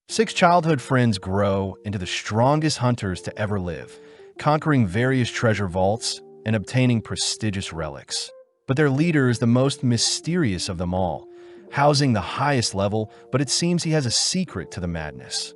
Six childhood friends grow into the strongest hunters to ever live, conquering various treasure vaults and obtaining prestigious relics. But their leader is the most mysterious of them all, housing the highest level, but it seems he has a secret to the madness.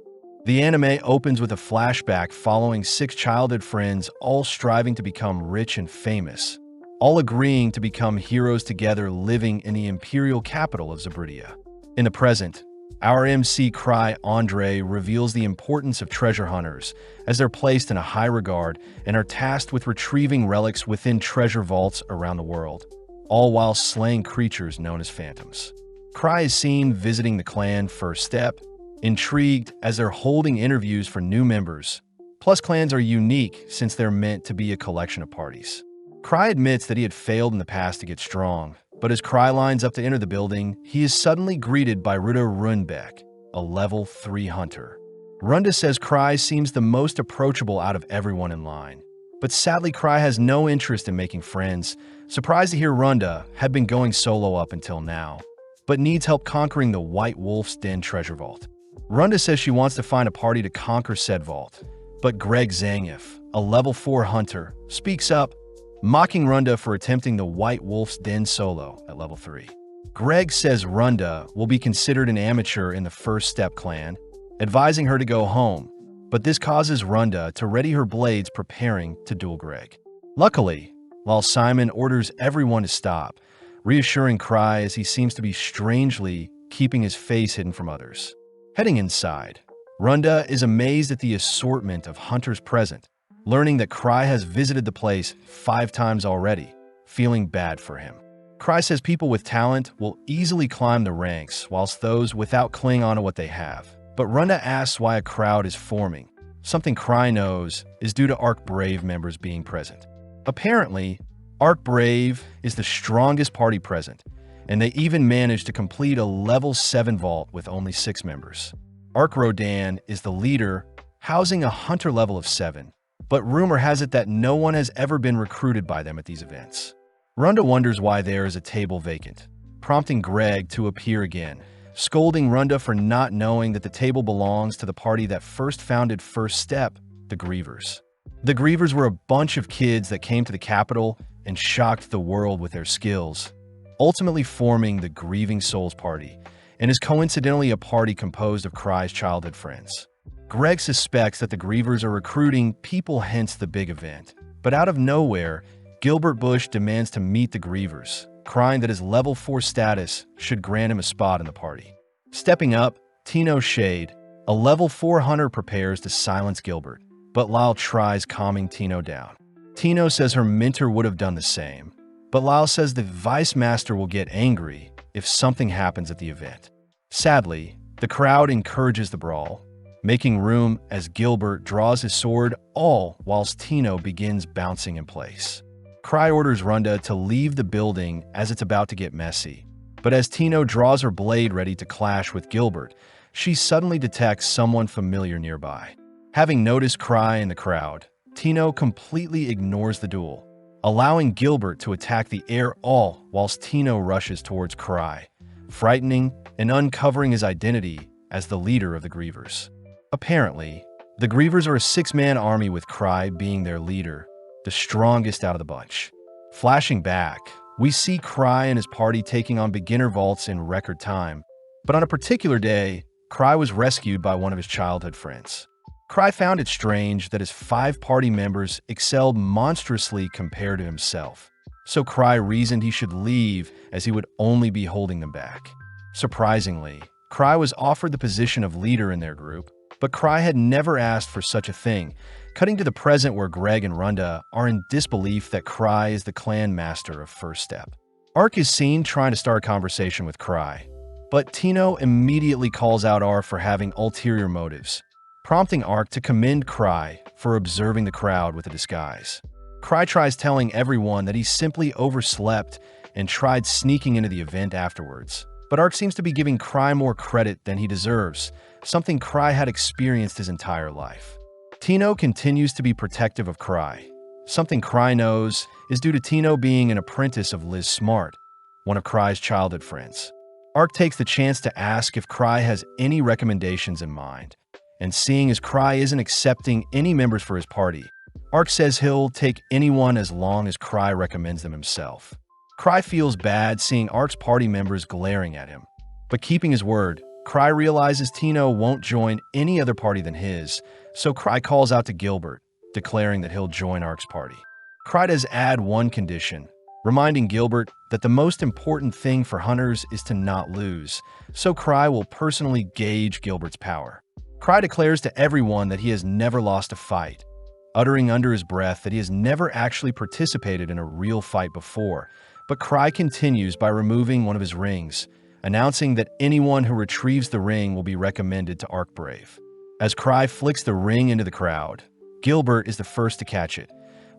The anime opens with a flashback following six childhood friends all striving to become rich and famous, all agreeing to become heroes together living in the imperial capital of Zabridia. In the present, our MC Cry Andre reveals the importance of treasure hunters as they're placed in a high regard and are tasked with retrieving relics within treasure vaults around the world, all while slaying creatures known as phantoms. Cry is seen visiting the clan First Step, intrigued as they're holding interviews for new members. Plus, clans are unique since they're meant to be a collection of parties. Cry admits that he had failed in the past to get strong, but as Cry lines up to enter the building, he is suddenly greeted by Ruda Runbeck, a level 3 hunter. Runda says Cry seems the most approachable out of everyone in line. But sadly, Cry has no interest in making friends, surprised to hear Runda had been going solo up until now, but needs help conquering the White Wolf's Den treasure vault. Runda says she wants to find a party to conquer said vault, but Greg Zangief, a level 4 hunter, speaks up, mocking Runda for attempting the White Wolf's Den solo at level 3. Greg says Runda will be considered an amateur in the First Step clan, advising her to go home, but this causes Runda to ready her blades preparing to duel Greg. Luckily, while Simon orders everyone to stop, reassuring Cry as he seems to be strangely keeping his face hidden from others. Heading inside, Runda is amazed at the assortment of hunters present, learning that Cry has visited the place 5 times already, feeling bad for him. Cry says people with talent will easily climb the ranks, whilst those without cling on to what they have. But Runda asks why a crowd is forming. Something Cry knows is due to Arc Brave members being present. Apparently, Arc Brave is the strongest party present, and they even managed to complete a level 7 vault with only 6 members. Arc Rodan is the leader, housing a hunter level of 7. But rumor has it that no one has ever been recruited by them at these events. Runda wonders why there is a table vacant, prompting Greg to appear again, scolding Runda for not knowing that the table belongs to the party that first founded First Step, the Grievers. The Grievers were a bunch of kids that came to the capital and shocked the world with their skills, ultimately forming the Grieving Souls Party, and is coincidentally a party composed of Cry's childhood friends. Greg suspects that the Grievers are recruiting people, hence the big event. But out of nowhere, Gilbert Bush demands to meet the Grievers, crying that his level 4 status should grant him a spot in the party. Stepping up, Tino Shade, a level 4 hunter, prepares to silence Gilbert, but Lyle tries calming Tino down. Tino says her mentor would have done the same, but Lyle says the Vice Master will get angry if something happens at the event. Sadly, the crowd encourages the brawl, making room as Gilbert draws his sword, all whilst Tino begins bouncing in place. Cry orders Runda to leave the building as it's about to get messy. But as Tino draws her blade ready to clash with Gilbert, she suddenly detects someone familiar nearby. Having noticed Cry in the crowd, Tino completely ignores the duel, allowing Gilbert to attack the air, all whilst Tino rushes towards Cry, frightening and uncovering his identity as the leader of the Grievers. Apparently, the Grievers are a 6-man army with Cry being their leader, the strongest out of the bunch. Flashing back, we see Cry and his party taking on beginner vaults in record time, but on a particular day, Cry was rescued by one of his childhood friends. Cry found it strange that his 5 party members excelled monstrously compared to himself, so Cry reasoned he should leave as he would only be holding them back. Surprisingly, Cry was offered the position of leader in their group, but Cry had never asked for such a thing, cutting to the present where Greg and Runda are in disbelief that Cry is the clan master of First Step. Ark is seen trying to start a conversation with Cry, but Tino immediately calls out Ark for having ulterior motives, prompting Ark to commend Cry for observing the crowd with a disguise. Cry tries telling everyone that he simply overslept and tried sneaking into the event afterwards, but Ark seems to be giving Cry more credit than he deserves, something Cry had experienced his entire life. Tino continues to be protective of Cry. Something Cry knows is due to Tino being an apprentice of Liz Smart, one of Cry's childhood friends. Ark takes the chance to ask if Cry has any recommendations in mind, and seeing as Cry isn't accepting any members for his party, Ark says he'll take anyone as long as Cry recommends them himself. Cry feels bad seeing Ark's party members glaring at him, but keeping his word, Cry realizes Tino won't join any other party than his, so Cry calls out to Gilbert, declaring that he'll join Ark's party. Cry does add one condition, reminding Gilbert that the most important thing for hunters is to not lose, so Cry will personally gauge Gilbert's power. Cry declares to everyone that he has never lost a fight, uttering under his breath that he has never actually participated in a real fight before, but Cry continues by removing one of his rings, announcing that anyone who retrieves the ring will be recommended to Ark Brave. As Cry flicks the ring into the crowd, Gilbert is the first to catch it,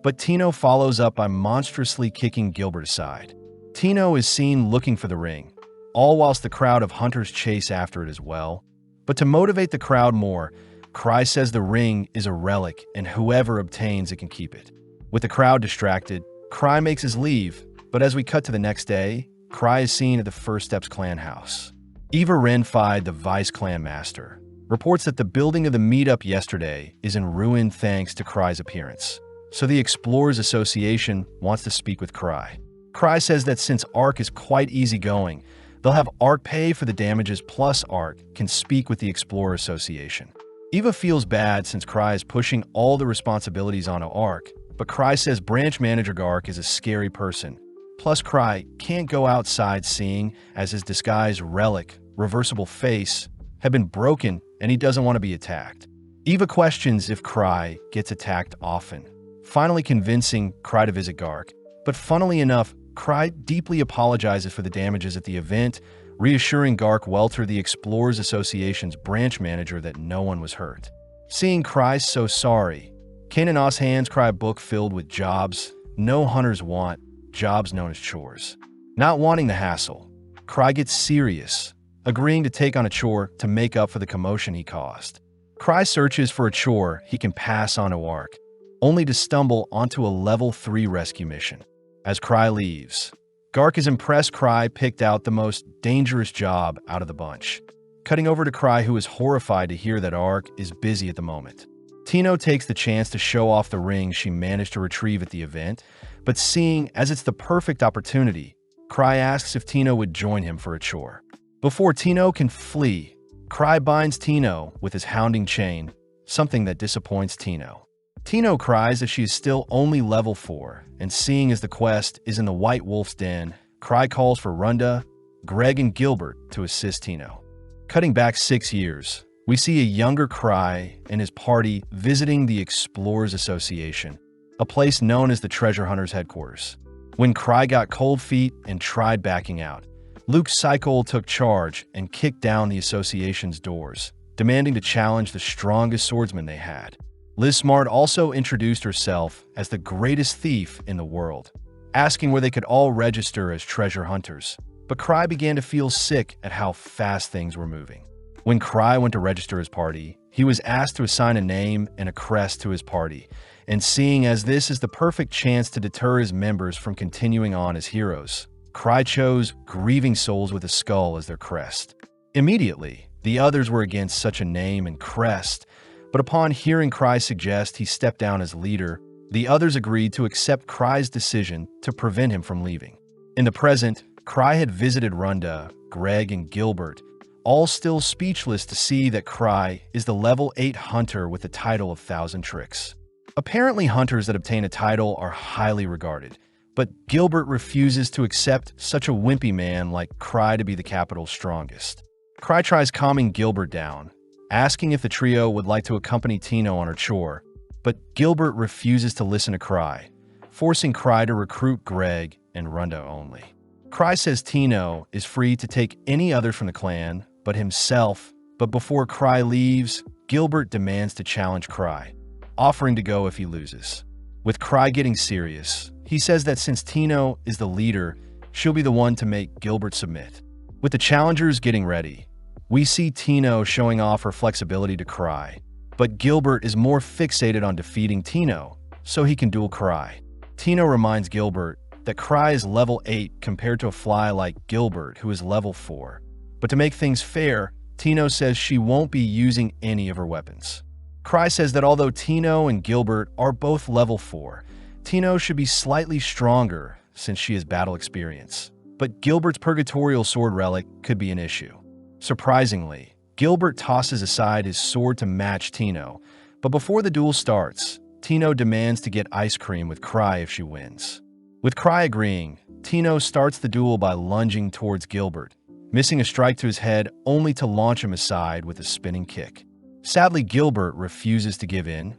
but Tino follows up by monstrously kicking Gilbert aside. Tino is seen looking for the ring, all whilst the crowd of hunters chase after it as well. But to motivate the crowd more, Cry says the ring is a relic and whoever obtains it can keep it. With the crowd distracted, Cry makes his leave, but as we cut to the next day, Cry is seen at the First Steps clan house. Eva Renfi, the vice clan master, reports that the building of the meetup yesterday is in ruin thanks to Cry's appearance. So the Explorers Association wants to speak with Cry. Cry says that since Ark is quite easygoing, they'll have Ark pay for the damages plus Ark can speak with the Explorer Association. Eva feels bad since Cry is pushing all the responsibilities onto Ark, but Cry says branch manager Ark is a scary person. Plus Cry can't go outside seeing as his disguised relic, reversible face, have been broken and he doesn't want to be attacked. Eva questions if Cry gets attacked often, finally convincing Cry to visit Gark. But funnily enough, Cry deeply apologizes for the damages at the event, reassuring Gark Welter, the Explorers Association's branch manager, that no one was hurt. Seeing Cry so sorry, Kanan hands Cry a book filled with jobs no hunters want, jobs known as chores. Not wanting the hassle, Cry gets serious, agreeing to take on a chore to make up for the commotion he caused. Cry searches for a chore he can pass on to Ark, only to stumble onto a level 3 rescue mission. As Cry leaves, Gark is impressed Cry picked out the most dangerous job out of the bunch, cutting over to Cry, who is horrified to hear that Ark is busy at the moment. Tino takes the chance to show off the ring she managed to retrieve at the event, but seeing as it's the perfect opportunity, Cry asks if Tino would join him for a chore. Before Tino can flee, Cry binds Tino with his hounding chain, something that disappoints Tino. Tino cries that she is still only level 4, and seeing as the quest is in the White Wolf's den, Cry calls for Runda, Greg, and Gilbert to assist Tino. Cutting back 6 years, we see a younger Cry and his party visiting the Explorers Association, a place known as the Treasure Hunters headquarters. When Cry got cold feet and tried backing out, Luke Cycle took charge and kicked down the association's doors, demanding to challenge the strongest swordsman they had. Liz Smart also introduced herself as the greatest thief in the world, asking where they could all register as treasure hunters. But Cry began to feel sick at how fast things were moving. When Cry went to register his party, he was asked to assign a name and a crest to his party, and seeing as this is the perfect chance to deter his members from continuing on as heroes, Cry chose Grieving Souls with a skull as their crest. Immediately, the others were against such a name and crest, but upon hearing Cry suggest he step down as leader, the others agreed to accept Cry's decision to prevent him from leaving. In the present, Cry had visited Runda, Greg, and Gilbert, all still speechless to see that Cry is the level 8 hunter with the title of Thousand Tricks. Apparently, hunters that obtain a title are highly regarded, but Gilbert refuses to accept such a wimpy man like Cry to be the capital's strongest. Cry tries calming Gilbert down, asking if the trio would like to accompany Tino on her chore, but Gilbert refuses to listen to Cry, forcing Cry to recruit Greg and Runda only. Cry says Tino is free to take any other from the clan but himself, but before Cry leaves, Gilbert demands to challenge Cry, offering to go if he loses. With Cry getting serious, he says that since Tino is the leader, she'll be the one to make Gilbert submit. With the challengers getting ready, we see Tino showing off her flexibility to Cry, but Gilbert is more fixated on defeating Tino, so he can duel Cry. Tino reminds Gilbert that Cry is level 8 compared to a fly like Gilbert, who is level 4, But to make things fair, Tino says she won't be using any of her weapons. Cry says that although Tino and Gilbert are both level 4, Tino should be slightly stronger since she has battle experience. But Gilbert's Purgatorial Sword relic could be an issue. Surprisingly, Gilbert tosses aside his sword to match Tino, but before the duel starts, Tino demands to get ice cream with Cry if she wins. With Cry agreeing, Tino starts the duel by lunging towards Gilbert, missing a strike to his head only to launch him aside with a spinning kick. Sadly, Gilbert refuses to give in,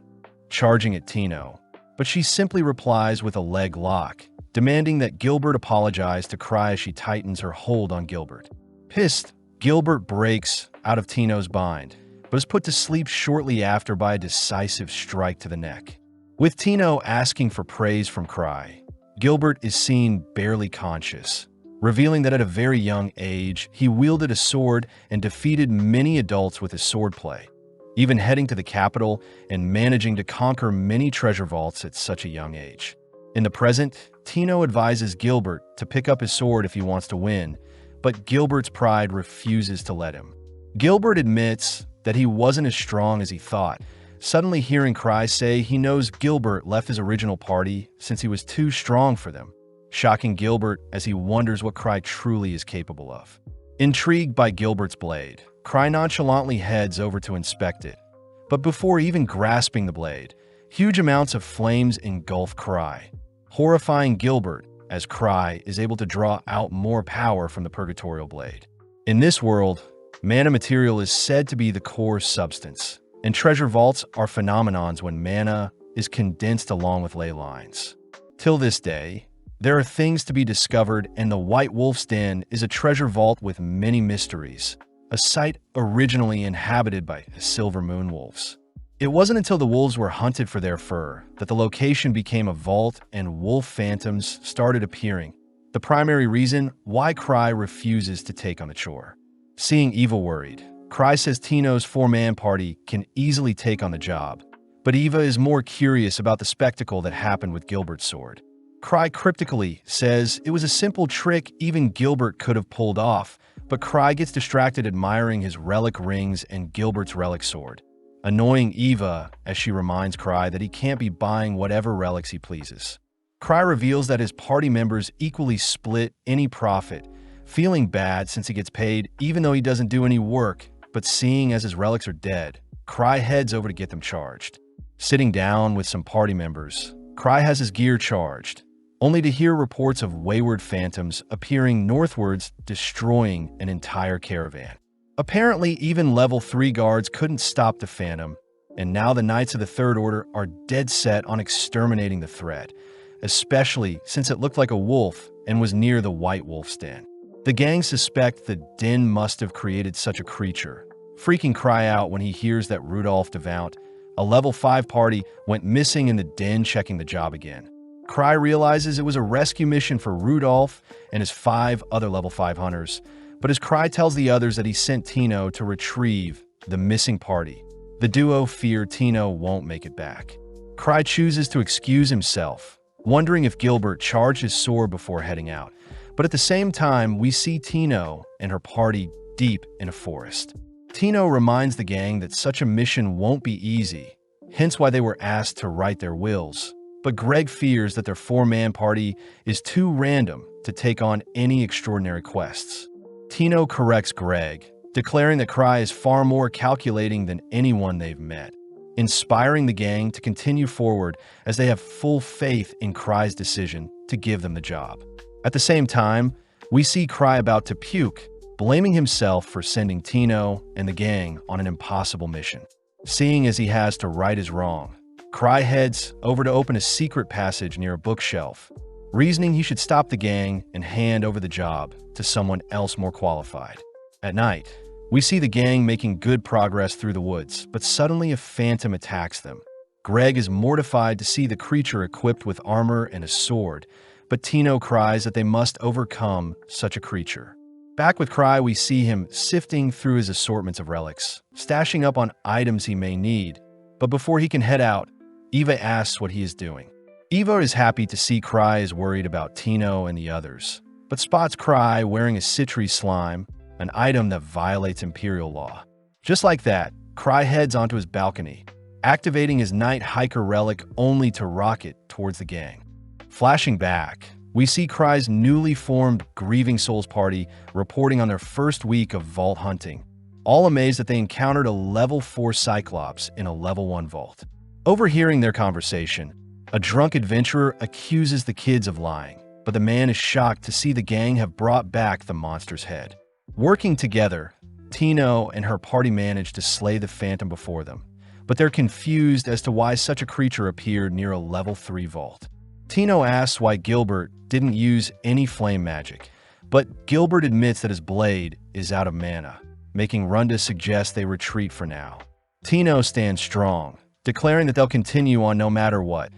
charging at Tino, but she simply replies with a leg lock, demanding that Gilbert apologize to Cry as she tightens her hold on Gilbert. Pissed, Gilbert breaks out of Tino's bind, but is put to sleep shortly after by a decisive strike to the neck. With Tino asking for praise from Cry, Gilbert is seen barely conscious, revealing that at a very young age, he wielded a sword and defeated many adults with his swordplay, even heading to the capital and managing to conquer many treasure vaults at such a young age. In the present, Tino advises Gilbert to pick up his sword if he wants to win, but Gilbert's pride refuses to let him. Gilbert admits that he wasn't as strong as he thought, suddenly hearing Cry say he knows Gilbert left his original party since he was too strong for them, shocking Gilbert as he wonders what Cry truly is capable of. Intrigued by Gilbert's blade, Cry nonchalantly heads over to inspect it, but before even grasping the blade, huge amounts of flames engulf Cry, horrifying Gilbert as Cry is able to draw out more power from the Purgatorial blade. In this world, mana material is said to be the core substance, and treasure vaults are phenomenons when mana is condensed along with ley lines. Till this day, there are things to be discovered, and the White Wolf's Den is a treasure vault with many mysteries, a site originally inhabited by silver moon wolves. It wasn't until the wolves were hunted for their fur that the location became a vault and wolf phantoms started appearing, the primary reason why Cry refuses to take on the chore. Seeing Eva worried, Cry says Tino's 4-man party can easily take on the job, but Eva is more curious about the spectacle that happened with Gilbert's sword. Cry cryptically says it was a simple trick even Gilbert could have pulled off, but Cry gets distracted admiring his relic rings and Gilbert's relic sword, annoying Eva as she reminds Cry that he can't be buying whatever relics he pleases. Cry reveals that his party members equally split any profit, feeling bad since he gets paid even though he doesn't do any work, but seeing as his relics are dead, Cry heads over to get them charged. Sitting down with some party members, Cry has his gear charged, only to hear reports of wayward phantoms appearing northwards, destroying an entire caravan. Apparently, even level 3 guards couldn't stop the phantom, and now the Knights of the Third Order are dead set on exterminating the threat, especially since it looked like a wolf and was near the White Wolf's Den. The gang suspect the den must have created such a creature, freaking Cry out when he hears that Rudolph Devount, a level 5 party, went missing in the den checking the job again. Cry realizes it was a rescue mission for Rudolph and his 5 other level 5 hunters, but as Cry tells the others that he sent Tino to retrieve the missing party, the duo fear Tino won't make it back. Cry chooses to excuse himself, wondering if Gilbert charged his sword before heading out, but at the same time, we see Tino and her party deep in a forest. Tino reminds the gang that such a mission won't be easy, hence why they were asked to write their wills, but Greg fears that their 4-man party is too random to take on any extraordinary quests. Tino corrects Greg, declaring that Cry is far more calculating than anyone they've met, inspiring the gang to continue forward as they have full faith in Cry's decision to give them the job. At the same time, we see Cry about to puke, blaming himself for sending Tino and the gang on an impossible mission. Seeing as he has to right his wrong, Cry heads over to open a secret passage near a bookshelf, reasoning he should stop the gang and hand over the job to someone else more qualified. At night, we see the gang making good progress through the woods, but suddenly a phantom attacks them. Greg is mortified to see the creature equipped with armor and a sword, but Tino cries that they must overcome such a creature. Back with Cry, we see him sifting through his assortments of relics, stashing up on items he may need, but before he can head out, Eva asks what he is doing. Eva is happy to see Cry is worried about Tino and the others, but spots Cry wearing a citry slime, an item that violates Imperial law. Just like that, Cry heads onto his balcony, activating his Night Hiker relic only to rocket towards the gang. Flashing back, we see Cry's newly formed Grieving Souls party reporting on their first week of vault hunting, all amazed that they encountered a level 4 Cyclops in a level 1 vault. Overhearing their conversation, a drunk adventurer accuses the kids of lying, but the man is shocked to see the gang have brought back the monster's head. Working together, Tino and her party manage to slay the phantom before them, but they're confused as to why such a creature appeared near a level 3 vault. Tino asks why Gilbert didn't use any flame magic, but Gilbert admits that his blade is out of mana, making Runda suggest they retreat for now. Tino stands strong, declaring that they'll continue on no matter what.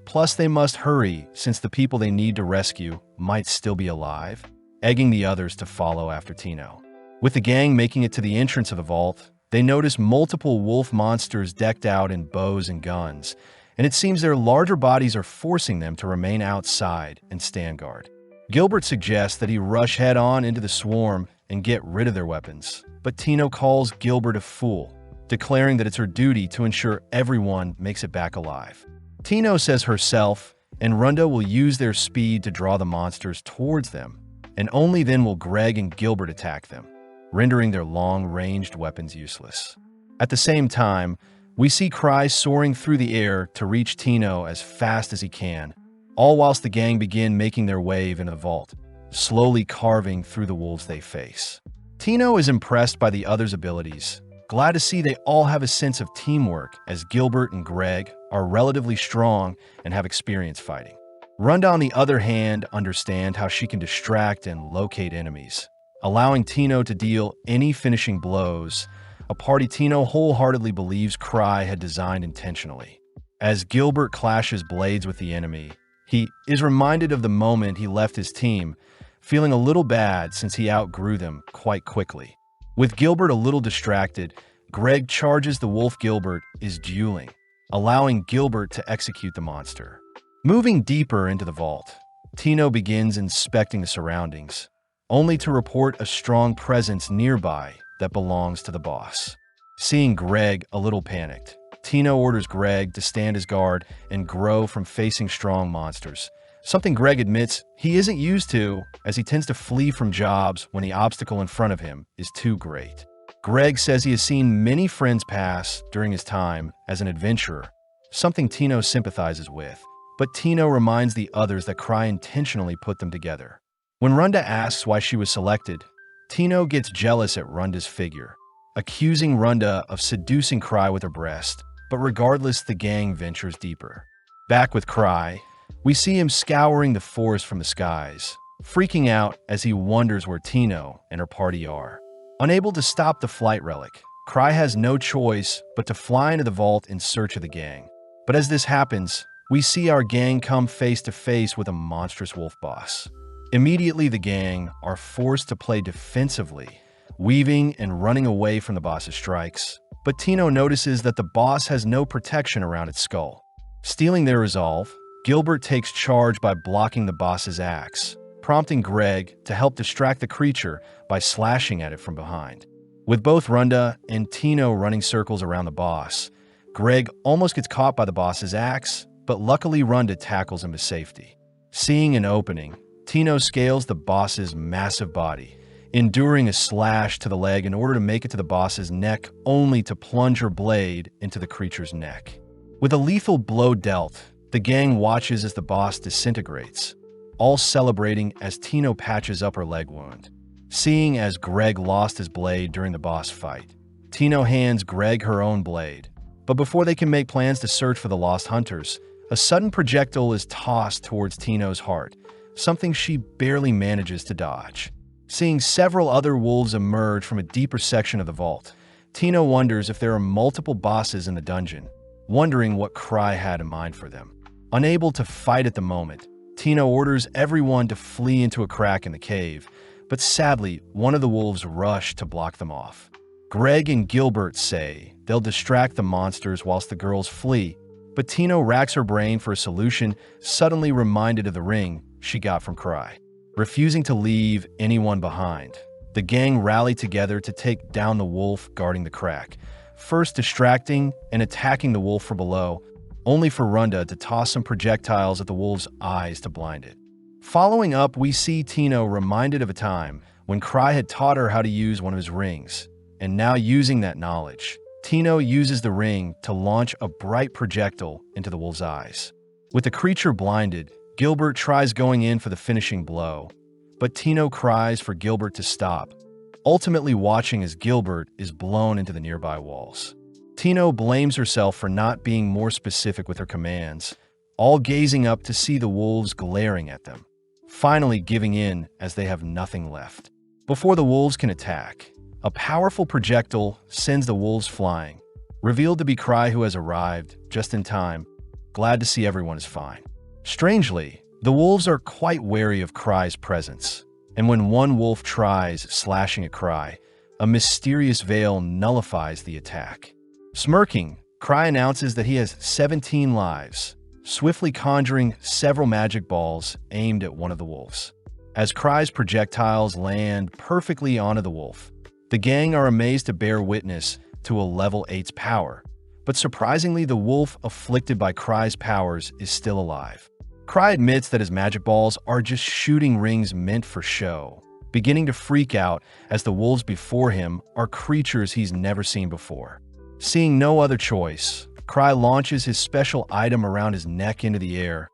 Plus, they must hurry since the people they need to rescue might still be alive, egging the others to follow after Tino. With the gang making it to the entrance of the vault, they notice multiple wolf monsters decked out in bows and guns, and it seems their larger bodies are forcing them to remain outside and stand guard. Gilbert suggests that he rush head-on into the swarm and get rid of their weapons, but Tino calls Gilbert a fool, declaring that it's her duty to ensure everyone makes it back alive. Tino says herself and Runda will use their speed to draw the monsters towards them, and only then will Greg and Gilbert attack them, rendering their long-ranged weapons useless. At the same time, we see Cry soaring through the air to reach Tino as fast as he can, all whilst the gang begin making their way into the vault, slowly carving through the wolves they face. Tino is impressed by the others' abilities, glad to see they all have a sense of teamwork as Gilbert and Greg are relatively strong and have experience fighting. Runda, on the other hand, understand how she can distract and locate enemies, allowing Tino to deal any finishing blows, a party Tino wholeheartedly believes Cry had designed intentionally. As Gilbert clashes blades with the enemy, he is reminded of the moment he left his team, feeling a little bad since he outgrew them quite quickly. With Gilbert a little distracted, Greg charges the wolf Gilbert is dueling, allowing Gilbert to execute the monster. Moving deeper into the vault, Tino begins inspecting the surroundings, only to report a strong presence nearby that belongs to the boss. Seeing Greg a little panicked, Tino orders Greg to stand his guard and grow from facing strong monsters, something Greg admits he isn't used to, as he tends to flee from jobs when the obstacle in front of him is too great. Greg says he has seen many friends pass during his time as an adventurer, something Tino sympathizes with, but Tino reminds the others that Cry intentionally put them together. When Runda asks why she was selected, Tino gets jealous at Runda's figure, accusing Runda of seducing Cry with her breast, but regardless, the gang ventures deeper. Back with Cry, we see him scouring the forest from the skies, freaking out as he wonders where Tino and her party are. Unable to stop the flight relic, Cry has no choice but to fly into the vault in search of the gang. But as this happens, we see our gang come face to face with a monstrous wolf boss. Immediately, the gang are forced to play defensively, weaving and running away from the boss's strikes. But Tino notices that the boss has no protection around its skull. Stealing their resolve, Gilbert takes charge by blocking the boss's axe, prompting Greg to help distract the creature by slashing at it from behind. With both Runda and Tino running circles around the boss, Greg almost gets caught by the boss's axe, but luckily Runda tackles him to safety. Seeing an opening, Tino scales the boss's massive body, enduring a slash to the leg in order to make it to the boss's neck, only to plunge her blade into the creature's neck. With a lethal blow dealt, the gang watches as the boss disintegrates, all celebrating as Tino patches up her leg wound. Seeing as Greg lost his blade during the boss fight, Tino hands Greg her own blade. But before they can make plans to search for the lost hunters, a sudden projectile is tossed towards Tino's heart, something she barely manages to dodge. Seeing several other wolves emerge from a deeper section of the vault, Tino wonders if there are multiple bosses in the dungeon, wondering what Cry had in mind for them. Unable to fight at the moment, Tino orders everyone to flee into a crack in the cave, but sadly, one of the wolves rush to block them off. Greg and Gilbert say they'll distract the monsters whilst the girls flee, but Tino racks her brain for a solution, suddenly reminded of the ring she got from Cry. Refusing to leave anyone behind, The gang rally together to take down the wolf guarding the crack, first distracting and attacking the wolf from below, only for Runda to toss some projectiles at the wolf's eyes to blind it. Following up, we see Tino reminded of a time when Cry had taught her how to use one of his rings, and now using that knowledge, Tino uses the ring to launch a bright projectile into the wolf's eyes. With the creature blinded, Gilbert tries going in for the finishing blow, but Tino cries for Gilbert to stop, ultimately watching as Gilbert is blown into the nearby walls. Tino blames herself for not being more specific with her commands, all gazing up to see the wolves glaring at them, finally giving in as they have nothing left. Before the wolves can attack, a powerful projectile sends the wolves flying, revealed to be Cry, who has arrived just in time, glad to see everyone is fine. Strangely, the wolves are quite wary of Cry's presence, and when one wolf tries slashing at Cry, a mysterious veil nullifies the attack. Smirking, Cry announces that he has 17 lives, swiftly conjuring several magic balls aimed at one of the wolves. As Cry's projectiles land perfectly onto the wolf, the gang are amazed to bear witness to a level 8's power, but surprisingly the wolf afflicted by Cry's powers is still alive. Cry admits that his magic balls are just shooting rings meant for show, beginning to freak out as the wolves before him are creatures he's never seen before. Seeing no other choice, Cry launches his special item around his neck into the air,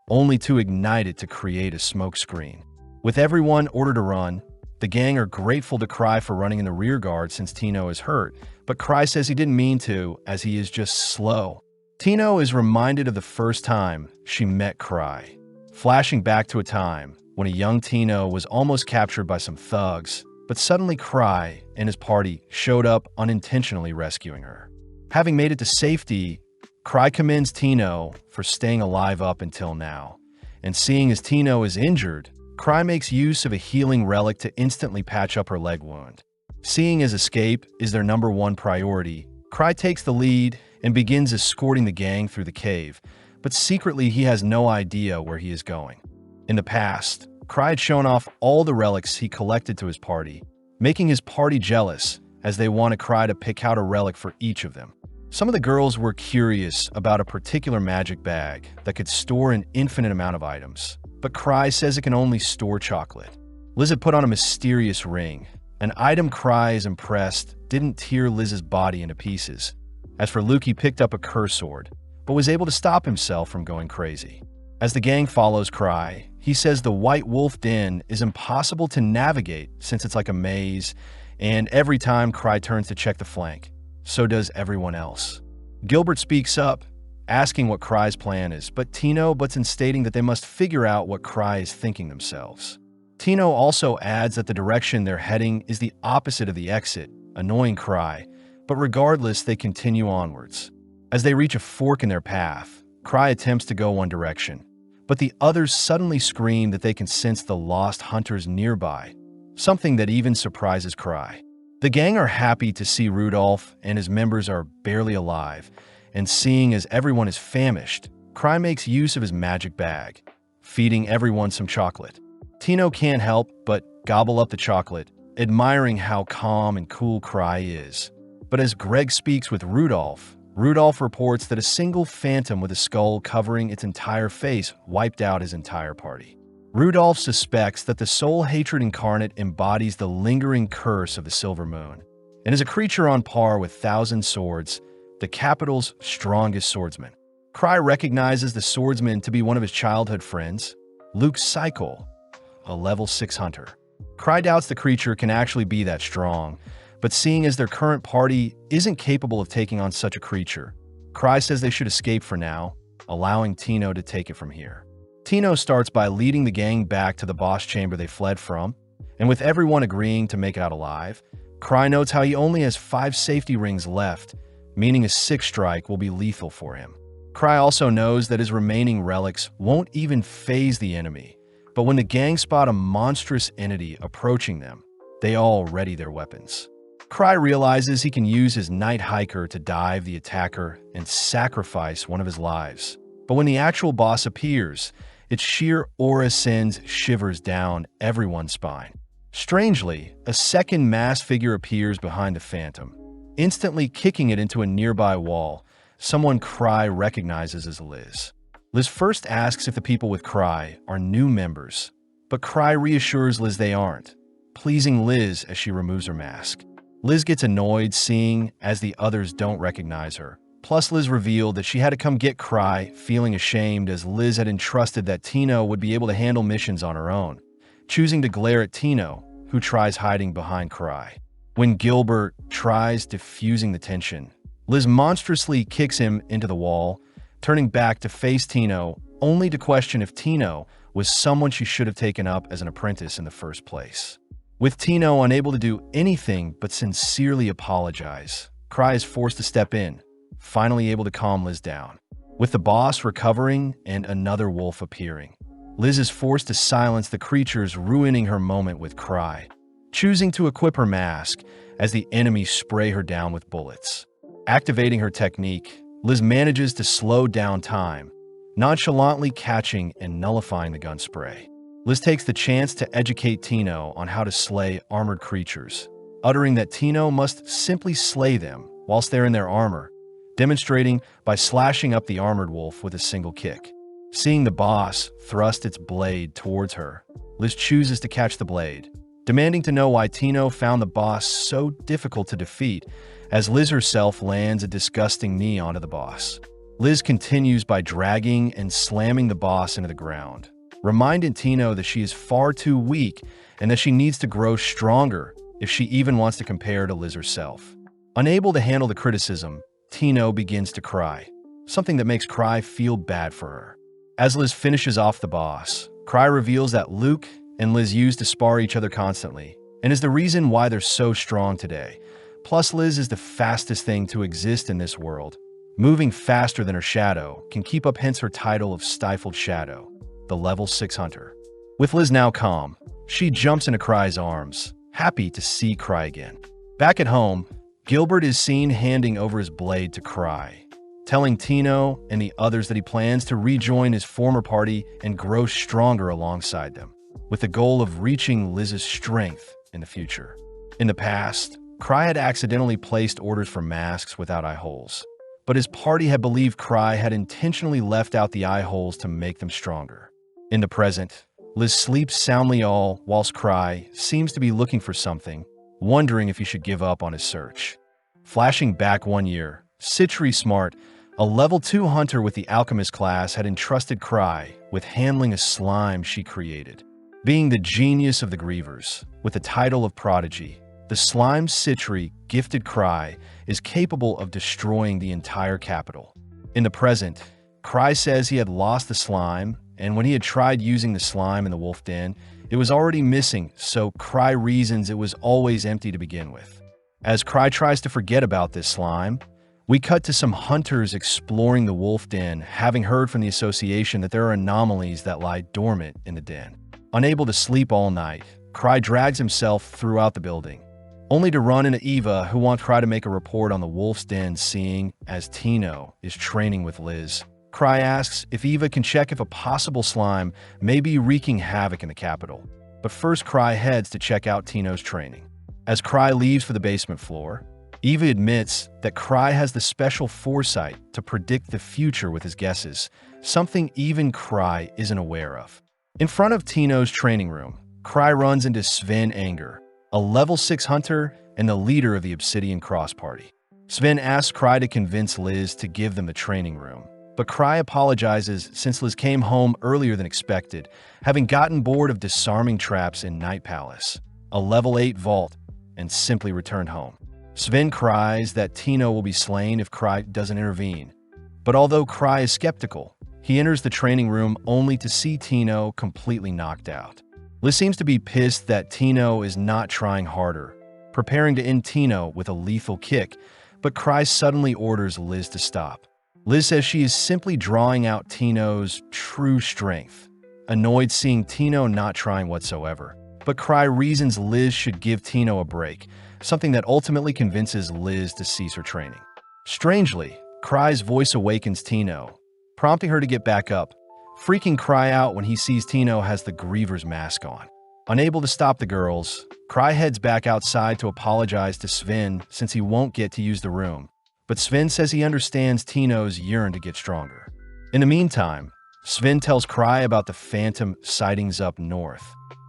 only to ignite it to create a smoke screen. With everyone ordered to run, the gang are grateful to Cry for running in the rear guard since Tino is hurt, but Cry says he didn't mean to, as he is just slow. Tino is reminded of the first time she met Cry, flashing back to a time when a young Tino was almost captured by some thugs, but suddenly Cry and his party showed up unintentionally rescuing her. Having made it to safety, Cry commends Tino for staying alive up until now, and seeing as Tino is injured, Cry makes use of a healing relic to instantly patch up her leg wound. Seeing as escape is their #1 priority, Cry takes the lead and begins escorting the gang through the cave, but secretly he has no idea where he is going. In the past, Cry had shown off all the relics he collected to his party, making his party jealous as they wanted Cry to pick out a relic for each of them. Some of the girls were curious about a particular magic bag that could store an infinite amount of items, but Cry says it can only store chocolate. Liz had put on a mysterious ring, an item Cry is impressed didn't tear Liz's body into pieces. As for Luke, he picked up a curse sword, but was able to stop himself from going crazy. As the gang follows Cry, he says the White Wolf Den is impossible to navigate since it's like a maze, and every time Cry turns to check the flank, so does everyone else. Gilbert speaks up, asking what Cry's plan is, but Tino butts in stating that they must figure out what Cry is thinking themselves. Tino also adds that the direction they're heading is the opposite of the exit, annoying Cry, but regardless, they continue onwards. As they reach a fork in their path, Cry attempts to go one direction, but the others suddenly scream that they can sense the lost hunters nearby, something that even surprises Cry. The gang are happy to see Rudolph and his members are barely alive, and seeing as everyone is famished, Cry makes use of his magic bag, feeding everyone some chocolate. Tino can't help but gobble up the chocolate, admiring how calm and cool Cry is. But as Greg speaks with Rudolph reports that a single phantom with a skull covering its entire face wiped out his entire party. Rudolph suspects that the soul hatred incarnate embodies the lingering curse of the Silver Moon, and is a creature on par with Thousand Swords, the capital's strongest swordsman. Cry recognizes the swordsman to be one of his childhood friends, Luke Cycle, a level 6 hunter. Cry doubts the creature can actually be that strong, but seeing as their current party isn't capable of taking on such a creature, Cry says they should escape for now, allowing Tino to take it from here. Tino starts by leading the gang back to the boss chamber they fled from, and with everyone agreeing to make it out alive, Cry notes how he only has 5 safety rings left, meaning a 6th strike will be lethal for him. Cry also knows that his remaining relics won't even phase the enemy, but when the gang spot a monstrous entity approaching them, they all ready their weapons. Cry realizes he can use his Night Hiker to dive the attacker and sacrifice one of his lives. But when the actual boss appears, its sheer aura sends shivers down everyone's spine. Strangely, a second masked figure appears behind the phantom, instantly kicking it into a nearby wall. Someone Cry recognizes as Liz. Liz first asks if the people with Cry are new members, but Cry reassures Liz they aren't, pleasing Liz as she removes her mask. Liz gets annoyed seeing as the others don't recognize her. Plus, Liz revealed that she had to come get Cry, feeling ashamed as Liz had entrusted that Tino would be able to handle missions on her own, choosing to glare at Tino, who tries hiding behind Cry. When Gilbert tries diffusing the tension, Liz monstrously kicks him into the wall, turning back to face Tino, only to question if Tino was someone she should have taken up as an apprentice in the first place. With Tino unable to do anything but sincerely apologize, Cry is forced to step in, finally able to calm Liz down. With the boss recovering and another wolf appearing, Liz is forced to silence the creatures, ruining her moment with Cry, choosing to equip her mask as the enemies spray her down with bullets. Activating her technique, Liz manages to slow down time, nonchalantly catching and nullifying the gun spray. Liz takes the chance to educate Tino on how to slay armored creatures, uttering that Tino must simply slay them whilst they're in their armor, demonstrating by slashing up the armored wolf with a single kick. Seeing the boss thrust its blade towards her, Liz chooses to catch the blade, demanding to know why Tino found the boss so difficult to defeat, as Liz herself lands a disgusting knee onto the boss. Liz continues by dragging and slamming the boss into the ground, reminding Tino that she is far too weak and that she needs to grow stronger if she even wants to compare to Liz herself. Unable to handle the criticism, Tino begins to cry, something that makes Cry feel bad for her. As Liz finishes off the boss, Cry reveals that Luke and Liz used to spar each other constantly, and is the reason why they're so strong today. Plus, Liz is the fastest thing to exist in this world, moving faster than her shadow, can keep up, hence her title of Stifled Shadow, the level 6 hunter. With Liz now calm, she jumps into Cry's arms, happy to see Cry again. Back at home, Gilbert is seen handing over his blade to Cry, telling Tino and the others that he plans to rejoin his former party and grow stronger alongside them, with the goal of reaching Liz's strength in the future. In the past, Cry had accidentally placed orders for masks without eye holes, but his party had believed Cry had intentionally left out the eye holes to make them stronger. In the present, Liz sleeps soundly all whilst Cry seems to be looking for something, wondering if he should give up on his search. Flashing back 1 year, Citri Smart, a level 2 hunter with the Alchemist class, had entrusted Cry with handling a slime she created. Being the genius of the Grievers, with the title of Prodigy, the slime Citri gifted Cry is capable of destroying the entire capital. In the present, Cry says he had lost the slime, and when he had tried using the slime in the wolf den, it was already missing, so Cry reasons it was always empty to begin with. As Cry tries to forget about this slime, we cut to some hunters exploring the wolf den, having heard from the association that there are anomalies that lie dormant in the den. Unable to sleep all night, Cry drags himself throughout the building, only to run into Eva, who wants Cry to make a report on the wolf's den, seeing as Tino is training with Liz. Cry asks if Eva can check if a possible slime may be wreaking havoc in the capital, but first Cry heads to check out Tino's training. As Cry leaves for the basement floor, Eva admits that Cry has the special foresight to predict the future with his guesses, something even Cry isn't aware of. In front of Tino's training room, Cry runs into Sven Anger, a level 6 hunter and the leader of the Obsidian Cross Party. Sven asks Cry to convince Liz to give them the training room, but Cry apologizes since Liz came home earlier than expected, having gotten bored of disarming traps in Night Palace, a level 8 vault, and simply returned home. Sven cries that Tino will be slain if Cry doesn't intervene, but although Cry is skeptical, he enters the training room only to see Tino completely knocked out. Liz seems to be pissed that Tino is not trying harder, preparing to end Tino with a lethal kick, but Cry suddenly orders Liz to stop. Liz says she is simply drawing out Tino's true strength, annoyed seeing Tino not trying whatsoever. But Cry reasons Liz should give Tino a break, something that ultimately convinces Liz to cease her training. Strangely, Cry's voice awakens Tino, prompting her to get back up, freaking Cry out when he sees Tino has the Griever's mask on. Unable to stop the girls, Cry heads back outside to apologize to Sven since he won't get to use the room. But Sven says he understands Tino's yearn to get stronger. In the meantime, Sven tells Cry about the phantom sightings up north.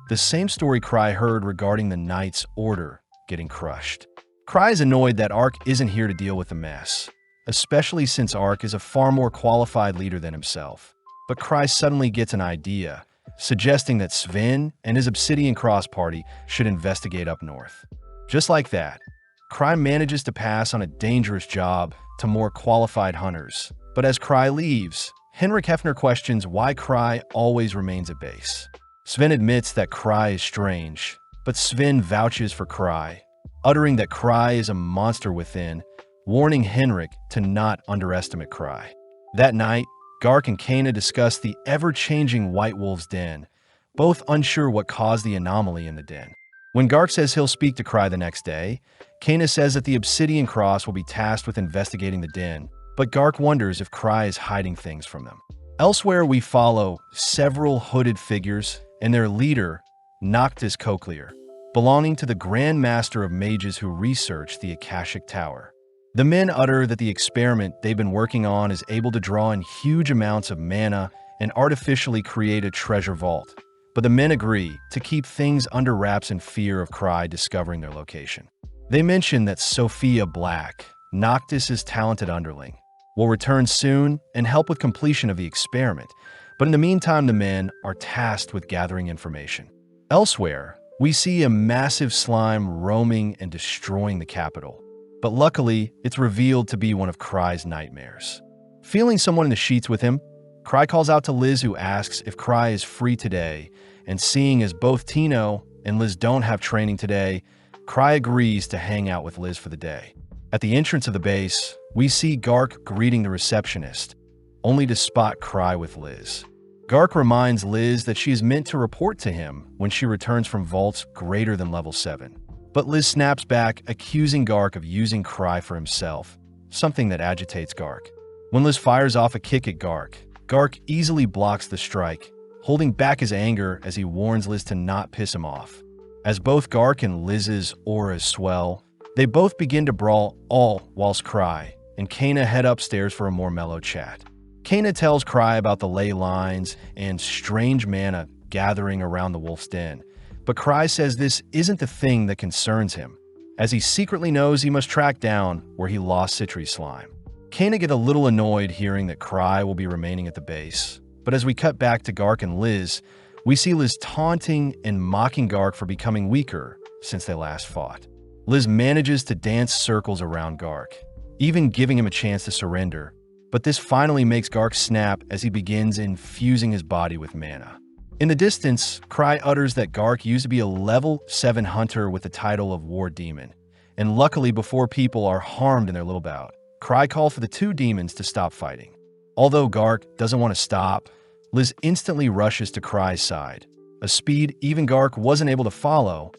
The same story Cry heard regarding the Knight's Order getting crushed. Cry is annoyed that Ark isn't here to deal with the mess, especially since Ark is a far more qualified leader than himself. But Cry suddenly gets an idea, suggesting that Sven and his Obsidian Cross party should investigate up north. Just like that, Cry manages to pass on a dangerous job to more qualified hunters. But as Cry leaves, Henrik Hefner questions why Cry always remains at base. Sven admits that Cry is strange, but Sven vouches for Cry, uttering that Cry is a monster within, warning Henrik to not underestimate Cry. That night, Gark and Kana discuss the ever-changing White Wolf's den, both unsure what caused the anomaly in the den. When Gark says he'll speak to Cry the next day, Kana says that the Obsidian Cross will be tasked with investigating the den, but Gark wonders if Cry is hiding things from them. Elsewhere, we follow several hooded figures and their leader, Noctis Cochlear, belonging to the Grand Master of Mages who researched the Akashic Tower. The men utter that the experiment they've been working on is able to draw in huge amounts of mana and artificially create a treasure vault, but the men agree to keep things under wraps in fear of Cry discovering their location. They mention that Sophia Black, Noctis' talented underling, will return soon and help with completion of the experiment, but in the meantime the men are tasked with gathering information. Elsewhere, we see a massive slime roaming and destroying the capital. But luckily, it's revealed to be one of Cry's nightmares. Feeling someone in the sheets with him, Cry calls out to Liz, who asks if Cry is free today, and seeing as both Tino and Liz don't have training today, Cry agrees to hang out with Liz for the day. At the entrance of the base, we see Gark greeting the receptionist, only to spot Cry with Liz. Gark reminds Liz that she is meant to report to him when she returns from vaults greater than level 7. But Liz snaps back, accusing Gark of using Cry for himself, something that agitates Gark. When Liz fires off a kick at Gark, Gark easily blocks the strike, holding back his anger as he warns Liz to not piss him off. As both Gark and Liz's auras swell, they both begin to brawl, all whilst Cry and Kana head upstairs for a more mellow chat. Kana tells Cry about the ley lines and strange mana gathering around the wolf's den, but Cry says this isn't the thing that concerns him, as he secretly knows he must track down where he lost Citri's slime. Kana get a little annoyed hearing that Cry will be remaining at the base, but as we cut back to Gark and Liz, we see Liz taunting and mocking Gark for becoming weaker since they last fought. Liz manages to dance circles around Gark, even giving him a chance to surrender, but this finally makes Gark snap as he begins infusing his body with mana. In the distance, Cry utters that Gark used to be a level 7 hunter with the title of War Demon, and luckily before people are harmed in their little bout, Cry calls for the two demons to stop fighting. Although Gark doesn't want to stop, Liz instantly rushes to Cry's side, a speed even Gark wasn't able to follow,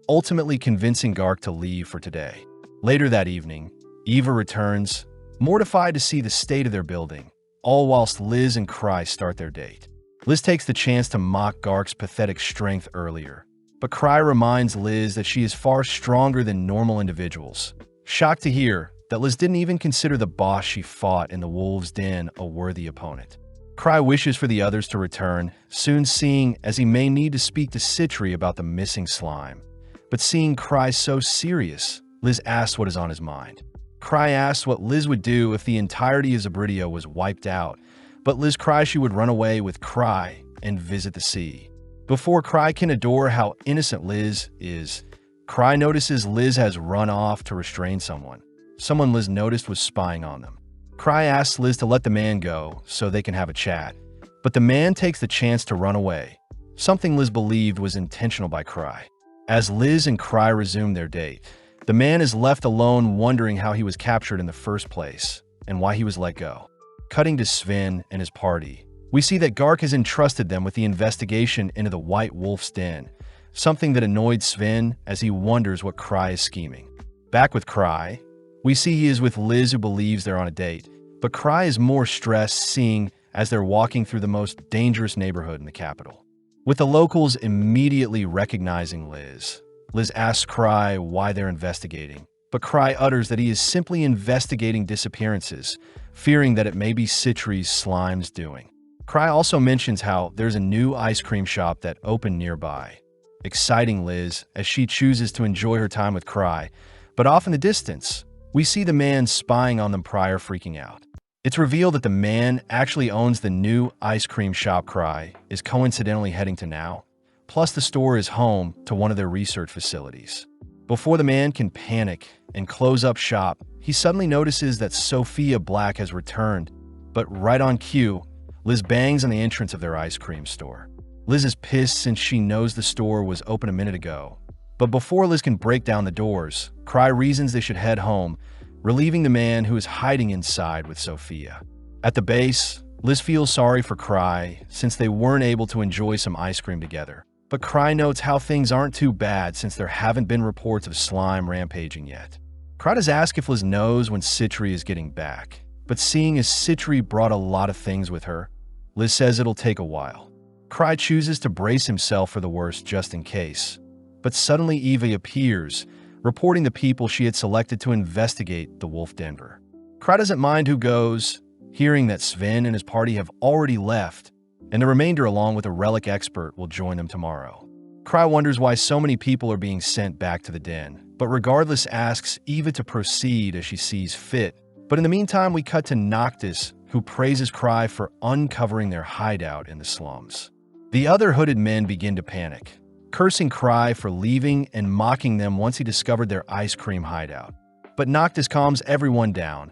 ultimately convincing Gark to leave for today. Later that evening, Eva returns, mortified to see the state of their building, all whilst Liz and Cry start their date. Liz takes the chance to mock Gark's pathetic strength earlier, but Cry reminds Liz that she is far stronger than normal individuals. Shocked to hear that Liz didn't even consider the boss she fought in the wolf's den a worthy opponent. Cry wishes for the others to return, soon seeing as he may need to speak to Citri about the missing slime. But seeing Cry so serious, Liz asks what is on his mind. Cry asks what Liz would do if the entirety of Zabridia was wiped out, but Liz cries she would run away with Cry and visit the sea. Before Cry can adore how innocent Liz is, Cry notices Liz has run off to restrain someone. Someone Liz noticed was spying on them. Cry asks Liz to let the man go so they can have a chat, but the man takes the chance to run away, something Liz believed was intentional by Cry. As Liz and Cry resume their date, the man is left alone wondering how he was captured in the first place and why he was let go. Cutting to Sven and his party, we see that Gark has entrusted them with the investigation into the White Wolf's den, something that annoyed Sven as he wonders what Cry is scheming. Back with Cry, we see he is with Liz, who believes they're on a date, but Cry is more stressed seeing as they're walking through the most dangerous neighborhood in the capital. with the locals immediately recognizing Liz. Liz asks Cry why they're investigating, but Cry utters that he is simply investigating disappearances, fearing that it may be Citri's slime's doing. Cry also mentions how there's a new ice cream shop that opened nearby, exciting Liz as she chooses to enjoy her time with Cry, but off in the distance, we see the man spying on them prior freaking out. It's revealed that the man actually owns the new ice cream shop Cry is coincidentally heading to now, plus the store is home to one of their research facilities. Before the man can panic and close up shop, he suddenly notices that Sophia Black has returned, but right on cue, Liz bangs on the entrance of their ice cream store. Liz is pissed since she knows the store was open a minute ago. But before Liz can break down the doors, Cry reasons they should head home, relieving the man who is hiding inside with Sophia. At the base, Liz feels sorry for Cry since they weren't able to enjoy some ice cream together. But Cry notes how things aren't too bad since there haven't been reports of slime rampaging yet. Cry does ask if Liz knows when Citri is getting back, but seeing as Citri brought a lot of things with her, Liz says it'll take a while. Cry chooses to brace himself for the worst just in case. But suddenly Eva appears, reporting the people she had selected to investigate the Wolf Denver. Cry doesn't mind who goes, hearing that Sven and his party have already left, and the remainder along with a relic expert will join them tomorrow. Cry wonders why so many people are being sent back to the den, but regardless asks Eva to proceed as she sees fit. But in the meantime, we cut to Noctis, who praises Cry for uncovering their hideout in the slums. The other hooded men begin to panic, cursing Cry for leaving and mocking them once he discovered their ice cream hideout. But Noctis calms everyone down,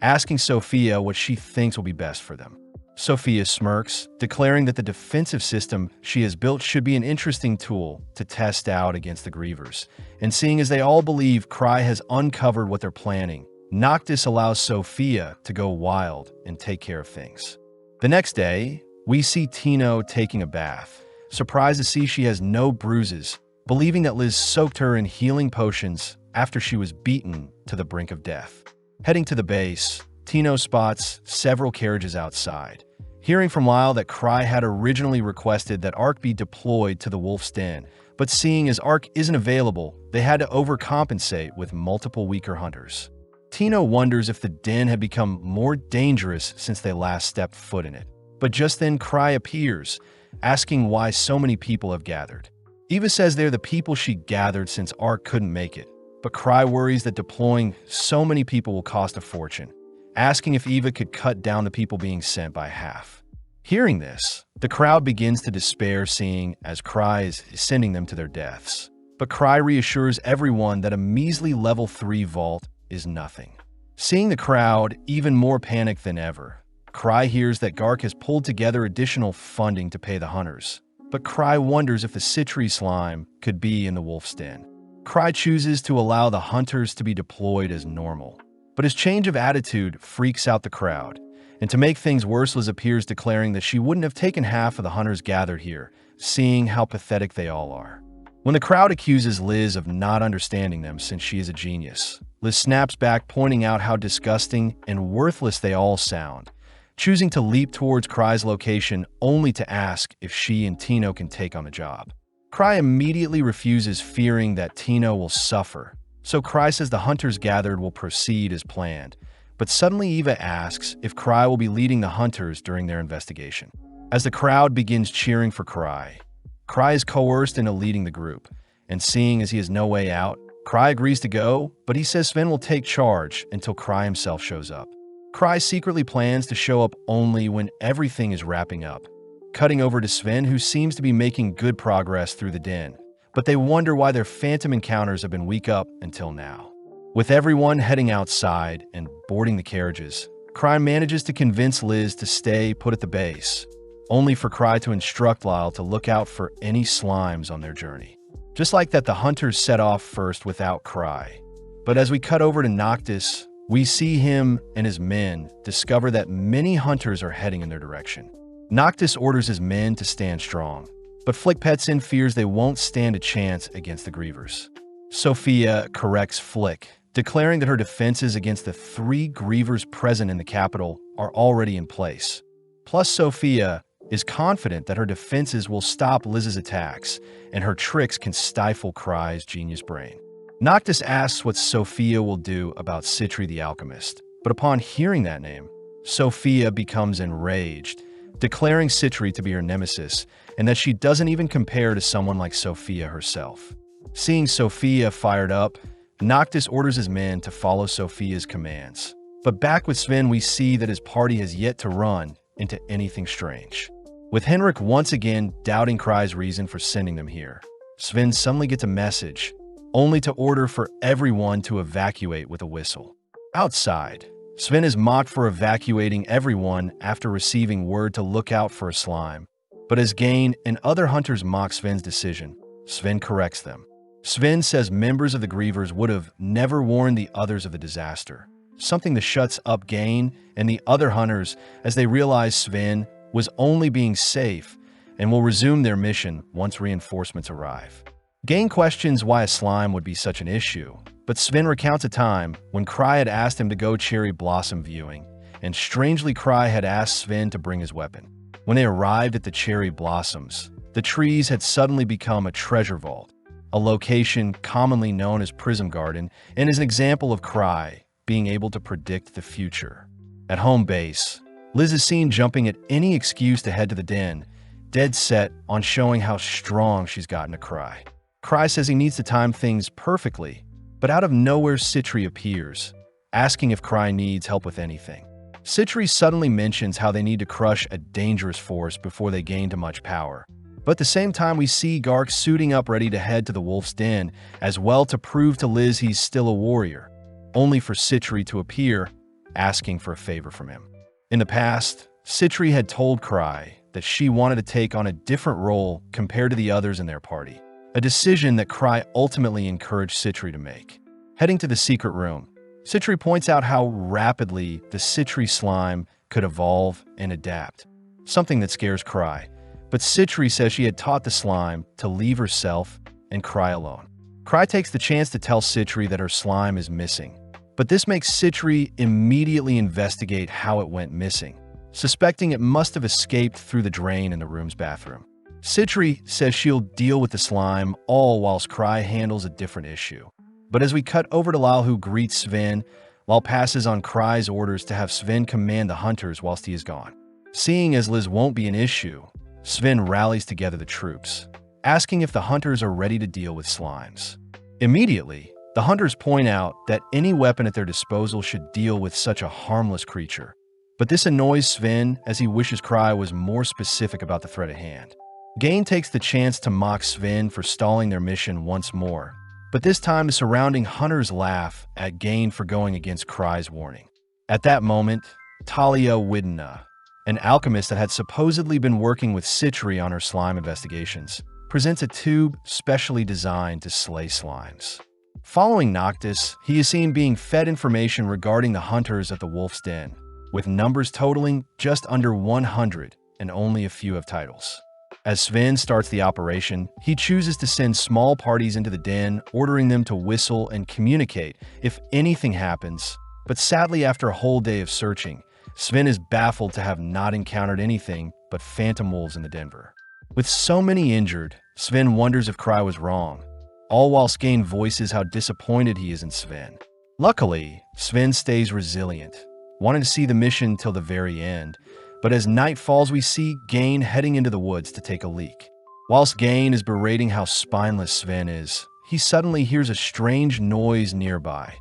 asking Sophia what she thinks will be best for them. Sophia smirks, declaring that the defensive system she has built should be an interesting tool to test out against the Grievers. And seeing as they all believe Cry has uncovered what they're planning, Noctis allows Sophia to go wild and take care of things. The next day, we see Tino taking a bath, surprised to see she has no bruises, believing that Liz soaked her in healing potions after she was beaten to the brink of death. Heading to the base, Tino spots several carriages outside, hearing from Lyle that Cry had originally requested that Ark be deployed to the Wolf's Den, but seeing as Ark isn't available, they had to overcompensate with multiple weaker hunters. Tino wonders if the den had become more dangerous since they last stepped foot in it. But just then Cry appears, asking why so many people have gathered. Eva says they're the people she gathered since Ark couldn't make it, but Cry worries that deploying so many people will cost a fortune, asking if Eva could cut down the people being sent by half. Hearing this, the crowd begins to despair seeing as Cry is sending them to their deaths. But Cry reassures everyone that a measly level 3 vault is nothing. Seeing the crowd even more panicked than ever, Cry hears that Gark has pulled together additional funding to pay the hunters, but Cry wonders if the Citri slime could be in the Wolf's Den. Cry chooses to allow the hunters to be deployed as normal, but his change of attitude freaks out the crowd, and to make things worse, Liz appears declaring that she wouldn't have taken half of the hunters gathered here, seeing how pathetic they all are. When the crowd accuses Liz of not understanding them since she is a genius, Liz snaps back, pointing out how disgusting and worthless they all sound, choosing to leap towards Cry's location only to ask if she and Tino can take on the job. Cry immediately refuses, fearing that Tino will suffer, so Cry says the hunters gathered will proceed as planned, but suddenly Eva asks if Cry will be leading the hunters during their investigation. As the crowd begins cheering for Cry, Cry is coerced into leading the group, and seeing as he has no way out, Cry agrees to go, but he says Sven will take charge until Cry himself shows up. Cry secretly plans to show up only when everything is wrapping up, cutting over to Sven, who seems to be making good progress through the den, but they wonder why their phantom encounters have been weak up until now. With everyone heading outside and boarding the carriages, Cry manages to convince Liz to stay put at the base, only for Cry to instruct Lyle to look out for any slimes on their journey. Just like that, the hunters set off first without Cry. But as we cut over to Noctis, we see him and his men discover that many hunters are heading in their direction. Noctis orders his men to stand strong, but Flick Petson fears they won't stand a chance against the Grievers. Sophia corrects Flick, declaring that her defenses against the 3 Grievers present in the capital are already in place. Plus, Sophia is confident that her defenses will stop Liz's attacks, and her tricks can stifle Cry's genius brain. Noctis asks what Sophia will do about Citri the alchemist, but upon hearing that name, Sophia becomes enraged, declaring Citri to be her nemesis, and that she doesn't even compare to someone like Sophia herself. Seeing Sophia fired up, Noctis orders his men to follow Sophia's commands. But back with Sven, we see that his party has yet to run into anything strange. With Henrik once again doubting Cry's reason for sending them here, Sven suddenly gets a message, only to order for everyone to evacuate with a whistle. Outside, Sven is mocked for evacuating everyone after receiving word to look out for a slime. But as Gain and other hunters mock Sven's decision, Sven corrects them. Sven says members of the Grievers would have never warned the others of the disaster, something that shuts up Gain and the other hunters as they realize Sven was only being safe and will resume their mission once reinforcements arrive. Gain questions why a slime would be such an issue, but Sven recounts a time when Cry had asked him to go cherry blossom viewing, and strangely Cry had asked Sven to bring his weapon. When they arrived at the cherry blossoms, the trees had suddenly become a treasure vault, a location commonly known as Prism Garden, and is an example of Cry being able to predict the future. At home base, Liz is seen jumping at any excuse to head to the den, dead set on showing how strong she's gotten to Cry. Cry says he needs to time things perfectly, but out of nowhere Citri appears, asking if Cry needs help with anything. Citri suddenly mentions how they need to crush a dangerous force before they gain too much power. But at the same time, we see Gark suiting up ready to head to the wolf's den, as well to prove to Liz he's still a warrior, only for Citri to appear, asking for a favor from him. In the past, Citri had told Cry that she wanted to take on a different role compared to the others in their party, a decision that Cry ultimately encouraged Citri to make. Heading to the secret room, Citri points out how rapidly the Citri slime could evolve and adapt, something that scares Cry. But Citri says she had taught the slime to leave herself and Cry alone. Cry takes the chance to tell Citri that her slime is missing, but this makes Citri immediately investigate how it went missing, suspecting it must have escaped through the drain in the room's bathroom. Citri says she'll deal with the slime, all whilst Cry handles a different issue. But as we cut over to Lal, who greets Sven, Lal passes on Cry's orders to have Sven command the hunters whilst he is gone. Seeing as Liz won't be an issue, Sven rallies together the troops, asking if the hunters are ready to deal with slimes. Immediately, the hunters point out that any weapon at their disposal should deal with such a harmless creature. But this annoys Sven as he wishes Cry was more specific about the threat at hand. Gain takes the chance to mock Sven for stalling their mission once more, but this time the surrounding hunters laugh at Gain for going against Cry's warning. At that moment, Talia Widna, an alchemist that had supposedly been working with Citri on her slime investigations, presents a tube specially designed to slay slimes. Following Noctis, he is seen being fed information regarding the hunters at the Wolf's Den, with numbers totaling just under 100 and only a few have titles. As Sven starts the operation, he chooses to send small parties into the den, ordering them to whistle and communicate if anything happens. But sadly, after a whole day of searching, Sven is baffled to have not encountered anything but phantom wolves in the Denver. With so many injured, Sven wonders if Cry was wrong, all whilst Gain voices how disappointed he is in Sven. Luckily, Sven stays resilient, wanting to see the mission till the very end. But as night falls, we see Gain heading into the woods to take a leak. Whilst Gain is berating how spineless Sven is, he suddenly hears a strange noise nearby,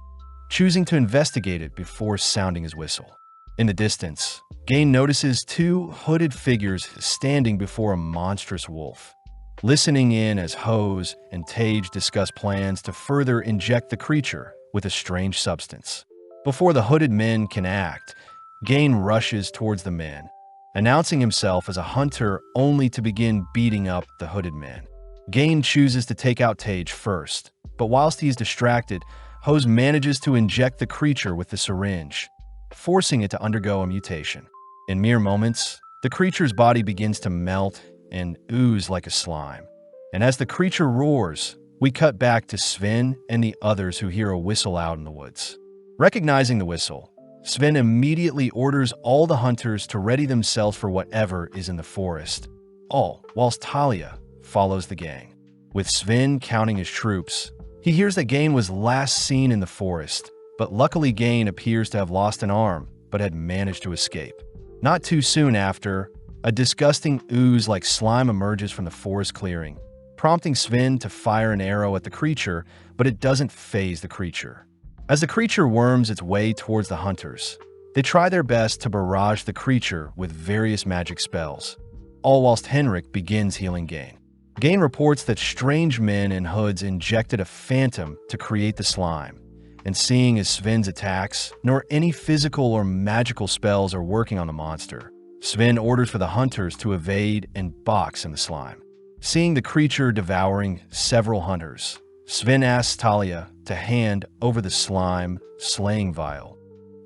choosing to investigate it before sounding his whistle. In the distance, Gain notices two hooded figures standing before a monstrous wolf, listening in as Hose and Tage discuss plans to further inject the creature with a strange substance. Before the hooded men can act, Gain rushes towards the men, announcing himself as a hunter only to begin beating up the hooded men. Gain chooses to take out Tage first, but whilst he is distracted, Hose manages to inject the creature with the syringe, forcing it to undergo a mutation. In mere moments, the creature's body begins to melt and ooze like a slime. And as the creature roars, we cut back to Sven and the others who hear a whistle out in the woods. Recognizing the whistle, Sven immediately orders all the hunters to ready themselves for whatever is in the forest, all whilst Talia follows the gang. With Sven counting his troops, he hears that Gain was last seen in the forest, but luckily Gain appears to have lost an arm but had managed to escape. Not too soon after, a disgusting ooze-like slime emerges from the forest clearing, prompting Sven to fire an arrow at the creature, but it doesn't faze the creature. As the creature worms its way towards the hunters, they try their best to barrage the creature with various magic spells, all whilst Henrik begins healing Gain. Gain reports that strange men in hoods injected a phantom to create the slime, and seeing as Sven's attacks, nor any physical or magical spells are working on the monster, Sven orders for the hunters to evade and box in the slime. Seeing the creature devouring several hunters, Sven asks Talia to hand over the slime slaying vial,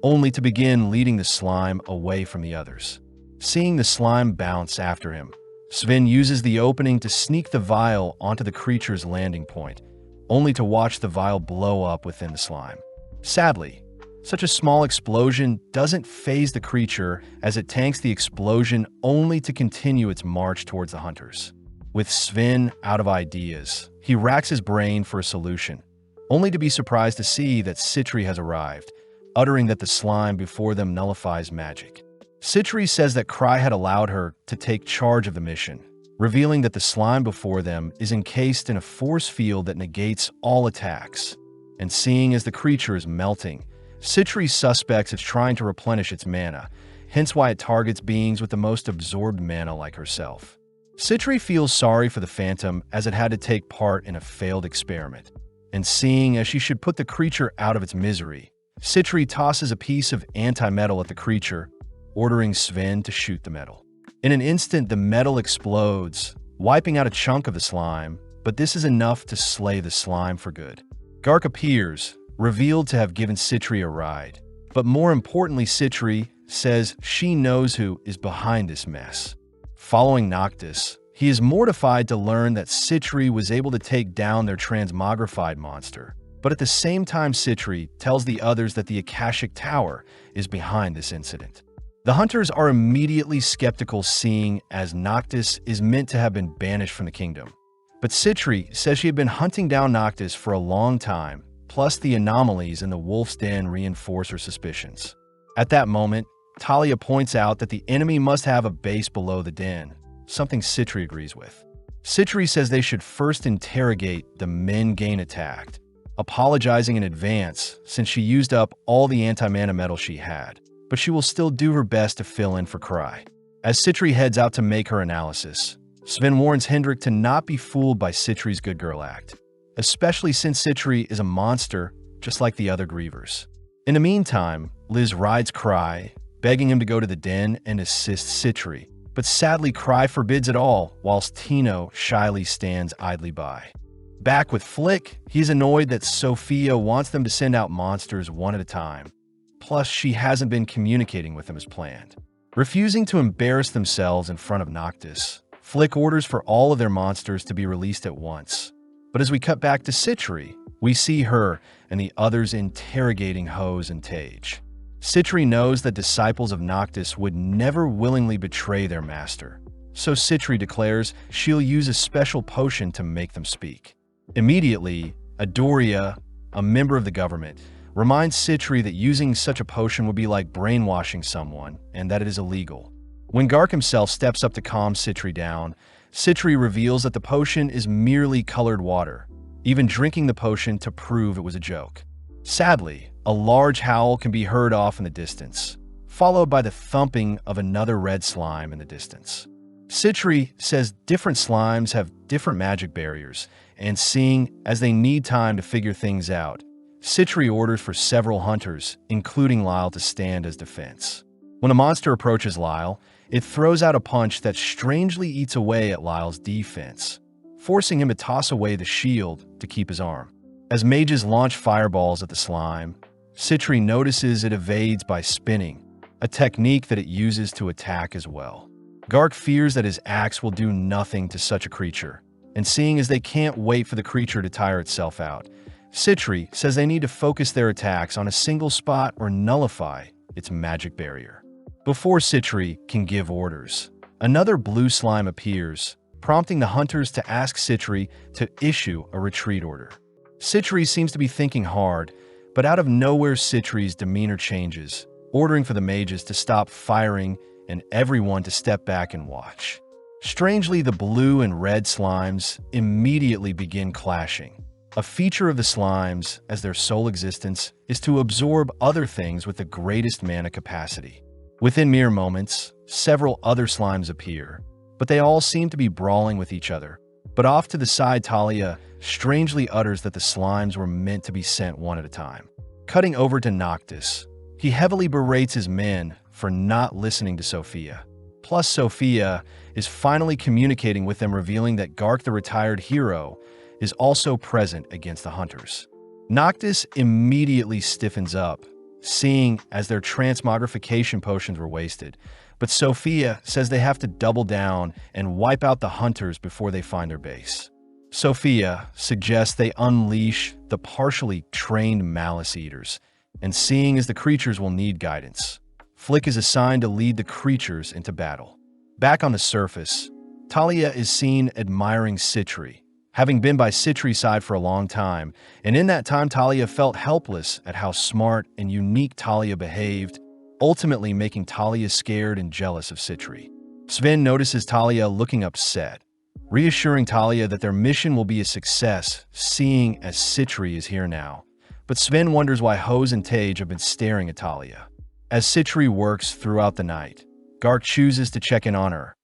only to begin leading the slime away from the others. Seeing the slime bounce after him, Sven uses the opening to sneak the vial onto the creature's landing point, only to watch the vial blow up within the slime. Sadly, such a small explosion doesn't faze the creature as it tanks the explosion only to continue its march towards the hunters. With Sven out of ideas, he racks his brain for a solution, only to be surprised to see that Citri has arrived, uttering that the slime before them nullifies magic. Citri says that Cry had allowed her to take charge of the mission, revealing that the slime before them is encased in a force field that negates all attacks. And seeing as the creature is melting, Citri suspects it's trying to replenish its mana, hence why it targets beings with the most absorbed mana like herself. Citri feels sorry for the Phantom as it had to take part in a failed experiment, and seeing as she should put the creature out of its misery, Citri tosses a piece of anti-metal at the creature, ordering Sven to shoot the metal. In an instant, the metal explodes, wiping out a chunk of the slime, but this is enough to slay the slime for good. Gark appears, revealed to have given Citri a ride, but more importantly, Citri says she knows who is behind this mess. Following Noctis, he is mortified to learn that Citri was able to take down their transmogrified monster, but at the same time Citri tells the others that the Akashic Tower is behind this incident. The hunters are immediately skeptical seeing as Noctis is meant to have been banished from the kingdom, but Citri says she had been hunting down Noctis for a long time, plus the anomalies in the Wolf's Den reinforce her suspicions. At that moment, Talia points out that the enemy must have a base below the den, something Citri agrees with. Citri says they should first interrogate the men Gain attacked, apologizing in advance since she used up all the anti-mana metal she had, but she will still do her best to fill in for Cry. As Citri heads out to make her analysis, Sven warns Hendrik to not be fooled by Citri's good girl act, especially since Citri is a monster just like the other grievers. In the meantime, Liz rides Cry, begging him to go to the den and assist Citri, but sadly Cry forbids it all whilst Tino shyly stands idly by. Back with Flick, he's annoyed that Sophia wants them to send out monsters one at a time, plus she hasn't been communicating with them as planned. Refusing to embarrass themselves in front of Noctis, Flick orders for all of their monsters to be released at once. But as we cut back to Citri, we see her and the others interrogating Hose and Tage. Citri knows that disciples of Noctis would never willingly betray their master, so Citri declares she'll use a special potion to make them speak. Immediately, Adoria, a member of the government, reminds Citri that using such a potion would be like brainwashing someone and that it is illegal. When Gark himself steps up to calm Citri down, Citri reveals that the potion is merely colored water, even drinking the potion to prove it was a joke. Sadly, a large howl can be heard off in the distance, followed by the thumping of another red slime in the distance. Citri says different slimes have different magic barriers, and seeing as they need time to figure things out, Citri orders for several hunters, including Lyle, to stand as defense. When a monster approaches Lyle, it throws out a punch that strangely eats away at Lyle's defense, forcing him to toss away the shield to keep his arm. As mages launch fireballs at the slime, Citri notices it evades by spinning, a technique that it uses to attack as well. Gark fears that his axe will do nothing to such a creature, and seeing as they can't wait for the creature to tire itself out, Citri says they need to focus their attacks on a single spot or nullify its magic barrier. Before Citri can give orders, another blue slime appears, prompting the hunters to ask Citri to issue a retreat order. Citri seems to be thinking hard, but out of nowhere Citri's demeanor changes, ordering for the mages to stop firing and everyone to step back and watch. Strangely, the blue and red slimes immediately begin clashing. A feature of the slimes, as their sole existence, is to absorb other things with the greatest mana capacity. Within mere moments, several other slimes appear, but they all seem to be brawling with each other. But off to the side, Talia strangely utters that the slimes were meant to be sent one at a time. Cutting over to Noctis, he heavily berates his men for not listening to Sophia. Plus, Sophia is finally communicating with them, revealing that Gark, the retired hero, is also present against the hunters. Noctis immediately stiffens up, seeing as their transmogrification potions were wasted, but Sophia says they have to double down and wipe out the hunters before they find their base. Sophia suggests they unleash the partially trained Malice Eaters, and seeing as the creatures will need guidance, Flick is assigned to lead the creatures into battle. Back on the surface, Talia is seen admiring Citri, having been by Citri's side for a long time, and in that time Talia felt helpless at how smart and unique Talia behaved, ultimately making Talia scared and jealous of Citri. Sven notices Talia looking upset, reassuring Talia that their mission will be a success, seeing as Citri is here now. But Sven wonders why Hose and Tage have been staring at Talia. As Citri works throughout the night, Gark chooses to check in on her,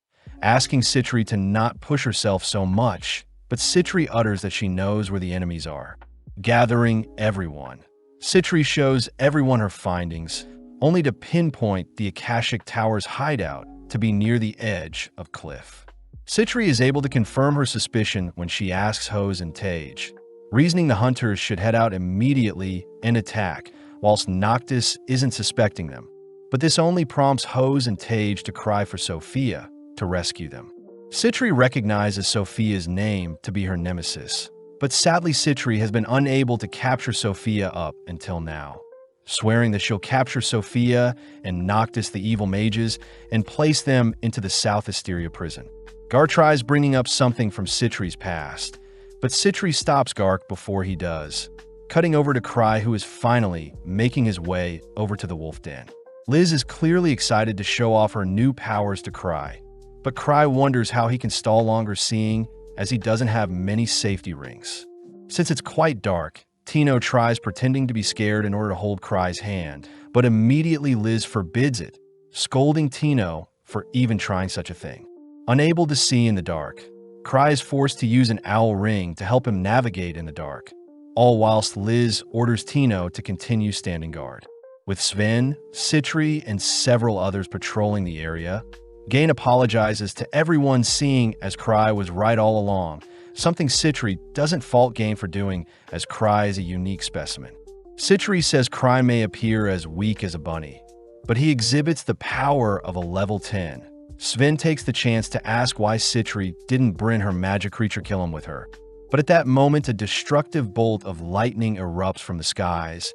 asking Citri to not push herself so much, but Citri utters that she knows where the enemies are. Gathering everyone, Citri shows everyone her findings, only to pinpoint the Akashic Tower's hideout to be near the edge of cliff. Citri is able to confirm her suspicion when she asks Hose and Tage, reasoning the hunters should head out immediately and attack, whilst Noctis isn't suspecting them. But this only prompts Hose and Tage to cry for Sophia to rescue them. Citri recognizes Sophia's name to be her nemesis, but sadly Citri has been unable to capture Sophia up until now, swearing that she'll capture Sophia and Noctis, the evil mages, and place them into the South Asteria prison. Gark tries bringing up something from Citri's past, but Citri stops Gark before he does, cutting over to Cry, who is finally making his way over to the wolf den. Liz is clearly excited to show off her new powers to Cry, but Cry wonders how he can stall longer, seeing as he doesn't have many safety rings. Since it's quite dark, Tino tries pretending to be scared in order to hold Cry's hand, but immediately Liz forbids it, scolding Tino for even trying such a thing. Unable to see in the dark, Cry is forced to use an owl ring to help him navigate in the dark, all whilst Liz orders Tino to continue standing guard. With Sven, Citri, and several others patrolling the area, Gain apologizes to everyone, seeing as Cry was right all along, something Citri doesn't fault Gain for doing, as Cry is a unique specimen. Citri says Cry may appear as weak as a bunny, but he exhibits the power of a level 10. Sven takes the chance to ask why Citri didn't bring her magic creature kill him with her. But at that moment, a destructive bolt of lightning erupts from the skies,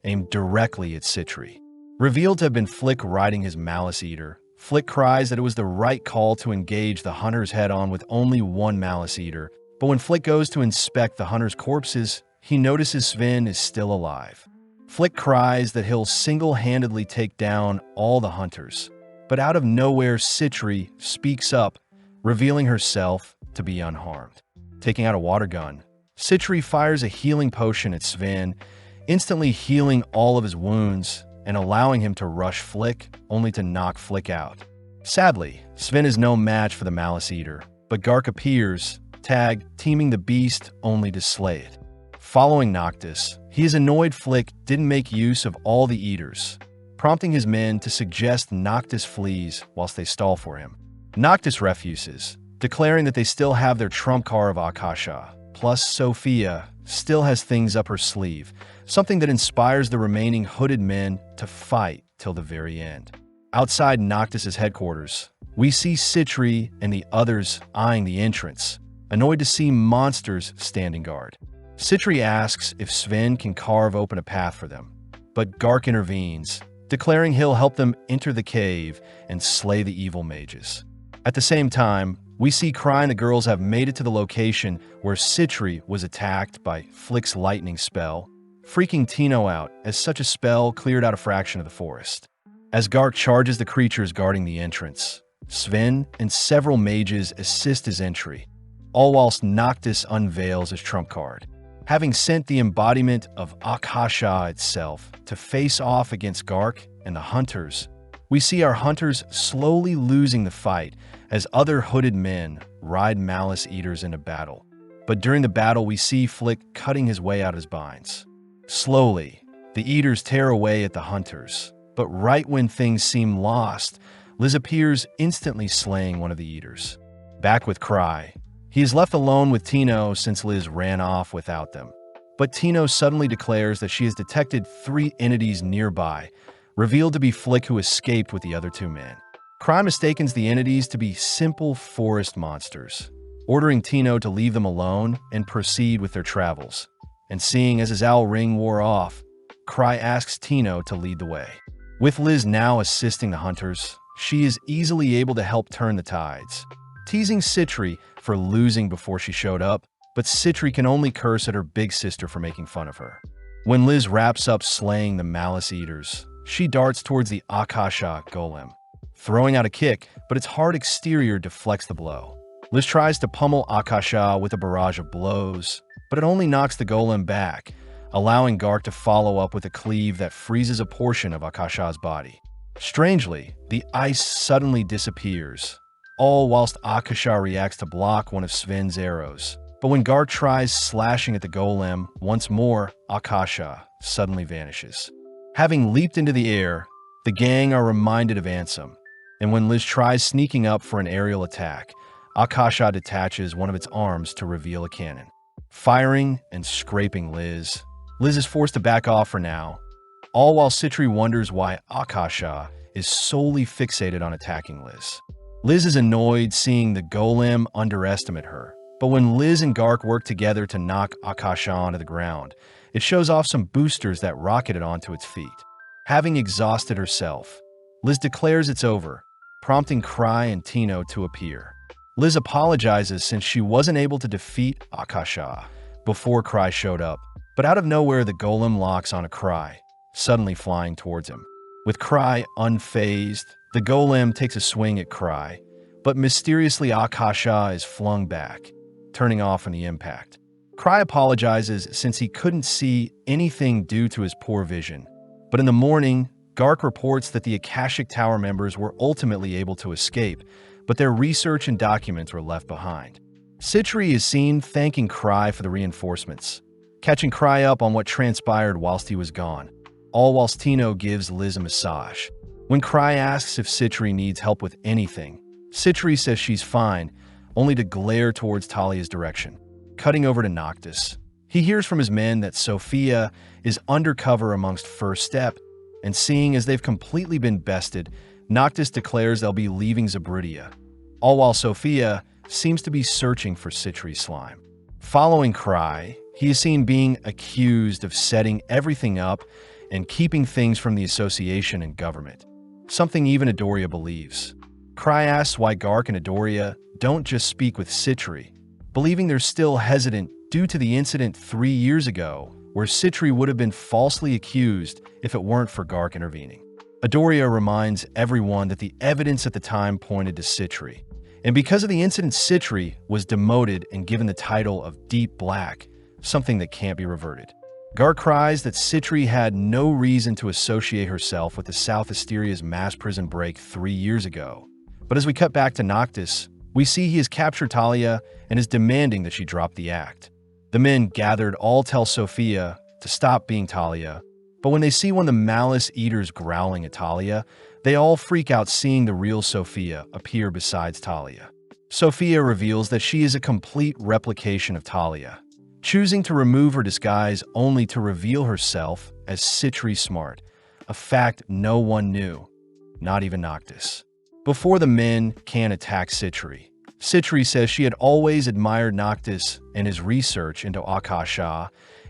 aimed directly at Citri. Revealed to have been Flick riding his Malice Eater, Flick cries that it was the right call to engage the hunters head-on with only one Malice Eater, but when Flick goes to inspect the hunters' corpses, he notices Sven is still alive. Flick cries that he'll single-handedly take down all the hunters, but out of nowhere Citri speaks up, revealing herself to be unharmed. Taking out a water gun, Citri fires a healing potion at Sven, instantly healing all of his wounds and allowing him to rush Flick, only to knock Flick out. Sadly, Sven is no match for the Malice Eater, but Gark appears, teaming the beast only to slay it. Following Noctis, he is annoyed Flick didn't make use of all the Eaters, prompting his men to suggest Noctis flees whilst they stall for him. Noctis refuses, declaring that they still have their trump card of Akasha, plus Sophia still has things up her sleeve, something that inspires the remaining hooded men to fight till the very end. Outside Noctis' headquarters, we see Citri and the others eyeing the entrance, annoyed to see monsters standing guard. Citri asks if Sven can carve open a path for them, but Gark intervenes, declaring he'll help them enter the cave and slay the evil mages. At the same time, we see Cry and the girls have made it to the location where Citri was attacked by Flick's lightning spell, freaking Tino out as such a spell cleared out a fraction of the forest. As Gark charges the creatures guarding the entrance, Sven and several mages assist his entry, all whilst Noctis unveils his trump card. Having sent the embodiment of Akasha itself to face off against Gark and the hunters, we see our hunters slowly losing the fight as other hooded men ride Malice Eaters into battle. But during the battle, we see Flick cutting his way out of his binds. Slowly, the Eaters tear away at the hunters, but right when things seem lost, Liz appears, instantly slaying one of the Eaters. Back with Cry, he is left alone with Tino since Liz ran off without them. But Tino suddenly declares that she has detected 3 entities nearby, revealed to be Flick, who escaped with the other 2 men. Cry mistakes the entities to be simple forest monsters, ordering Tino to leave them alone and proceed with their travels. And seeing as his owl ring wore off, Cry asks Tino to lead the way. With Liz now assisting the hunters, she is easily able to help turn the tides, teasing Citri for losing before she showed up, but Citri can only curse at her big sister for making fun of her. When Liz wraps up slaying the Malice Eaters, she darts towards the Akasha golem, throwing out a kick, but its hard exterior deflects the blow. Liz tries to pummel Akasha with a barrage of blows, but it only knocks the golem back, allowing Gark to follow up with a cleave that freezes a portion of Akasha's body. Strangely, the ice suddenly disappears, all whilst Akasha reacts to block one of Sven's arrows. But when Gark tries slashing at the golem once more, Akasha suddenly vanishes. Having leaped into the air, the gang are reminded of Ansem, and when Liz tries sneaking up for an aerial attack, Akasha detaches one of its arms to reveal a cannon. Firing and scraping Liz is forced to back off for now, all while Citri wonders why Akasha is solely fixated on attacking Liz. Liz is annoyed seeing the golem underestimate her, but when Liz and Gark work together to knock Akasha onto the ground, it shows off some boosters that rocket it onto its feet. Having exhausted herself, Liz declares it's over, prompting Cry and Tino to appear. Liz apologizes since she wasn't able to defeat Akasha before Cry showed up, but out of nowhere the golem locks on a Cry, suddenly flying towards him. With Cry unfazed, the golem takes a swing at Cry, but mysteriously Akasha is flung back, turning off on the impact. Cry apologizes since he couldn't see anything due to his poor vision, but in the morning, Gark reports that the Akashic Tower members were ultimately able to escape, but their research and documents were left behind. Citri is seen thanking Cry for the reinforcements, catching Cry up on what transpired whilst he was gone, all whilst Tino gives Liz a massage. When Cry asks if Citri needs help with anything, Citri says she's fine, only to glare towards Talia's direction. Cutting over to Noctis, he hears from his men that Sophia is undercover amongst First Step, and seeing as they've completely been bested, Noctis declares they'll be leaving Zabridia, all while Sophia seems to be searching for Citri's slime. Following Cry, he is seen being accused of setting everything up and keeping things from the association and government, something even Adoria believes. Cry asks why Gark and Adoria don't just speak with Citri, believing they're still hesitant due to the incident 3 years ago where Citri would have been falsely accused if it weren't for Gark intervening. Adoria reminds everyone that the evidence at the time pointed to Citri, and because of the incident, Citri was demoted and given the title of Deep Black, something that can't be reverted. Gark cries that Citri had no reason to associate herself with the South Asteria's mass prison break 3 years ago. But as we cut back to Noctis, we see he has captured Talia and is demanding that she drop the act. The men gathered all tell Sophia to stop being Talia, but when they see one of the Malice Eaters growling at Talia, they all freak out seeing the real Sophia appear besides Talia. Sophia reveals that she is a complete replication of Talia, choosing to remove her disguise only to reveal herself as Citri Smart, a fact no one knew, not even Noctis. Before the men can attack Citri, Citri says she had always admired Noctis and his research into Akasha,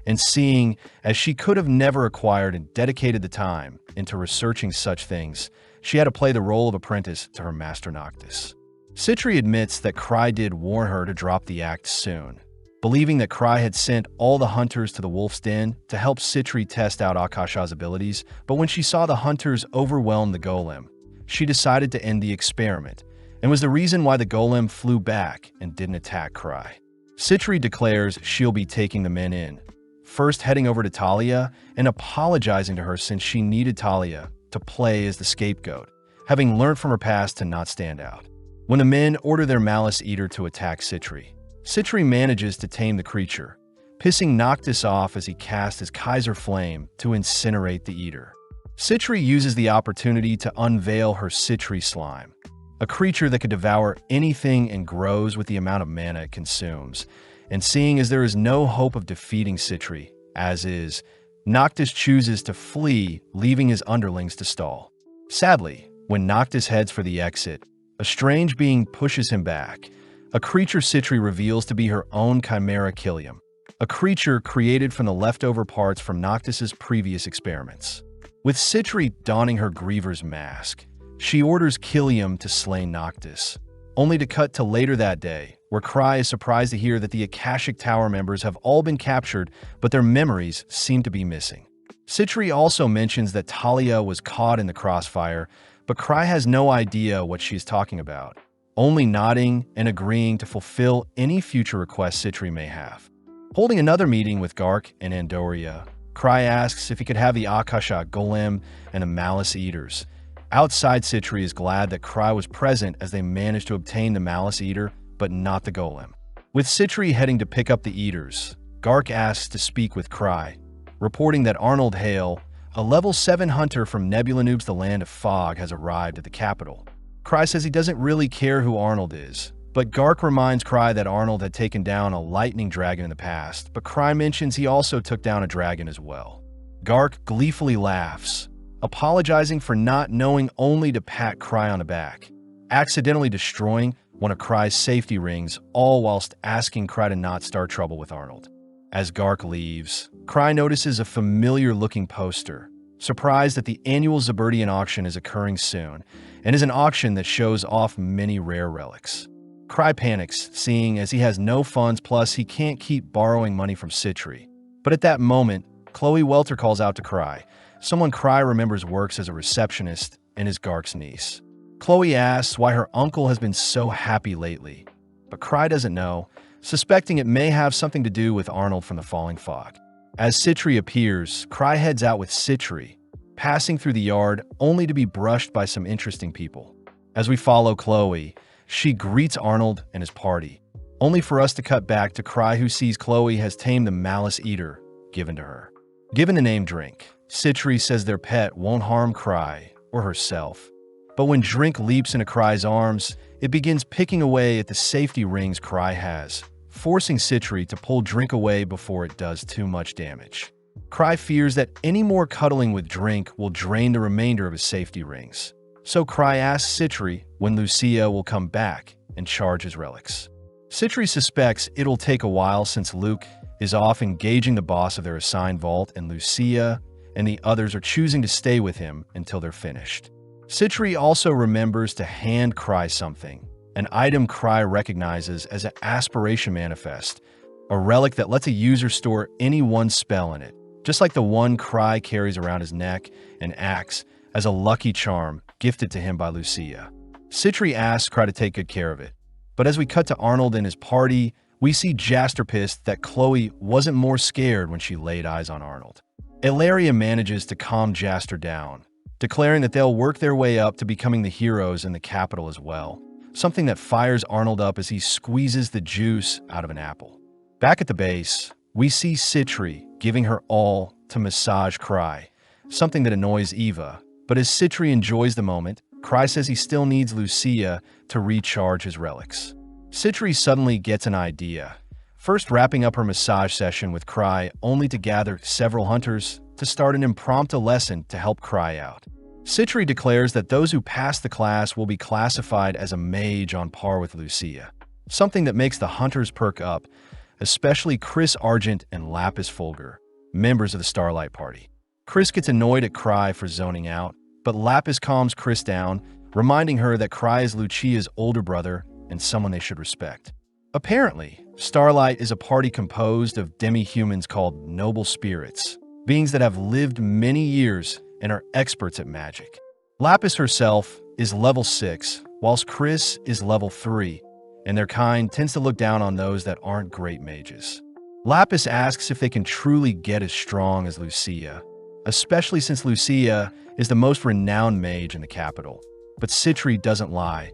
and seeing as she could have never acquired and dedicated the time into researching such things, she had to play the role of apprentice to her master Noctis. Citri admits that Cry did warn her to drop the act soon, believing that Cry had sent all the hunters to the wolf's den to help Citri test out Akasha's abilities, but when she saw the hunters overwhelm the golem, she decided to end the experiment, and was the reason why the golem flew back and didn't attack Cry. Citri declares she'll be taking the men in, first heading over to Talia and apologizing to her since she needed Talia to play as the scapegoat, having learned from her past to not stand out. When the men order their Malice Eater to attack Citri, Citri manages to tame the creature, pissing Noctis off as he casts his Kaiser Flame to incinerate the eater. Citri uses the opportunity to unveil her Citri Slime, a creature that could devour anything and grows with the amount of mana it consumes. And seeing as there is no hope of defeating Citri, as is, Noctis chooses to flee, leaving his underlings to stall. Sadly, when Noctis heads for the exit, a strange being pushes him back. A creature Citri reveals to be her own Chimera Killium, a creature created from the leftover parts from Noctis's previous experiments. With Citri donning her Griever's mask, she orders Killium to slay Noctis, only to cut to later that day, where Cry is surprised to hear that the Akashic Tower members have all been captured, but their memories seem to be missing. Citri also mentions that Talia was caught in the crossfire, but Cry has no idea what she is talking about, only nodding and agreeing to fulfill any future requests Citri may have. Holding another meeting with Gark and Andoria, Cry asks if he could have the Akasha Golem and the Malice Eaters. Outside, Citri is glad that Cry was present as they managed to obtain the Malice Eater, but not the Golem. With Citri heading to pick up the Eaters, Gark asks to speak with Cry, reporting that Arnold Hale, a level 7 hunter from Nebula Noob's The Land of Fog, has arrived at the capital. Cry says he doesn't really care who Arnold is, but Gark reminds Cry that Arnold had taken down a lightning dragon in the past, but Cry mentions he also took down a dragon as well. Gark gleefully laughs, apologizing for not knowing only to pat Cry on the back, accidentally destroying one of Cry's safety rings, all whilst asking Cry to not start trouble with Arnold. As Gark leaves, Cry notices a familiar-looking poster, surprised that the annual Zaberdian auction is occurring soon, and is an auction that shows off many rare relics. Cry panics, seeing as he has no funds, plus he can't keep borrowing money from Citri. But at that moment, Chloe Welter calls out to Cry, someone Cry remembers works as a receptionist and is Gark's niece. Chloe asks why her uncle has been so happy lately, but Cry doesn't know, suspecting it may have something to do with Arnold from the Falling Fog. As Citri appears, Cry heads out with Citri, passing through the yard only to be brushed by some interesting people. As we follow Chloe, she greets Arnold and his party, only for us to cut back to Cry, who sees Chloe has tamed the Malice Eater given to her. Given the name Drink, Citri says their pet won't harm Cry or herself. But when Drink leaps into Cry's arms, it begins picking away at the safety rings Cry has, forcing Citri to pull Drink away before it does too much damage. Cry fears that any more cuddling with Drink will drain the remainder of his safety rings. So Cry asks Citri when Lucia will come back and charge his relics. Citri suspects it'll take a while since Luke is off engaging the boss of their assigned vault, and Lucia and the others are choosing to stay with him until they're finished. Citri also remembers to hand Cry something, an item Cry recognizes as an Aspiration Manifest, a relic that lets a user store any one spell in it, just like the one Cry carries around his neck and acts as a lucky charm gifted to him by Lucia. Citri asks Cry to take good care of it, but as we cut to Arnold and his party, we see Jaster pissed that Chloe wasn't more scared when she laid eyes on Arnold. Ilaria manages to calm Jaster down, declaring that they'll work their way up to becoming the heroes in the capital as well, something that fires Arnold up as he squeezes the juice out of an apple. Back at the base, we see Citri giving her all to massage Cry, something that annoys Eva, but as Citri enjoys the moment, Cry says he still needs Lucia to recharge his relics. Citri suddenly gets an idea, first wrapping up her massage session with Cry only to gather several hunters to start an impromptu lesson to help Cry out. Citri declares that those who pass the class will be classified as a mage on par with Lucia, something that makes the hunters perk up especially Chris Argent and Lapis Fulgur, members of the Starlight Party. Chris gets annoyed at Cry for zoning out, but Lapis calms Chris down, reminding her that Cry is Lucia's older brother and someone they should respect. Apparently, Starlight is a party composed of demi-humans called noble spirits, beings that have lived many years and are experts at magic. Lapis herself is level 6, whilst Chris is level 3, and their kind tends to look down on those that aren't great mages. Lapis asks if they can truly get as strong as Lucia, especially since Lucia is the most renowned mage in the capital. But Citri doesn't lie,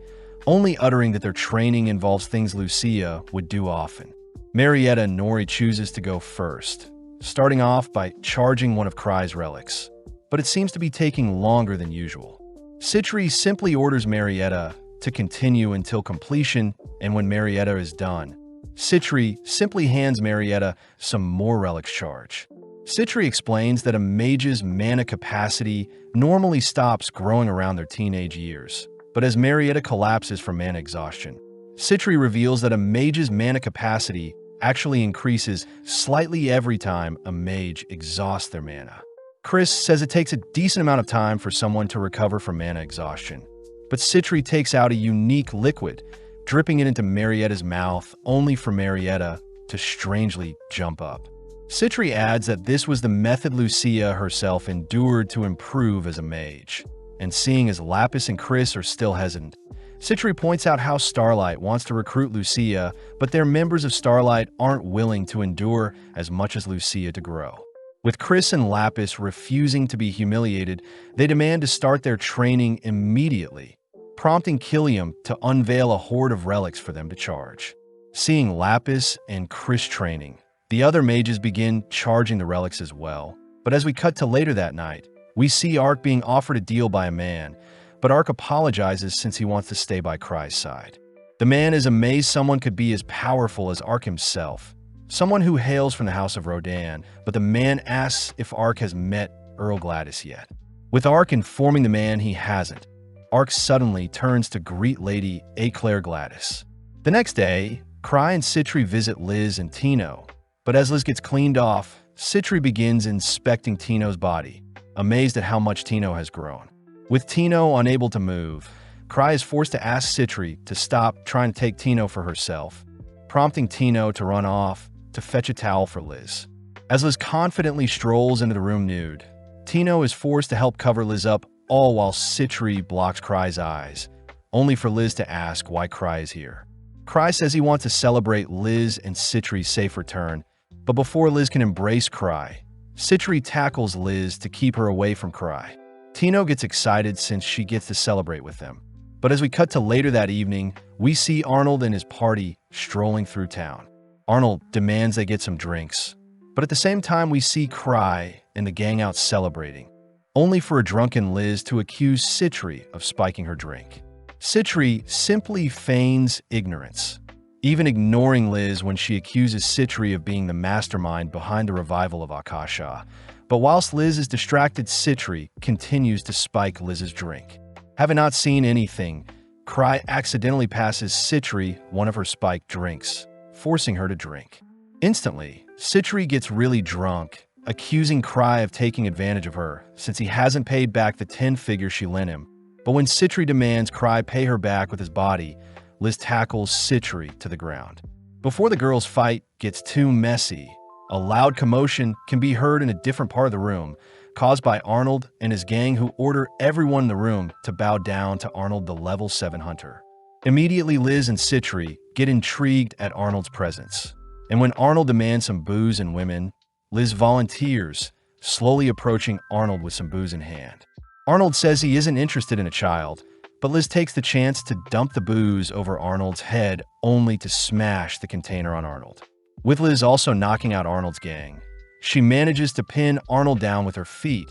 only uttering that their training involves things Lucia would do often. Marietta and Nori chooses to go first, starting off by charging one of Cry's relics, but it seems to be taking longer than usual. Citri simply orders Marietta to continue until completion, and when Marietta is done, Citri simply hands Marietta some more relics charge. Citri explains that a mage's mana capacity normally stops growing around their teenage years, but as Marietta collapses from mana exhaustion, Citri reveals that a mage's mana capacity actually increases slightly every time a mage exhausts their mana. Chris says it takes a decent amount of time for someone to recover from mana exhaustion, but Citri takes out a unique liquid, dripping it into Marietta's mouth only for Marietta to strangely jump up. Citri adds that this was the method Lucia herself endured to improve as a mage, and seeing as Lapis and Chris are still hesitant, Citri points out how Starlight wants to recruit Lucia, but their members of Starlight aren't willing to endure as much as Lucia to grow. With Chris and Lapis refusing to be humiliated, they demand to start their training immediately, prompting Killiam to unveil a hoard of relics for them to charge. Seeing Lapis and Chris training, the other mages begin charging the relics as well. But as we cut to later that night, we see Ark being offered a deal by a man, but Ark apologizes since he wants to stay by Cry's side. The man is amazed someone could be as powerful as Ark himself, someone who hails from the House of Rodan, but the man asks if Ark has met Earl Gladys yet. With Ark informing the man he hasn't, Ark suddenly turns to greet Lady Eclair Gladys. The next day, Cry and Citri visit Liz and Tino, but as Liz gets cleaned off, Citri begins inspecting Tino's body, amazed at how much Tino has grown. With Tino unable to move, Cry is forced to ask Citri to stop trying to take Tino for herself, prompting Tino to run off to fetch a towel for Liz. As Liz confidently strolls into the room nude, Tino is forced to help cover Liz up, all while Citri blocks Cry's eyes, only for Liz to ask why Cry is here. Cry says he wants to celebrate Liz and Citri's safe return, but before Liz can embrace Cry, Citri tackles Liz to keep her away from Cry. Tino gets excited since she gets to celebrate with them. But as we cut to later that evening, we see Arnold and his party strolling through town. Arnold demands they get some drinks, but at the same time we see Cry and the gang out celebrating, only for a drunken Liz to accuse Citri of spiking her drink. Citri simply feigns ignorance, even ignoring Liz when she accuses Citri of being the mastermind behind the revival of Akasha. But whilst Liz is distracted, Citri continues to spike Liz's drink. Having not seen anything, Cry accidentally passes Citri one of her spiked drinks, forcing her to drink. Instantly, Citri gets really drunk, accusing Cry of taking advantage of her since he hasn't paid back the 10 figures she lent him. But when Citri demands Cry pay her back with his body, Liz tackles Citri to the ground. Before the girls' fight gets too messy, a loud commotion can be heard in a different part of the room, caused by Arnold and his gang, who order everyone in the room to bow down to Arnold, the level 7 hunter. Immediately, Liz and Citri get intrigued at Arnold's presence, and when Arnold demands some booze and women, Liz volunteers, slowly approaching Arnold with some booze in hand. Arnold says he isn't interested in a child, but Liz takes the chance to dump the booze over Arnold's head, only to smash the container on Arnold. With Liz also knocking out Arnold's gang, she manages to pin Arnold down with her feet,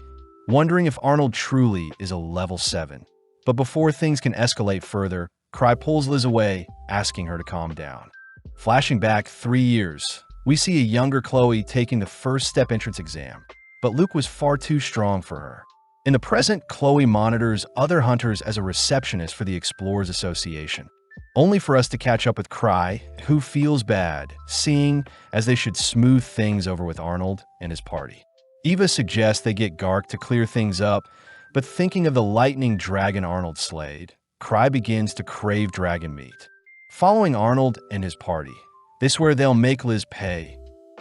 wondering if Arnold truly is a level 7. But before things can escalate further, Cry pulls Liz away, asking her to calm down. Flashing back 3 years, we see a younger Chloe taking the first step entrance exam, but Luke was far too strong for her. In the present, Chloe monitors other hunters as a receptionist for the Explorers Association. only for us to catch up with Cry, who feels bad, seeing as they should smooth things over with Arnold and his party. Eva suggests they get Gark to clear things up, but thinking of the lightning dragon Arnold slayed, Cry begins to crave dragon meat. Following Arnold and his party, they swear they'll make Liz pay,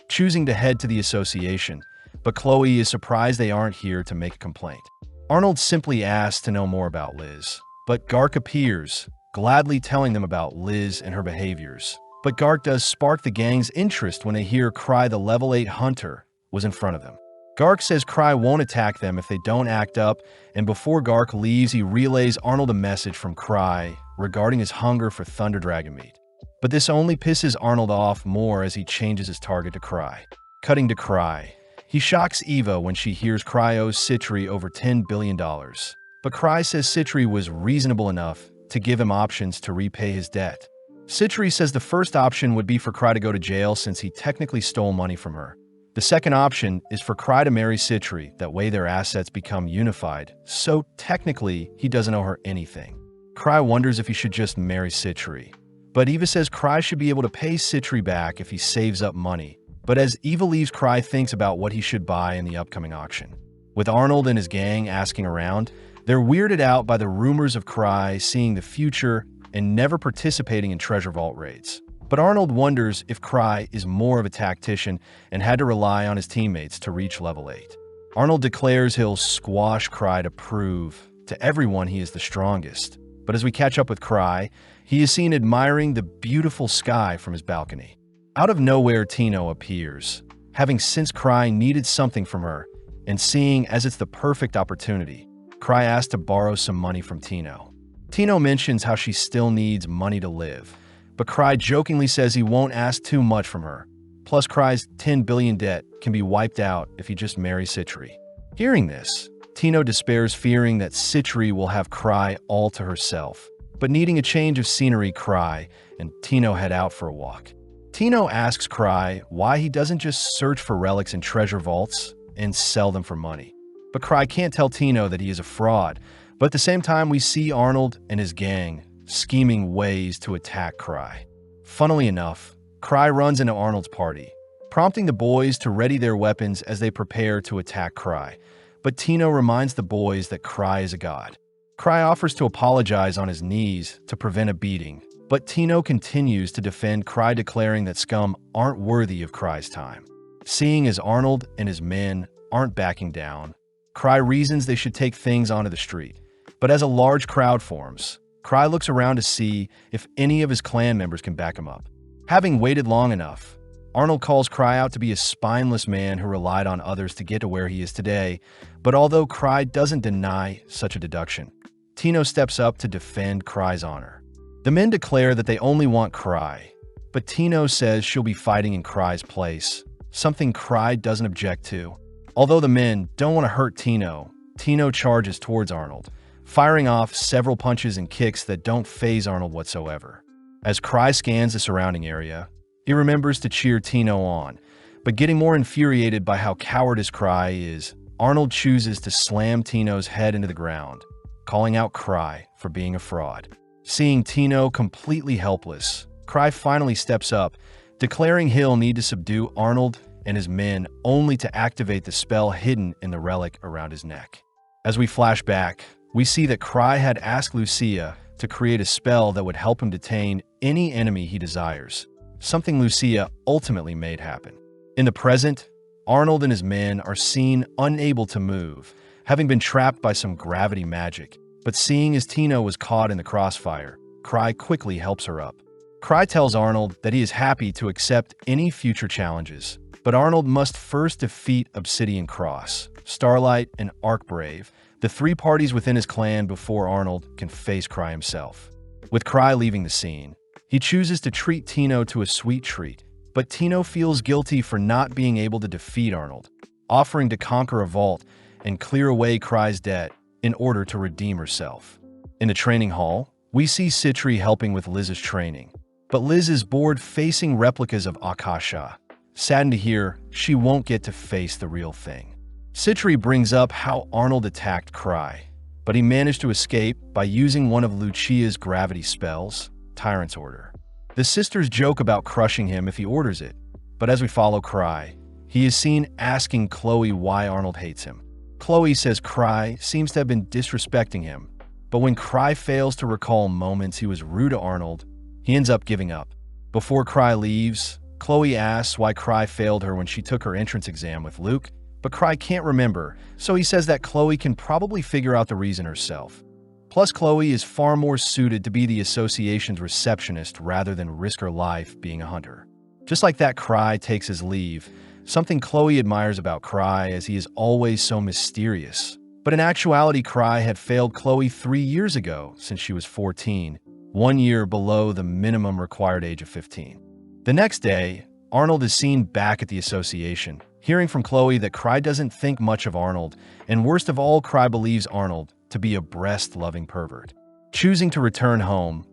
choosing to head to the association, but Chloe is surprised they aren't here to make a complaint. Arnold simply asks to know more about Liz, but Gark appears, gladly telling them about Liz and her behaviors. But Gark does spark the gang's interest when they hear Cry the level 8 hunter was in front of them. Gark says Cry won't attack them if they don't act up, and before Gark leaves, he relays Arnold a message from Cry regarding his hunger for Thunder Dragon meat. But this only pisses Arnold off more as he changes his target to Cry. Cutting to Cry. He shocks Eva when she hears Cry owes Citri over $10 billion. But Cry says Citri was reasonable enough to give him options to repay his debt. Citri says the first option would be for Cry to go to jail since he technically stole money from her. The second option is for Cry to marry Citri, that way their assets become unified, so technically he doesn't owe her anything. Cry wonders if he should just marry Citri. But Eva says Cry should be able to pay Citri back if he saves up money. But as Eva leaves, Cry thinks about what he should buy in the upcoming auction. With Arnold and his gang asking around, they're weirded out by the rumors of Cry seeing the future and never participating in treasure vault raids. But Arnold wonders if Cry is more of a tactician and had to rely on his teammates to reach level 8. Arnold declares he'll squash Cry to prove to everyone he is the strongest. But as we catch up with Cry, he is seen admiring the beautiful sky from his balcony. Out of nowhere, Tino appears, having since Cry needed something from her, and seeing as it's the perfect opportunity, Cry asks to borrow some money from Tino. Tino mentions how she still needs money to live, but Cry jokingly says he won't ask too much from her. Plus, Cry's 10 billion debt can be wiped out if he just marries Citri. Hearing this, Tino despairs, fearing that Citri will have Cry all to herself. But needing a change of scenery, Cry and Tino head out for a walk. Tino asks Cry why he doesn't just search for relics in treasure vaults and sell them for money. But Cry can't tell Tino that he is a fraud, but at the same time we see Arnold and his gang scheming ways to attack Cry. Funnily enough, Cry runs into Arnold's party, prompting the boys to ready their weapons as they prepare to attack Cry. But Tino reminds the boys that Cry is a god. Cry offers to apologize on his knees to prevent a beating, but Tino continues to defend Cry, declaring that scum aren't worthy of Cry's time. Seeing as Arnold and his men aren't backing down, Cry reasons they should take things onto the street. But as a large crowd forms, Cry looks around to see if any of his clan members can back him up. Having waited long enough, Arnold calls Cry out to be a spineless man who relied on others to get to where he is today, but although Cry doesn't deny such a deduction, Tino steps up to defend Cry's honor. The men declare that they only want Cry, but Tino says she'll be fighting in Cry's place, something Cry doesn't object to. Although the men don't want to hurt Tino, Tino charges towards Arnold, firing off several punches and kicks that don't faze Arnold whatsoever. As Cry scans the surrounding area, he remembers to cheer Tino on, but getting more infuriated by how cowardice Cry is, Arnold chooses to slam Tino's head into the ground, calling out Cry for being a fraud. Seeing Tino completely helpless, Cry finally steps up, declaring he'll need to subdue Arnold and his men only to activate the spell hidden in the relic around his neck. As we flash back, we see that Cry had asked Lucia to create a spell that would help him detain any enemy he desires, something Lucia ultimately made happen. In the present, Arnold and his men are seen unable to move, having been trapped by some gravity magic. But seeing as Tino was caught in the crossfire, Cry quickly helps her up. Cry tells Arnold that he is happy to accept any future challenges, but Arnold must first defeat Obsidian Cross, Starlight, and Arcbrave, the three parties within his clan, before Arnold can face Cry himself. With Cry leaving the scene, he chooses to treat Tino to a sweet treat, but Tino feels guilty for not being able to defeat Arnold, offering to conquer a vault and clear away Cry's debt in order to redeem herself. In the training hall, we see Citri helping with Liz's training, but Liz is bored facing replicas of Akasha, saddened to hear she won't get to face the real thing. Citri brings up how Arnold attacked Cry, but he managed to escape by using one of Lucia's gravity spells, Tyrant's order. The sisters joke about crushing him if he orders it, but as we follow Cry, he is seen asking Chloe why Arnold hates him. Chloe says Cry seems to have been disrespecting him, but when Cry fails to recall moments he was rude to Arnold, he ends up giving up. Before Cry leaves, Chloe asks why Cry failed her when she took her entrance exam with Luke, but Cry can't remember, so he says that Chloe can probably figure out the reason herself. Plus, Chloe is far more suited to be the association's receptionist rather than risk her life being a hunter. Just like that, Cry takes his leave, something Chloe admires about Cry as he is always so mysterious. But in actuality, Cry had failed Chloe 3 years ago since she was 14, 1 year below the minimum required age of 15. The next day, Arnold is seen back at the association, hearing from Chloe that Cry doesn't think much of Arnold, and worst of all, Cry believes Arnold to be a breast-loving pervert. Choosing to return home,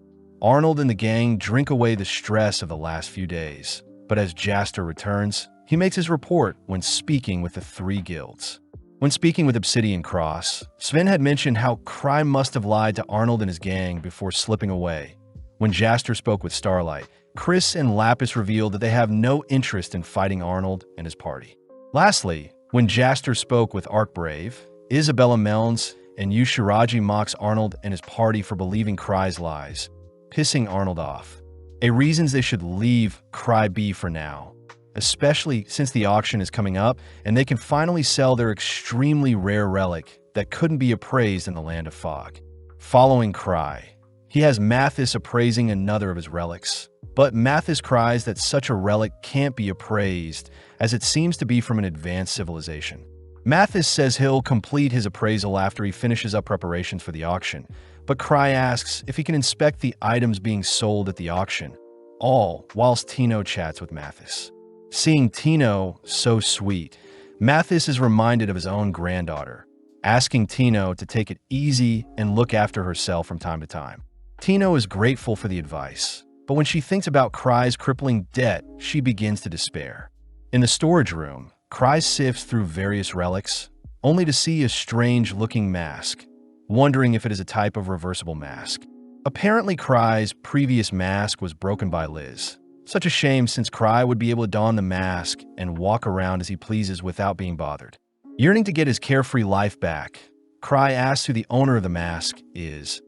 Arnold and the gang drink away the stress of the last few days. But as Jaster returns, he makes his report when speaking with the 3 guilds. When speaking with Obsidian Cross, Sven had mentioned how Cry must have lied to Arnold and his gang before slipping away. When Jaster spoke with Starlight, Chris and Lapis revealed that they have no interest in fighting Arnold and his party. Lastly, when Jaster spoke with Arcbrave, Isabella Melns and Yushiraji mocks Arnold and his party for believing Cry's lies, pissing Arnold off. Reasons they should leave Cry be for now, especially since the auction is coming up and they can finally sell their extremely rare relic that couldn't be appraised in the Land of Fog. Following Cry, he has Mathis appraising another of his relics, but Mathis cries that such a relic can't be appraised as it seems to be from an advanced civilization. Mathis says he'll complete his appraisal after he finishes up preparations for the auction, but Cry asks if he can inspect the items being sold at the auction, all whilst Tino chats with Mathis. Seeing Tino so sweet, Mathis is reminded of his own granddaughter, asking Tino to take it easy and look after herself from time to time. Tino is grateful for the advice, but when she thinks about Cry's crippling debt, she begins to despair. In the storage room, Cry sifts through various relics, only to see a strange-looking mask, wondering if it is a type of reversible mask. Apparently, Cry's previous mask was broken by Liz. Such a shame since Cry would be able to don the mask and walk around as he pleases without being bothered. Yearning to get his carefree life back, Cry asks who the owner of the mask is,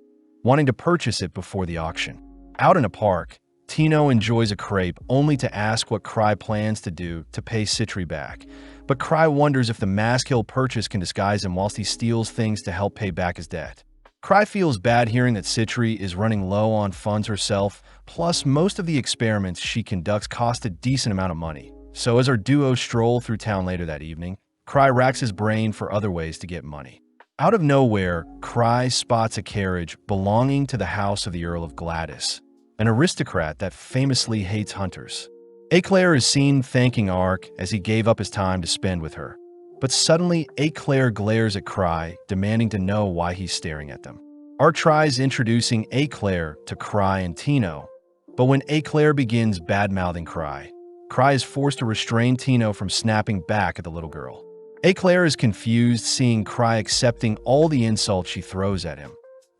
wanting to purchase it before the auction. Out in a park, Tino enjoys a crepe only to ask what Cry plans to do to pay Citri back, but Cry wonders if the mask he'll purchase can disguise him whilst he steals things to help pay back his debt. Cry feels bad hearing that Citri is running low on funds herself, plus most of the experiments she conducts cost a decent amount of money. So as our duo stroll through town later that evening, Cry racks his brain for other ways to get money. Out of nowhere, Cry spots a carriage belonging to the house of the Earl of Gladys, an aristocrat that famously hates hunters. Eclair is seen thanking Ark as he gave up his time to spend with her. But suddenly, Eclair glares at Cry, demanding to know why he's staring at them. Ark tries introducing Eclair to Cry and Tino, but when Eclair begins bad-mouthing Cry, Cry is forced to restrain Tino from snapping back at the little girl. Eclair is confused seeing Cry accepting all the insults she throws at him.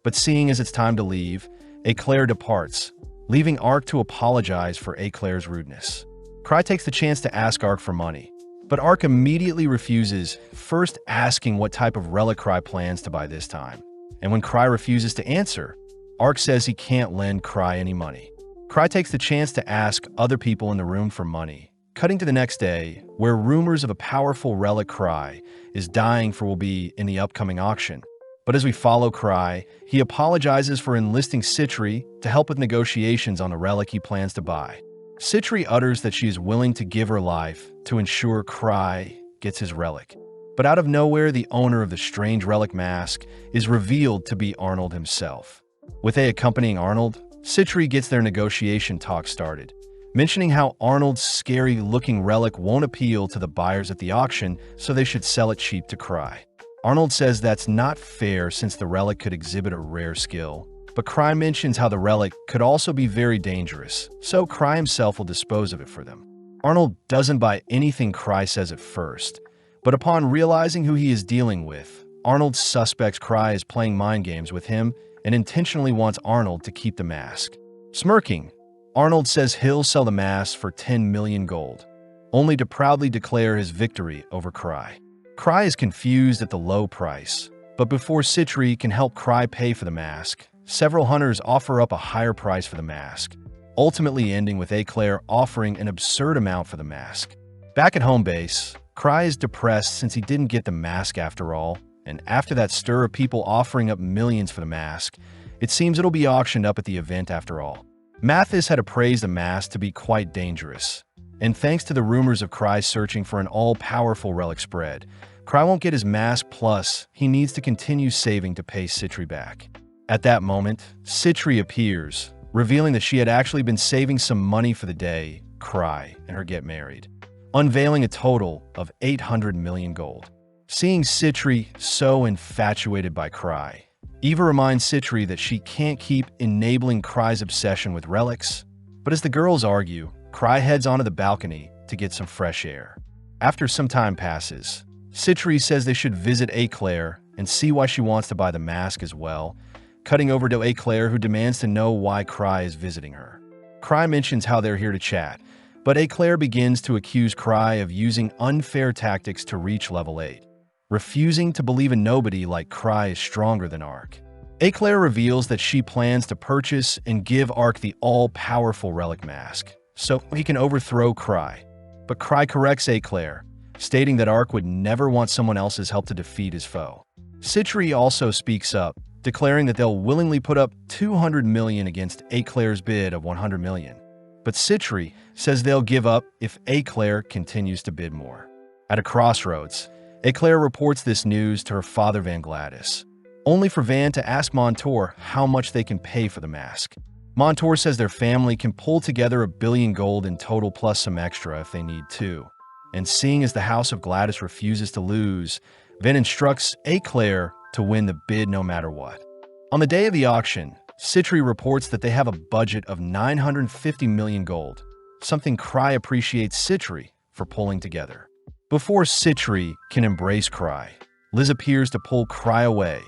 But seeing as it's time to leave, Eclair departs, leaving Ark to apologize for Eclair's rudeness. Cry takes the chance to ask Ark for money, but Ark immediately refuses, first asking what type of relic Cry plans to buy this time. And when Cry refuses to answer, Ark says he can't lend Cry any money. Cry takes the chance to ask other people in the room for money, cutting to the next day, where rumors of a powerful relic Cry is dying for will be in the upcoming auction. But as we follow Cry, he apologizes for enlisting Citri to help with negotiations on the relic he plans to buy. Citri utters that she is willing to give her life to ensure Cry gets his relic. But out of nowhere, the owner of the strange relic mask is revealed to be Arnold himself. With A accompanying Arnold, Citri gets their negotiation talk started, mentioning how Arnold's scary-looking relic won't appeal to the buyers at the auction, so they should sell it cheap to Cry. Arnold says that's not fair since the relic could exhibit a rare skill, but Cry mentions how the relic could also be very dangerous, so Cry himself will dispose of it for them. Arnold doesn't buy anything Cry says at first, but upon realizing who he is dealing with, Arnold suspects Cry is playing mind games with him and intentionally wants Arnold to keep the mask. Smirking, Arnold says he'll sell the mask for 10 million gold, only to proudly declare his victory over Cry. Cry is confused at the low price, but before Citri can help Cry pay for the mask, several hunters offer up a higher price for the mask, ultimately ending with Eclair offering an absurd amount for the mask. Back at home base, Cry is depressed since he didn't get the mask after all, and after that stir of people offering up millions for the mask, it seems it'll be auctioned up at the event after all. Mathis had appraised the mask to be quite dangerous, and thanks to the rumors of Cry searching for an all-powerful relic spread, Cry won't get his mask, plus he needs to continue saving to pay Citri back. At that moment, Citri appears, revealing that she had actually been saving some money for the day Cry and her get married, unveiling a total of 800 million gold. Seeing Citri so infatuated by Cry, Eva reminds Citri that she can't keep enabling Cry's obsession with relics, but as the girls argue, Cry heads onto the balcony to get some fresh air. After some time passes, Citri says they should visit Eclair and see why she wants to buy the mask as well, cutting over to Eclair, who demands to know why Cry is visiting her. Cry mentions how they're here to chat, but Eclair begins to accuse Cry of using unfair tactics to reach level 8. Refusing to believe a nobody like Cry is stronger than Ark. Eclair reveals that she plans to purchase and give Ark the all-powerful relic mask, so he can overthrow Cry. But Cry corrects Eclair, stating that Ark would never want someone else's help to defeat his foe. Citri also speaks up, declaring that they'll willingly put up 200 million against Eclair's bid of 100 million. But Citri says they'll give up if Eclair continues to bid more. At a crossroads, Eclair reports this news to her father Van Gladys, only for Van to ask Montour how much they can pay for the mask. Montour says their family can pull together 1 billion gold in total plus some extra if they need to. And seeing as the House of Gladys refuses to lose, Van instructs Eclair to win the bid no matter what. On the day of the auction, Citri reports that they have a budget of 950 million gold, something Cry appreciates Citri for pulling together. Before Citri can embrace Cry, Liz appears to pull Cry away,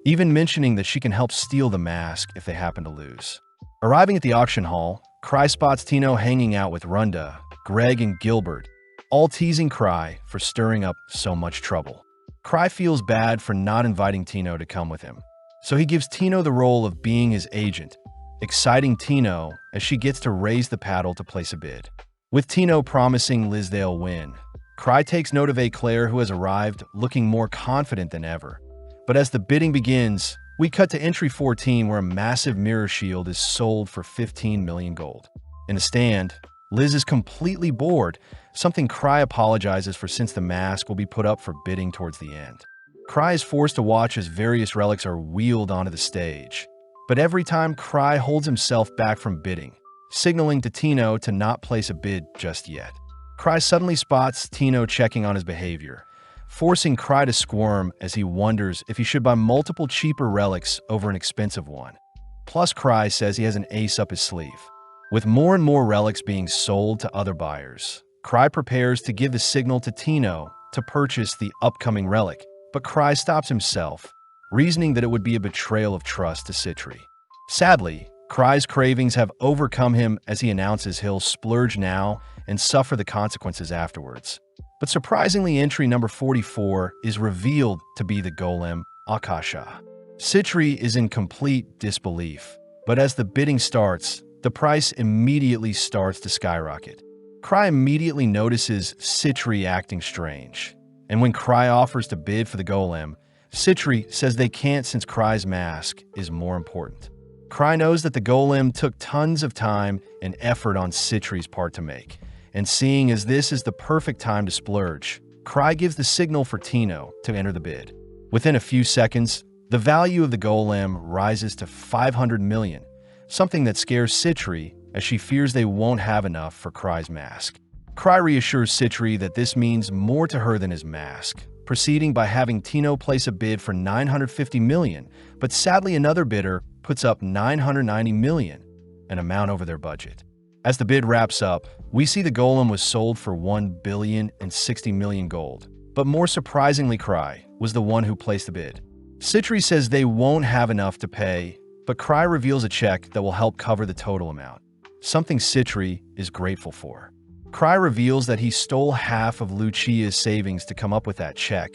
even mentioning that she can help steal the mask if they happen to lose. Arriving at the auction hall, Cry spots Tino hanging out with Runda, Greg, and Gilbert, all teasing Cry for stirring up so much trouble. Cry feels bad for not inviting Tino to come with him, so he gives Tino the role of being his agent, exciting Tino as she gets to raise the paddle to place a bid. With Tino promising Liz they'll win, Cry takes note of Eclair, who has arrived looking more confident than ever. But as the bidding begins, we cut to entry 14, where a massive mirror shield is sold for 15 million gold. In a stand, Liz is completely bored, something Cry apologizes for since the mask will be put up for bidding towards the end. Cry is forced to watch as various relics are wheeled onto the stage, but every time Cry holds himself back from bidding, signaling to Tino to not place a bid just yet. Cry suddenly spots Tino checking on his behavior, forcing Cry to squirm as he wonders if he should buy multiple cheaper relics over an expensive one. Plus, Cry says he has an ace up his sleeve. With more and more relics being sold to other buyers, Cry prepares to give the signal to Tino to purchase the upcoming relic, but Cry stops himself, reasoning that it would be a betrayal of trust to Citri. Sadly, Cry's cravings have overcome him as he announces he'll splurge now and suffer the consequences afterwards. But surprisingly, entry number 44 is revealed to be the golem Akasha. Citri is in complete disbelief, but as the bidding starts, the price immediately starts to skyrocket. Cry immediately notices Citri acting strange, and when Cry offers to bid for the golem, Citri says they can't since Cry's mask is more important. Cry knows that the golem took tons of time and effort on Citri's part to make, and seeing as this is the perfect time to splurge, Cry gives the signal for Tino to enter the bid. Within a few seconds, the value of the golem rises to 500 million, something that scares Citri as she fears they won't have enough for Cry's mask. Cry reassures Citri that this means more to her than his mask, proceeding by having Tino place a bid for 950 million, but sadly another bidder puts up 990 million, an amount over their budget. As the bid wraps up, we see the golem was sold for 1,060 million gold, but more surprisingly, Cry was the one who placed the bid. Citri says they won't have enough to pay, but Cry reveals a check that will help cover the total amount, something Citri is grateful for. Cry reveals that he stole half of Lucia's savings to come up with that check,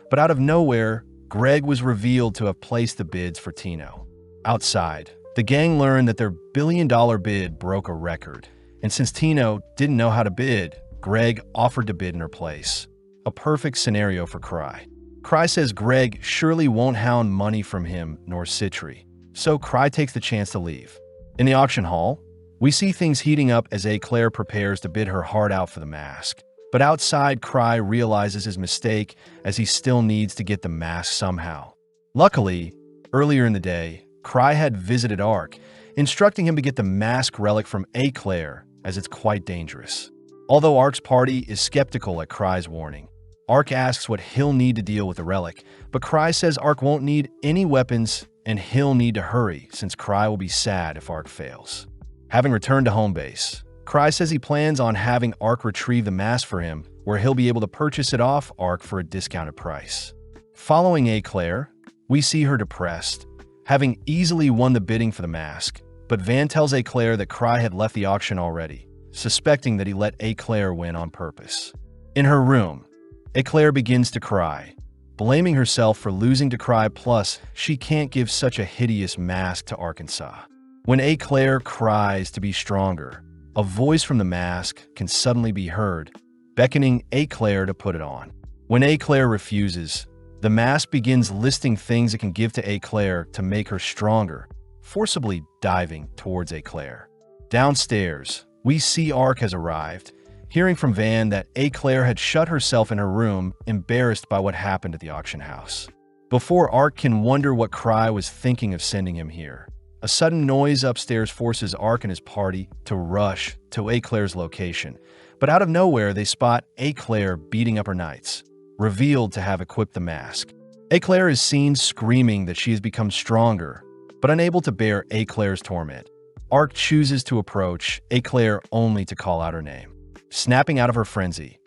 but out of nowhere, Greg was revealed to have placed the bids for Tino. Outside, the gang learned that their billion-dollar bid broke a record, and since Tino didn't know how to bid, Greg offered to bid in her place. A perfect scenario for Cry. Cry says Greg surely won't hound money from him nor Citri, so Cry takes the chance to leave. In the auction hall, we see things heating up as Claire prepares to bid her heart out for the mask. But outside, Cry realizes his mistake as he still needs to get the mask somehow. Luckily, earlier in the day, Cry had visited Ark, instructing him to get the mask relic from Claire, as it's quite dangerous. Although Ark's party is skeptical at Cry's warning, Ark asks what he'll need to deal with the relic, but Cry says Ark won't need any weapons and he'll need to hurry since Cry will be sad if Ark fails. Having returned to home base, Cry says he plans on having Ark retrieve the mask for him, where he'll be able to purchase it off Ark for a discounted price. Following Claire, we see her depressed, having easily won the bidding for the mask, but Van tells Claire that Cry had left the auction already, suspecting that he let Claire win on purpose. In her room, Claire begins to cry, blaming herself for losing to Cry, plus she can't give such a hideous mask to Arkansas. When Claire cries to be stronger, a voice from the mask can suddenly be heard, beckoning Claire to put it on. When Claire refuses, the mask begins listing things it can give to Claire to make her stronger, forcibly diving towards Claire. Downstairs, we see Ark has arrived, hearing from Van that Claire had shut herself in her room, embarrassed by what happened at the auction house. Before Ark can wonder what Cry was thinking of sending him here, a sudden noise upstairs forces Ark and his party to rush to Claire's location, but out of nowhere they spot Claire beating up her knights, revealed to have equipped the mask. Claire is seen screaming that she has become stronger, but unable to bear Claire's torment. Ark chooses to approach Claire only to call out her name. Snapping out of her frenzy,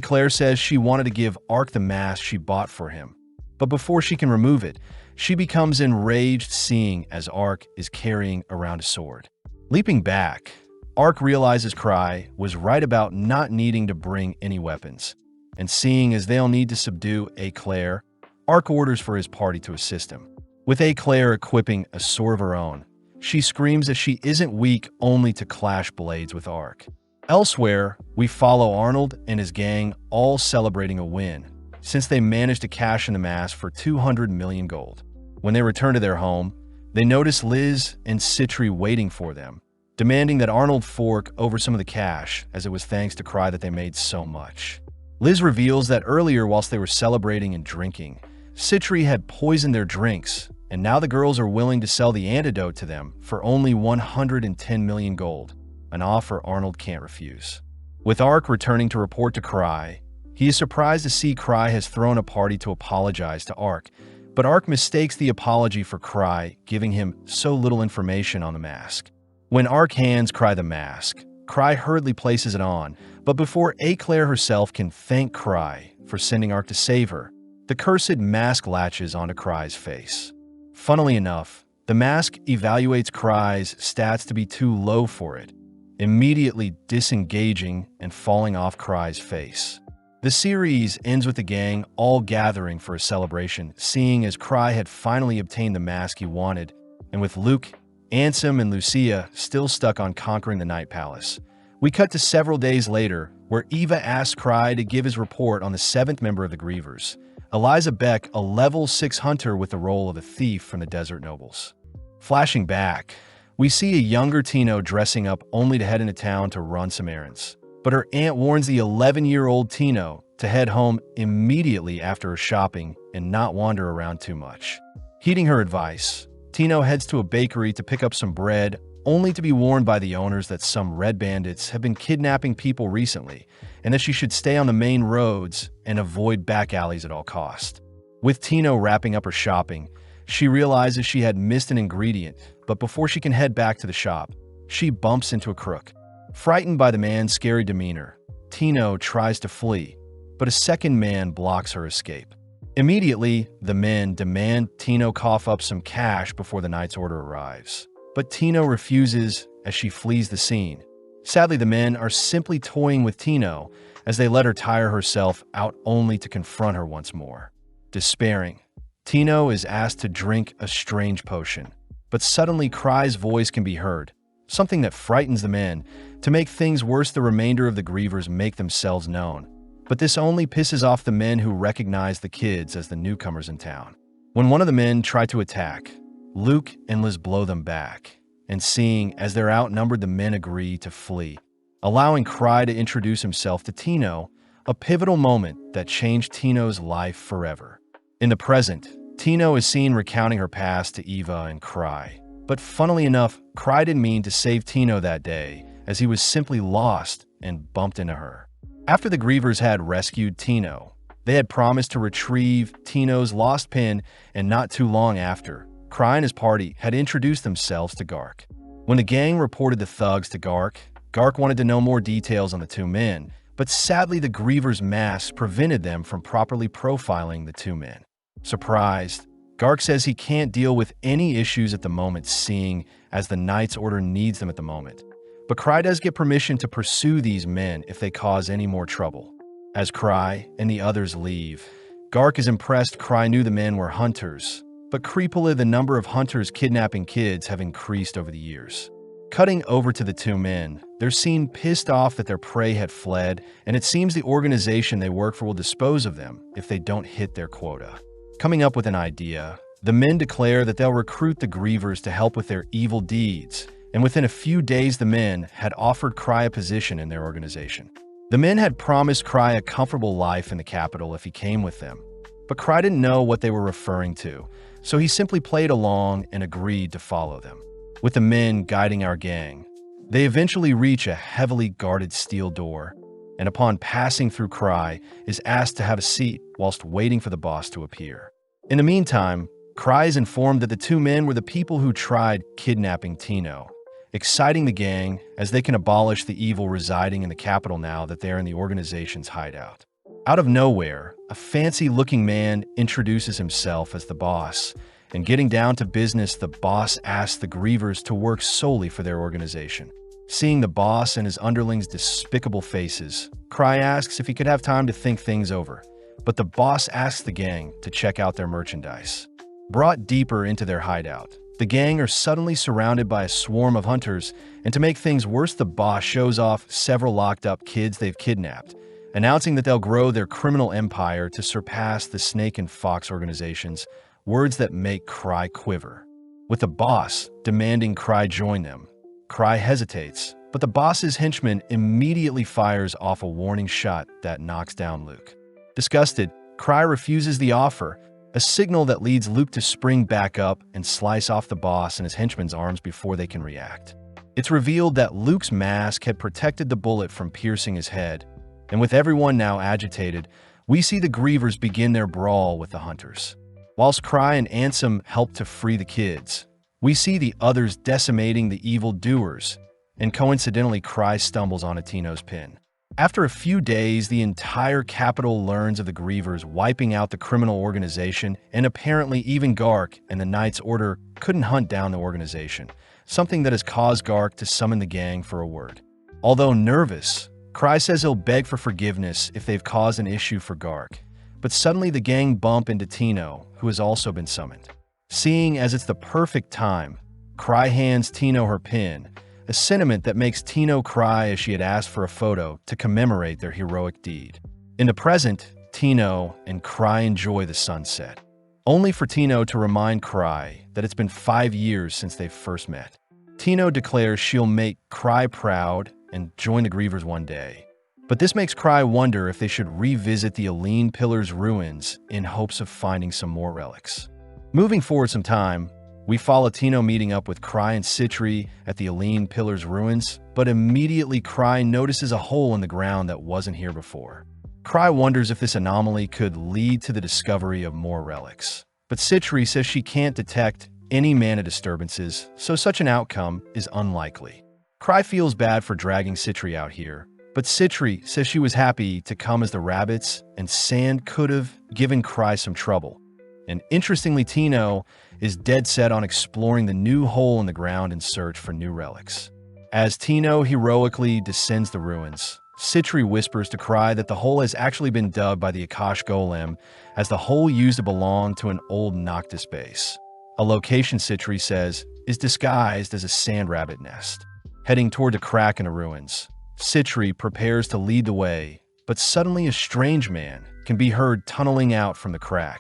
Claire says she wanted to give Ark the mask she bought for him, but before she can remove it, she becomes enraged seeing as Ark is carrying around a sword. Leaping back, Ark realizes Cry was right about not needing to bring any weapons, and seeing as they'll need to subdue Claire, Ark orders for his party to assist him. With Claire equipping a sword of her own, she screams that she isn't weak only to clash blades with Ark. Elsewhere, we follow Arnold and his gang all celebrating a win, since they managed to cash in the mask for 200 million gold. When they return to their home, they notice Liz and Citri waiting for them, demanding that Arnold fork over some of the cash, as it was thanks to Cry that they made so much. Liz reveals that earlier, whilst they were celebrating and drinking, Citri had poisoned their drinks, and now the girls are willing to sell the antidote to them for only 110 million gold, an offer Arnold can't refuse. With Ark returning to report to Cry, he is surprised to see Cry has thrown a party to apologize to Ark, but Ark mistakes the apology for Cry, giving him so little information on the mask. When Ark hands Cry the mask, Cry hurriedly places it on, but before Claire herself can thank Cry for sending Ark to save her, the cursed mask latches onto Cry's face. Funnily enough, the mask evaluates Cry's stats to be too low for it, immediately disengaging and falling off Cry's face. The series ends with the gang all gathering for a celebration, seeing as Cry had finally obtained the mask he wanted, and with Luke, Ansem, and Lucia still stuck on conquering the Night Palace. We cut to several days later, where Eva asks Cry to give his report on the 7th member of the Grievers, Eliza Beck, a level 6 hunter with the role of a thief from the Desert Nobles. Flashing back, we see a younger Tino dressing up only to head into town to run some errands. But her aunt warns the 11-year-old Tino to head home immediately after her shopping and not wander around too much. Heeding her advice, Tino heads to a bakery to pick up some bread, only to be warned by the owners that some red bandits have been kidnapping people recently, and that she should stay on the main roads and avoid back alleys at all costs. With Tino wrapping up her shopping, she realizes she had missed an ingredient, but before she can head back to the shop, she bumps into a crook. Frightened by the man's scary demeanor, Tino tries to flee, but a second man blocks her escape. Immediately, the men demand Tino cough up some cash before the knight's order arrives. But Tino refuses as she flees the scene. Sadly, the men are simply toying with Tino as they let her tire herself out only to confront her once more. Despairing, Tino is asked to drink a strange potion. But suddenly, Cry's voice can be heard, something that frightens the men. To make things worse, the remainder of the grievers make themselves known. But this only pisses off the men who recognize the kids as the newcomers in town. When one of the men try to attack, Luke and Liz blow them back, and seeing as they're outnumbered, the men agree to flee, allowing Cry to introduce himself to Tino, a pivotal moment that changed Tino's life forever. In the present, Tino is seen recounting her past to Eva and Cry. But funnily enough, Cry didn't mean to save Tino that day, as he was simply lost and bumped into her. After the grievers had rescued Tino, they had promised to retrieve Tino's lost pin, and not too long after, Cry and his party had introduced themselves to Gark. When the gang reported the thugs to Gark, Gark wanted to know more details on the two men, but sadly the grievers' masks prevented them from properly profiling the two men. Surprised, Gark says he can't deal with any issues at the moment, seeing as the Knight's Order needs them at the moment. But Cry does get permission to pursue these men if they cause any more trouble. As Cry and the others leave, Gark is impressed Cry knew the men were hunters, but creepily the number of hunters kidnapping kids have increased over the years. Cutting over to the two men, they're seen pissed off that their prey had fled, and it seems the organization they work for will dispose of them if they don't hit their quota. Coming up with an idea, the men declare that they'll recruit the grievers to help with their evil deeds, and within a few days the men had offered Cry a position in their organization. The men had promised Cry a comfortable life in the capital if he came with them, but Cry didn't know what they were referring to, so he simply played along and agreed to follow them. With the men guiding our gang, they eventually reach a heavily guarded steel door, and upon passing through, Cry is asked to have a seat whilst waiting for the boss to appear. In the meantime, Cry is informed that the two men were the people who tried kidnapping Tino, exciting the gang as they can abolish the evil residing in the capital now that they're in the organization's hideout. Out of nowhere, a fancy-looking man introduces himself as the boss, and getting down to business, the boss asks the grievers to work solely for their organization. Seeing the boss and his underlings' despicable faces, Cry asks if he could have time to think things over, but the boss asks the gang to check out their merchandise. Brought deeper into their hideout, the gang are suddenly surrounded by a swarm of hunters, and to make things worse, the boss shows off several locked-up kids they've kidnapped, announcing that they'll grow their criminal empire to surpass the Snake and Fox organizations, words that make Cry quiver. With the boss demanding Cry join them, Cry hesitates, but the boss's henchman immediately fires off a warning shot that knocks down Luke. Disgusted, Cry refuses the offer, a signal that leads Luke to spring back up and slice off the boss and his henchman's arms before they can react. It's revealed that Luke's mask had protected the bullet from piercing his head, and with everyone now agitated, we see the grievers begin their brawl with the hunters. Whilst Cry and Ansem help to free the kids, we see the others decimating the evil doers, and coincidentally Cry stumbles on Tino's pin. After a few days, the entire capital learns of the grievers wiping out the criminal organization, and apparently even Gark and the Knight's Order couldn't hunt down the organization, something that has caused Gark to summon the gang for a word. Although nervous, Cry says he'll beg for forgiveness if they've caused an issue for Gark, but suddenly the gang bump into Tino, who has also been summoned. Seeing as it's the perfect time, Cry hands Tino her pin, a sentiment that makes Tino cry as she had asked for a photo to commemorate their heroic deed. In the present, Tino and Cry enjoy the sunset, only for Tino to remind Cry that it's been 5 years since they first met. Tino declares she'll make Cry proud and join the grievers one day, but this makes Cry wonder if they should revisit the Aline Pillar's ruins in hopes of finding some more relics. Moving forward some time, we follow Tino meeting up with Cry and Citri at the Aline Pillar's ruins, but immediately Cry notices a hole in the ground that wasn't here before. Cry wonders if this anomaly could lead to the discovery of more relics, but Citri says she can't detect any mana disturbances, so such an outcome is unlikely. Cry feels bad for dragging Citri out here, But Citri says she was happy to come as the rabbits, and sand could have given Cry some trouble. And interestingly, Tino is dead set on exploring the new hole in the ground in search for new relics. As Tino heroically descends the ruins, Citri whispers to Cry that the hole has actually been dubbed by the Akash Golem as the hole used to belong to an old Noctis base. A location, Citri says, is disguised as a sand rabbit nest. Heading toward a crack in the ruins, Citri prepares to lead the way, but suddenly a strange man can be heard tunneling out from the crack,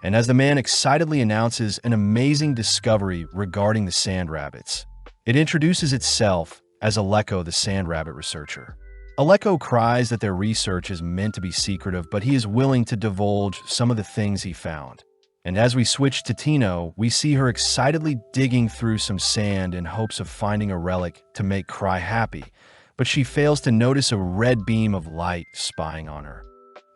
and as the man excitedly announces an amazing discovery regarding the sand rabbits, it introduces itself as Aleko, the sand rabbit researcher. Aleko cries that their research is meant to be secretive, but he is willing to divulge some of the things he found. And as we switch to Tino, we see her excitedly digging through some sand in hopes of finding a relic to make Cry happy, but she fails to notice a red beam of light spying on her.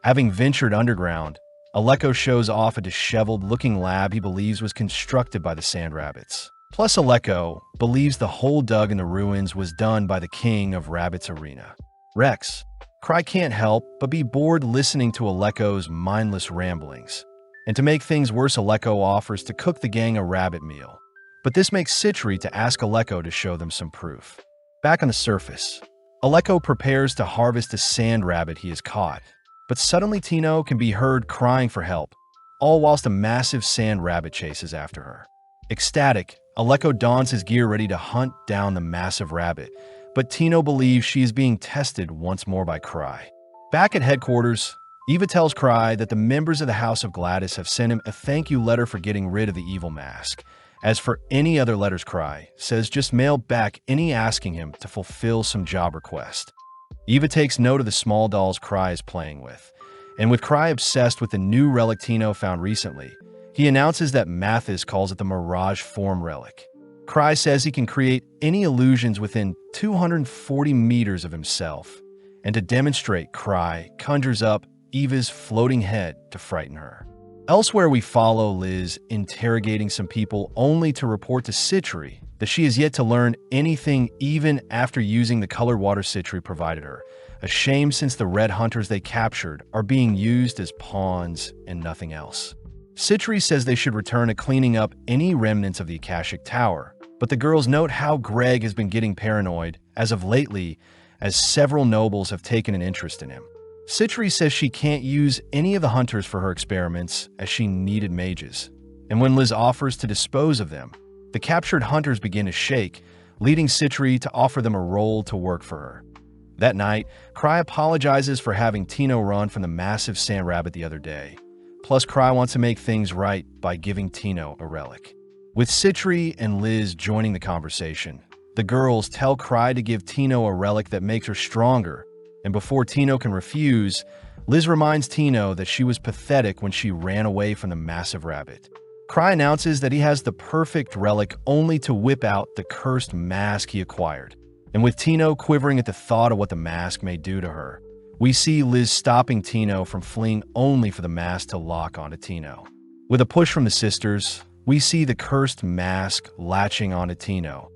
Having ventured underground, Aleko shows off a disheveled-looking lab he believes was constructed by the sand rabbits. Plus, Aleko believes the hole dug in the ruins was done by the king of Rabbit's Arena, Rex. Cry can't help but be bored listening to Aleko's mindless ramblings. And to make things worse, Aleko offers to cook the gang a rabbit meal. But this makes Citri to ask Aleko to show them some proof. Back on the surface, Aleko prepares to harvest a sand rabbit he has caught. But suddenly Tino can be heard crying for help, all whilst a massive sand rabbit chases after her. Ecstatic, Aleko dons his gear ready to hunt down the massive rabbit, but Tino believes she is being tested once more by Cry. Back at headquarters, Eva tells Cry that the members of the House of Gladys have sent him a thank you letter for getting rid of the evil mask. As for any other letters, Cry says just mail back any asking him to fulfill some job request. Eva takes note of the small dolls Cry is playing with, and with Cry obsessed with the new relic Tino found recently, he announces that Mathis calls it the Mirage Form Relic. Cry says he can create any illusions within 240 meters of himself, and to demonstrate, Cry conjures up Eva's floating head to frighten her. Elsewhere, we follow Liz interrogating some people only to report to Citri that she has yet to learn anything even after using the colored water Citri provided her. A shame, since the red hunters they captured are being used as pawns and nothing else. Citri says they should return to cleaning up any remnants of the Akashic Tower, but the girls note how Greg has been getting paranoid as of lately, as several nobles have taken an interest in him. Citri says she can't use any of the hunters for her experiments as she needed mages, and when Liz offers to dispose of them, the captured hunters begin to shake, leading Citri to offer them a role to work for her. That night, Cry apologizes for having Tino run from the massive sand rabbit the other day. Plus, Cry wants to make things right by giving Tino a relic. With Citri and Liz joining the conversation, the girls tell Cry to give Tino a relic that makes her stronger, and before Tino can refuse, Liz reminds Tino that she was pathetic when she ran away from the massive rabbit. Cry announces that he has the perfect relic only to whip out the cursed mask he acquired. And with Tino quivering at the thought of what the mask may do to her, we see Liz stopping Tino from fleeing only for the mask to lock onto Tino. With a push from the sisters, we see the cursed mask latching onto Tino,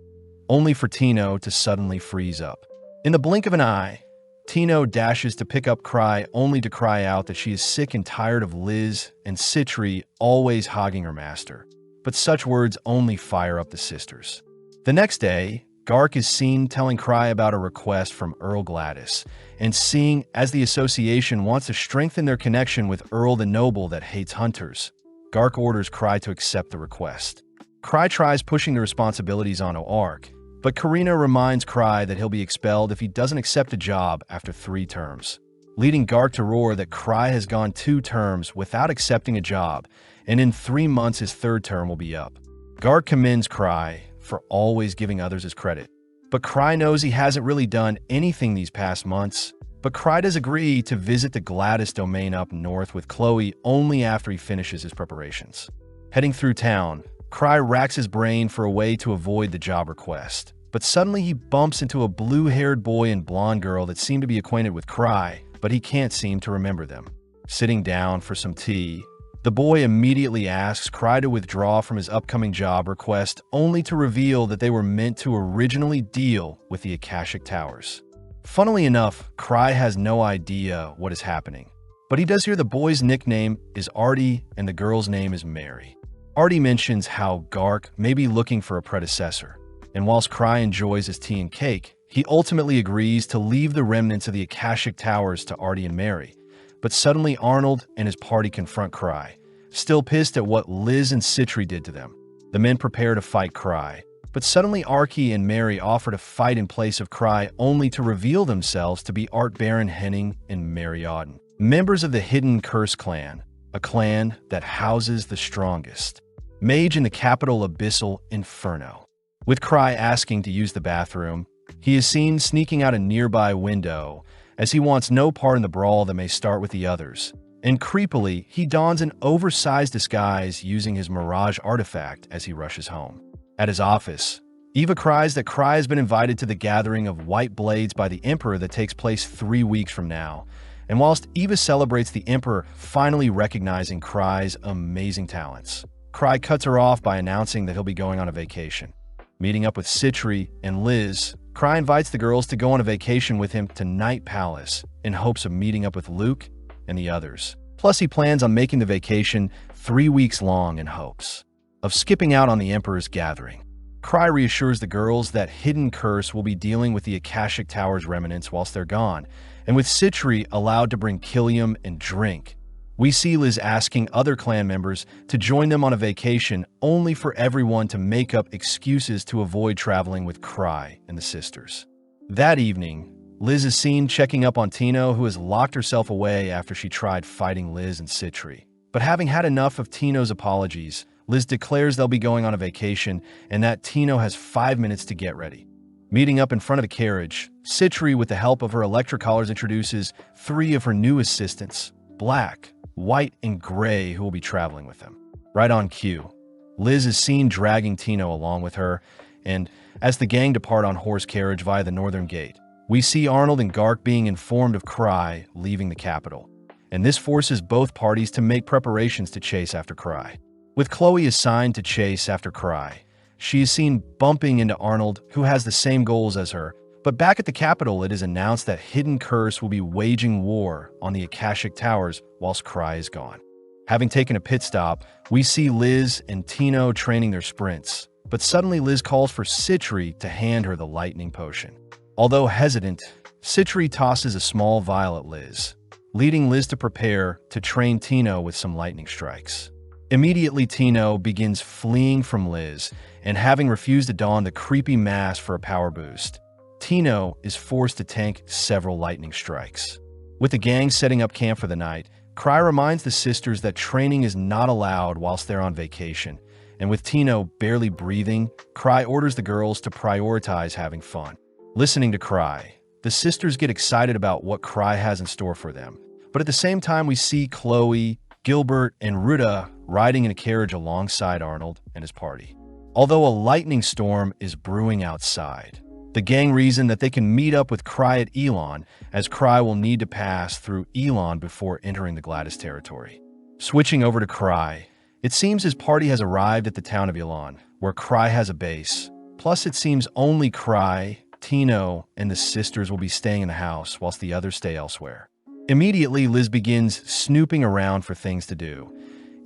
only for Tino to suddenly freeze up. In the blink of an eye, Tino dashes to pick up Cry only to cry out that she is sick and tired of Liz and Citri always hogging her master. But such words only fire up the sisters. The next day, Gark is seen telling Cry about a request from Earl Gladys, and seeing as the association wants to strengthen their connection with Earl the Noble that hates hunters, Gark orders Cry to accept the request. Cry tries pushing the responsibilities onto Ark, but Karina reminds Cry that he'll be expelled if he doesn't accept a job after 3 terms, leading Gark to roar that Cry has gone 2 terms without accepting a job, and in 3 months his 3rd term will be up. Gark commends Cry for always giving others his credit, but Cry knows he hasn't really done anything these past months. But Cry does agree to visit the Gladys domain up north with Chloe only after he finishes his preparations. Heading through town, Cry racks his brain for a way to avoid the job request, but suddenly he bumps into a blue-haired boy and blonde girl that seem to be acquainted with Cry, but he can't seem to remember them. Sitting down for some tea, the boy immediately asks Cry to withdraw from his upcoming job request only to reveal that they were meant to originally deal with the Akashic Towers. Funnily enough, Cry has no idea what is happening, but he does hear the boy's nickname is Artie and the girl's name is Mary. Artie mentions how Gark may be looking for a predecessor, and whilst Cry enjoys his tea and cake, he ultimately agrees to leave the remnants of the Akashic Towers to Artie and Mary. But suddenly Arnold and his party confront Cry, still pissed at what Liz and Citri did to them. The men prepare to fight Cry, but suddenly Archie and Mary offer to fight in place of Cry, only to reveal themselves to be Art Baron Henning and Mary Auden, members of the Hidden Curse clan, a clan that houses the strongest mage in the capital Abyssal Inferno. With Cry asking to use the bathroom, he is seen sneaking out a nearby window, as he wants no part in the brawl that may start with the others. And creepily, he dons an oversized disguise using his Mirage artifact as he rushes home. At his office, Eva cries that Cry has been invited to the gathering of White Blades by the Emperor that takes place 3 weeks from now. And whilst Eva celebrates the Emperor finally recognizing Cry's amazing talents, Cry cuts her off by announcing that he'll be going on a vacation. Meeting up with Citri and Liz, Cry invites the girls to go on a vacation with him to Night Palace in hopes of meeting up with Luke and the others. Plus, he plans on making the vacation 3 weeks long in hopes of skipping out on the Emperor's gathering. Cry reassures the girls that Hidden Curse will be dealing with the Akashic Towers remnants whilst they're gone, and with Citri allowed to bring Killium and drink. We see Liz asking other clan members to join them on a vacation, only for everyone to make up excuses to avoid traveling with Cry and the sisters. That evening, Liz is seen checking up on Tino, who has locked herself away after she tried fighting Liz and Citri. But having had enough of Tino's apologies, Liz declares they'll be going on a vacation and that Tino has 5 minutes to get ready. Meeting up in front of the carriage, Citri, with the help of her electrocollars, introduces 3 of her new assistants, Black, White, and Gray, who will be traveling with them. Right on cue, Liz is seen dragging Tino along with her, and as the gang depart on horse carriage via the northern gate, we see Arnold and Gark being informed of Cry leaving the capital, and this forces both parties to make preparations to chase after Cry. With Chloe assigned to chase after Cry, she is seen bumping into Arnold, who has the same goals as her. But back at the capital, it is announced that Hidden Curse will be waging war on the Akashic Towers whilst Cry is gone. Having taken a pit stop, we see Liz and Tino training their sprints, but suddenly Liz calls for Citri to hand her the lightning potion. Although hesitant, Citri tosses a small vial at Liz, leading Liz to prepare to train Tino with some lightning strikes. Immediately, Tino begins fleeing from Liz, and having refused to don the creepy mask for a power boost, Tino is forced to tank several lightning strikes. With the gang setting up camp for the night, Cry reminds the sisters that training is not allowed whilst they're on vacation, and with Tino barely breathing, Cry orders the girls to prioritize having fun. Listening to Cry, the sisters get excited about what Cry has in store for them, but at the same time we see Chloe, Gilbert, and Ruta riding in a carriage alongside Arnold and his party. Although a lightning storm is brewing outside, the gang reason that they can meet up with Cry at Elon, as Cry will need to pass through Elon before entering the Gladys territory. Switching over to Cry, it seems his party has arrived at the town of Elon, where Cry has a base. Plus, it seems only Cry, Tino, and the sisters will be staying in the house, whilst the others stay elsewhere. Immediately, Liz begins snooping around for things to do.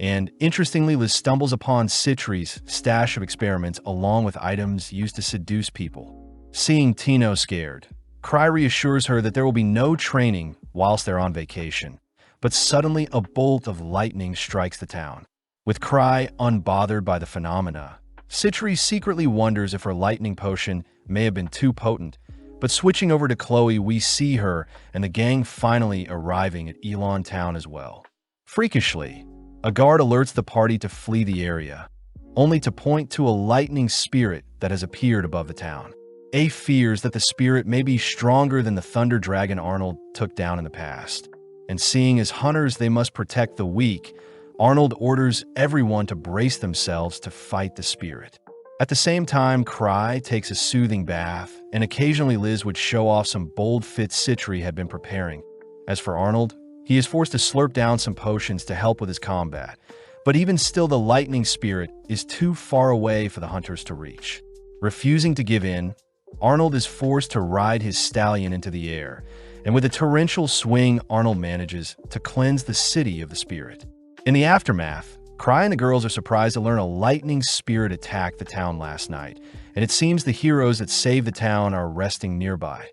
And interestingly, Liz stumbles upon Citri's stash of experiments along with items used to seduce people. Seeing Tino scared, Cry reassures her that there will be no training whilst they're on vacation. But suddenly a bolt of lightning strikes the town. With Cry unbothered by the phenomena, Citri secretly wonders if her lightning potion may have been too potent. But switching over to Chloe, we see her and the gang finally arriving at Elon Town as well. Freakishly, a guard alerts the party to flee the area, only to point to a lightning spirit that has appeared above the town. A fears that the spirit may be stronger than the thunder dragon Arnold took down in the past. And seeing as hunters they must protect the weak, Arnold orders everyone to brace themselves to fight the spirit. At the same time, Cry takes a soothing bath, and occasionally Liz would show off some bold fits Citri had been preparing. As for Arnold, he is forced to slurp down some potions to help with his combat, but even still the lightning spirit is too far away for the hunters to reach. Refusing to give in, Arnold is forced to ride his stallion into the air, and with a torrential swing, Arnold manages to cleanse the city of the spirit. In the aftermath, Cry and the girls are surprised to learn a lightning spirit attacked the town last night, and it seems the heroes that saved the town are resting nearby.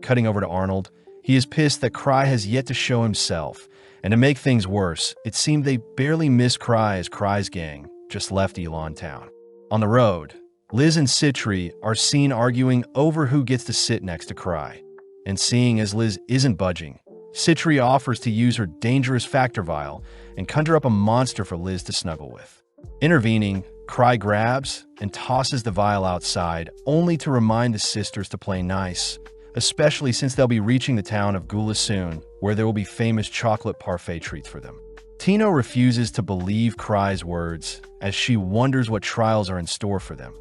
Cutting over to Arnold, he is pissed that Cry has yet to show himself, and to make things worse, it seemed they barely missed Cry as Cry's gang just left Elon Town. On the road, Liz and Citri are seen arguing over who gets to sit next to Cry, and seeing as Liz isn't budging, Citri offers to use her dangerous factor vial and conjure up a monster for Liz to snuggle with. Intervening, Cry grabs and tosses the vial outside, only to remind the sisters to play nice, especially since they'll be reaching the town of Gula soon, where there will be famous chocolate parfait treats for them. Tino refuses to believe Cry's words, as she wonders what trials are in store for them.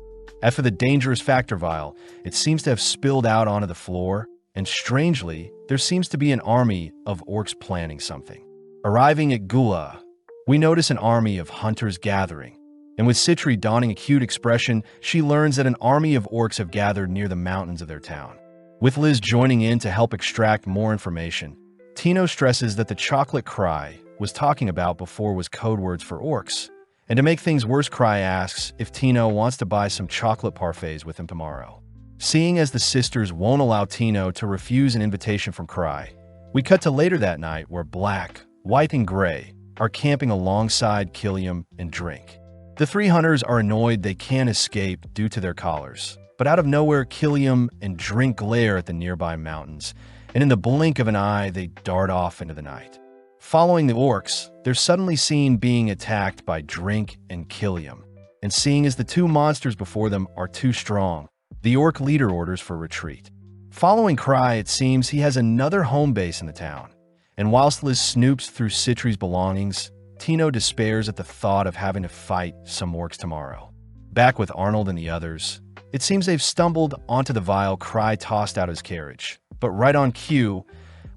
As for the dangerous factor vial, it seems to have spilled out onto the floor, and strangely, there seems to be an army of orcs planning something. Arriving at Gula, we notice an army of hunters gathering, and with Citri donning a cute expression, she learns that an army of orcs have gathered near the mountains of their town. With Liz joining in to help extract more information, Tino stresses that the chocolate Cry was talking about before was code words for orcs, and to make things worse, Cry asks if Tino wants to buy some chocolate parfaits with him tomorrow. Seeing as the sisters won't allow Tino to refuse an invitation from Cry, we cut to later that night where Black, White, and Gray are camping alongside Killiam and Drink. The three hunters are annoyed they can't escape due to their collars, but out of nowhere, Killiam and Drink glare at the nearby mountains, and in the blink of an eye, they dart off into the night. Following the orcs, they're suddenly seen being attacked by Drink and Killiam, and seeing as the two monsters before them are too strong, the orc leader orders for retreat. Following Cry, it seems he has another home base in the town, and whilst Liz snoops through Citri's belongings, Tino despairs at the thought of having to fight some orcs tomorrow. Back with Arnold and the others, it seems they've stumbled onto the vial Cry tossed out his carriage, but right on cue,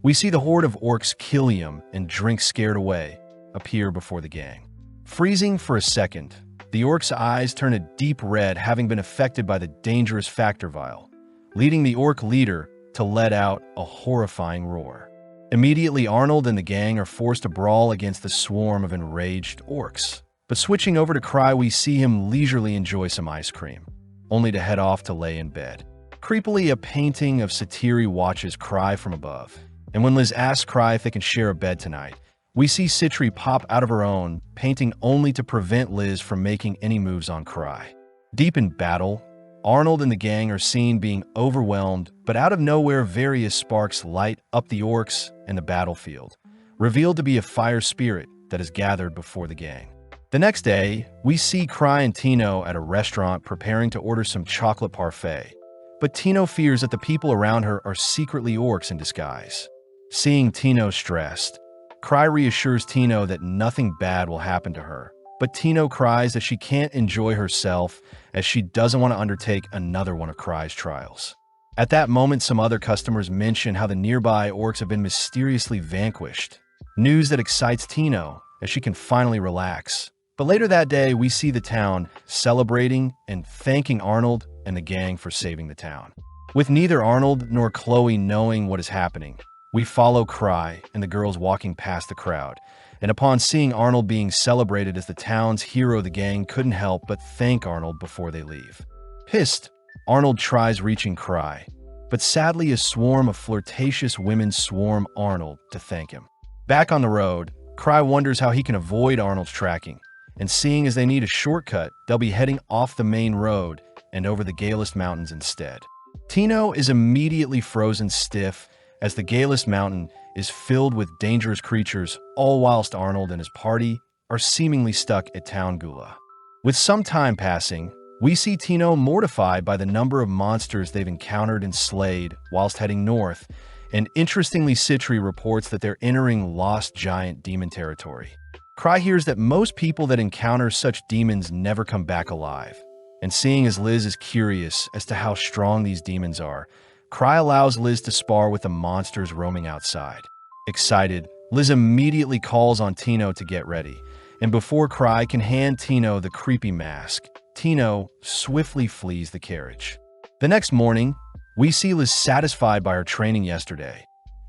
we see the horde of orcs Killiam and Drink scared away appear before the gang. Freezing for a second, the orc's eyes turn a deep red, having been affected by the dangerous factor vial, leading the orc leader to let out a horrifying roar. Immediately, Arnold and the gang are forced to brawl against the swarm of enraged orcs. But switching over to Cry, we see him leisurely enjoy some ice cream, only to head off to lay in bed. Creepily, a painting of Satiri watches Cry from above, and when Liz asks Cry if they can share a bed tonight, we see Citri pop out of her own painting only to prevent Liz from making any moves on Cry. Deep in battle, Arnold and the gang are seen being overwhelmed, but out of nowhere various sparks light up the orcs and the battlefield, revealed to be a fire spirit that is gathered before the gang. The next day, we see Cry and Tino at a restaurant preparing to order some chocolate parfait, but Tino fears that the people around her are secretly orcs in disguise. Seeing Tino stressed, Cry reassures Tino that nothing bad will happen to her, but Tino cries that she can't enjoy herself as she doesn't want to undertake another one of Cry's trials. At that moment, some other customers mention how the nearby orcs have been mysteriously vanquished, news that excites Tino as she can finally relax. But later that day, we see the town celebrating and thanking Arnold and the gang for saving the town. With neither Arnold nor Chloe knowing what is happening, we follow Cry and the girls walking past the crowd, and upon seeing Arnold being celebrated as the town's hero, the gang couldn't help but thank Arnold before they leave. Pissed, Arnold tries reaching Cry, but sadly a swarm of flirtatious women swarm Arnold to thank him. Back on the road, Cry wonders how he can avoid Arnold's tracking, and seeing as they need a shortcut, they'll be heading off the main road and over the Galist Mountains instead. Tino is immediately frozen stiff as the Galist Mountain is filled with dangerous creatures, all whilst Arnold and his party are seemingly stuck at Town Gula. With some time passing, we see Tino mortified by the number of monsters they've encountered and slayed whilst heading north, and interestingly, Citri reports that they're entering lost giant demon territory. Cry hears that most people that encounter such demons never come back alive, and seeing as Liz is curious as to how strong these demons are, Cry allows Liz to spar with the monsters roaming outside. Excited, Liz immediately calls on Tino to get ready, and before Cry can hand Tino the creepy mask, Tino swiftly flees the carriage. The next morning, we see Liz satisfied by her training yesterday.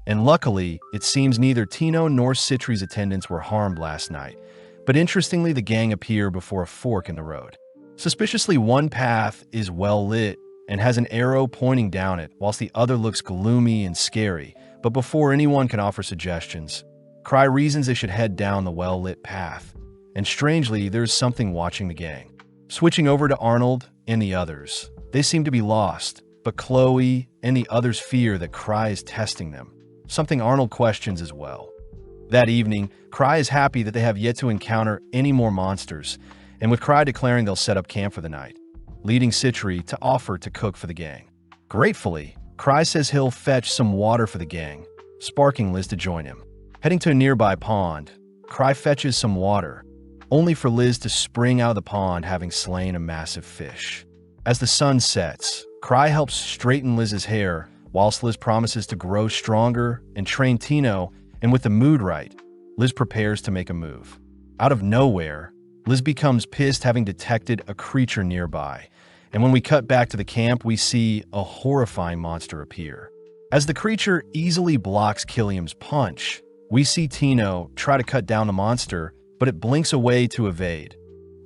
And luckily, it seems neither Tino nor Citri's attendants were harmed last night. But interestingly, the gang appear before a fork in the road. Suspiciously, one path is well lit and has an arrow pointing down it, whilst the other looks gloomy and scary. But before anyone can offer suggestions, Cry reasons they should head down the well-lit path. And strangely, there's something watching the gang. Switching over to Arnold and the others, they seem to be lost, but Chloe and the others fear that Cry is testing them, something Arnold questions as well. That evening, Cry is happy that they have yet to encounter any more monsters, and with Cry declaring they'll set up camp for the night, leading Citri to offer to cook for the gang. Gratefully, Cry says he'll fetch some water for the gang, sparking Liz to join him. Heading to a nearby pond, Cry fetches some water, only for Liz to spring out of the pond having slain a massive fish. As the sun sets, Cry helps straighten Liz's hair, whilst Liz promises to grow stronger and train Tino, and with the mood right, Liz prepares to make a move. Out of nowhere, Liz becomes pissed having detected a creature nearby, and when we cut back to the camp, we see a horrifying monster appear. As the creature easily blocks Killiam's punch, we see Tino try to cut down the monster, but it blinks away to evade,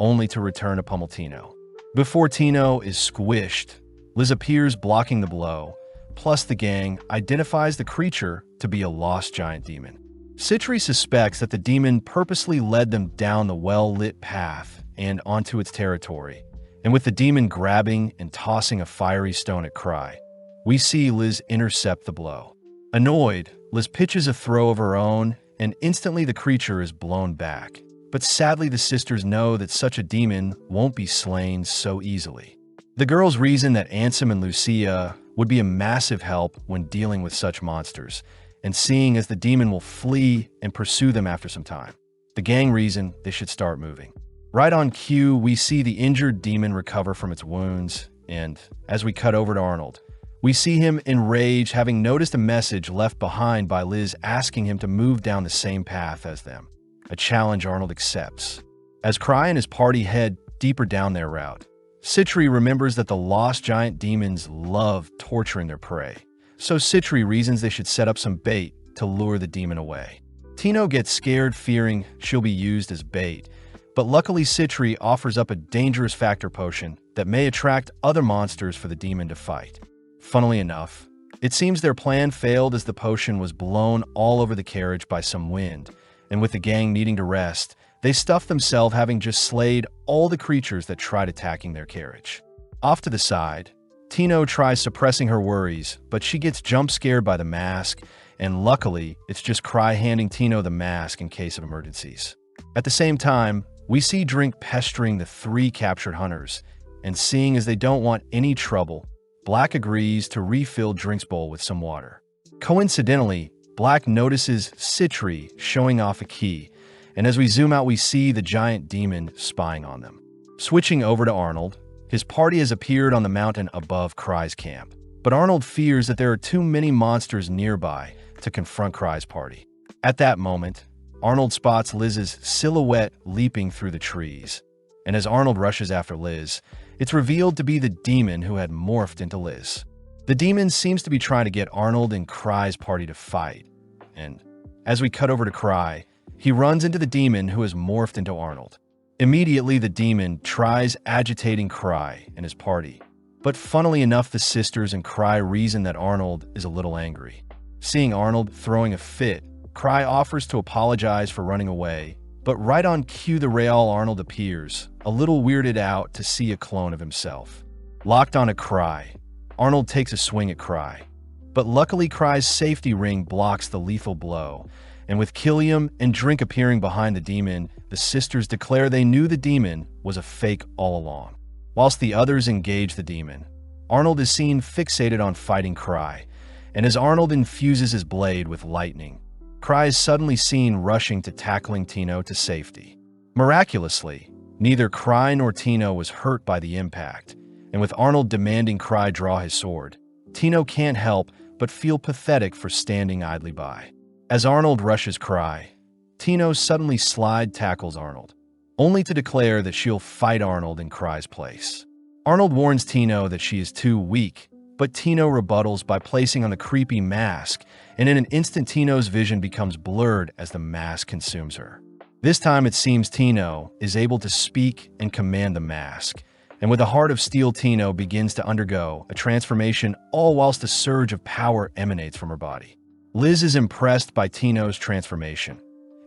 only to return to pummel Tino. Before Tino is squished, Liz appears blocking the blow, plus the gang identifies the creature to be a lost giant demon. Citri suspects that the demon purposely led them down the well-lit path and onto its territory, and with the demon grabbing and tossing a fiery stone at Cry, we see Liz intercept the blow. Annoyed, Liz pitches a throw of her own, and instantly the creature is blown back. But sadly, the sisters know that such a demon won't be slain so easily. The girls reason that Ansem and Lucia would be a massive help when dealing with such monsters, and seeing as the demon will flee and pursue them after some time. The gang reason they should start moving. Right on cue, we see the injured demon recover from its wounds, and as we cut over to Arnold, we see him enraged, having noticed a message left behind by Liz asking him to move down the same path as them, a challenge Arnold accepts. As Cry and his party head deeper down their route, Citri remembers that the lost giant demons love torturing their prey, so Citri reasons they should set up some bait to lure the demon away. Tino gets scared, fearing she'll be used as bait, but luckily Citri offers up a dangerous factor potion that may attract other monsters for the demon to fight. Funnily enough, it seems their plan failed as the potion was blown all over the carriage by some wind, and with the gang needing to rest, they stuff themselves, having just slayed all the creatures that tried attacking their carriage. Off to the side, Tino tries suppressing her worries, but she gets jump scared by the mask, and luckily, it's just Cry handing Tino the mask in case of emergencies. At the same time, we see Drink pestering the 3 captured hunters, and seeing as they don't want any trouble, Black agrees to refill Drink's bowl with some water. Coincidentally, Black notices Citri showing off a key, and as we zoom out, we see the giant demon spying on them. Switching over to Arnold, his party has appeared on the mountain above Cry's camp, but Arnold fears that there are too many monsters nearby to confront Cry's party. At that moment, Arnold spots Liz's silhouette leaping through the trees, and as Arnold rushes after Liz, it's revealed to be the demon who had morphed into Liz. The demon seems to be trying to get Arnold and Cry's party to fight, and as we cut over to Cry, he runs into the demon who has morphed into Arnold. Immediately, the demon tries agitating Cry and his party, but funnily enough, the sisters and Cry reason that Arnold is a little angry. Seeing Arnold throwing a fit, Cry offers to apologize for running away, but right on cue, the real Arnold appears, a little weirded out to see a clone of himself. Locked on a Cry, Arnold takes a swing at Cry, but luckily Cry's safety ring blocks the lethal blow, and with Killiam and Drink appearing behind the demon, the sisters declare they knew the demon was a fake all along. Whilst the others engage the demon, Arnold is seen fixated on fighting Cry, and as Arnold infuses his blade with lightning, Cry is suddenly seen rushing to tackling Tino to safety. Miraculously, neither Cry nor Tino was hurt by the impact, and with Arnold demanding Cry draw his sword, Tino can't help but feel pathetic for standing idly by. As Arnold rushes Cry, Tino suddenly slide tackles Arnold, only to declare that she'll fight Arnold in Cry's place. Arnold warns Tino that she is too weak, but Tino rebuttals by placing on the creepy mask, and in an instant Tino's vision becomes blurred as the mask consumes her. This time it seems Tino is able to speak and command the mask, and with a heart of steel Tino begins to undergo a transformation, all whilst a surge of power emanates from her body. Liz is impressed by Tino's transformation,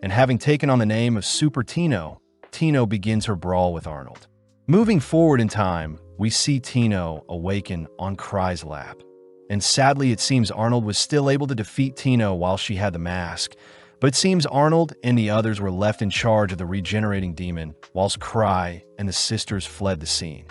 and having taken on the name of Super Tino, Tino begins her brawl with Arnold. Moving forward in time, we see Tino awaken on Cry's lap. And sadly, it seems Arnold was still able to defeat Tino while she had the mask, but it seems Arnold and the others were left in charge of the regenerating demon, whilst Cry and the sisters fled the scene.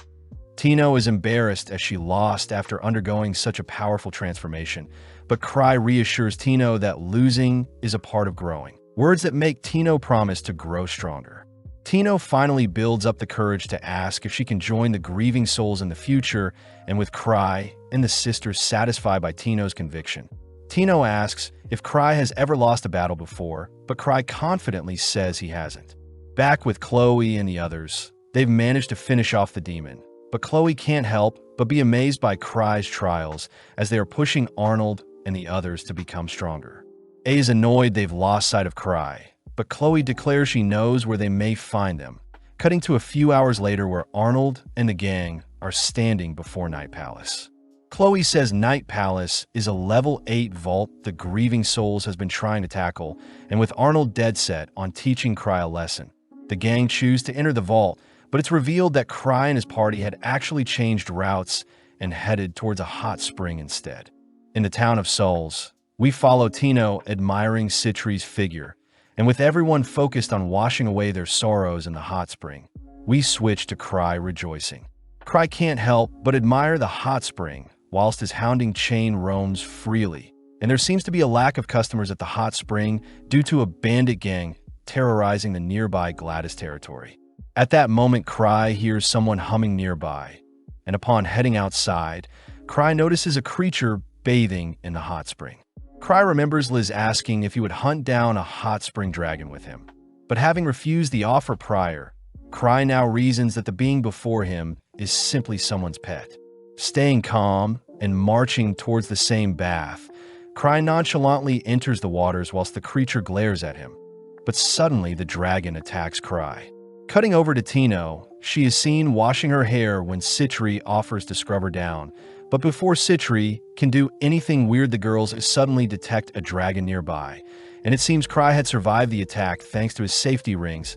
Tino is embarrassed as she lost after undergoing such a powerful transformation, but Cry reassures Tino that losing is a part of growing, words that make Tino promise to grow stronger. Tino finally builds up the courage to ask if she can join the grieving souls in the future, and with Cry and the sisters satisfied by Tino's conviction, Tino asks if Cry has ever lost a battle before, but Cry confidently says he hasn't. Back with Chloe and the others, they've managed to finish off the demon, but Chloe can't help but be amazed by Cry's trials as they are pushing Arnold and the others to become stronger. A is annoyed they've lost sight of Cry, but Chloe declares she knows where they may find them, cutting to a few hours later where Arnold and the gang are standing before Night Palace. Chloe says Night Palace is a level 8 vault the Grieving Souls has been trying to tackle, and with Arnold dead set on teaching Cry a lesson, the gang choose to enter the vault, but it's revealed that Cry and his party had actually changed routes and headed towards a hot spring instead. In the town of Souls, we follow Tino admiring Citri's figure, and with everyone focused on washing away their sorrows in the hot spring, we switch to Cry rejoicing. Cry can't help but admire the hot spring, whilst his hounding chain roams freely, and there seems to be a lack of customers at the hot spring due to a bandit gang terrorizing the nearby Gladys territory. At that moment, Cry hears someone humming nearby, and upon heading outside, Cry notices a creature bathing in the hot spring. Cry remembers Liz asking if he would hunt down a hot spring dragon with him, but having refused the offer prior, Cry now reasons that the being before him is simply someone's pet. Staying calm and marching towards the same bath, Cry nonchalantly enters the waters whilst the creature glares at him, but suddenly the dragon attacks Cry. Cutting over to Tino, she is seen washing her hair when Citri offers to scrub her down, but before Citri can do anything weird, the girls suddenly detect a dragon nearby, and it seems Cry had survived the attack thanks to his safety rings.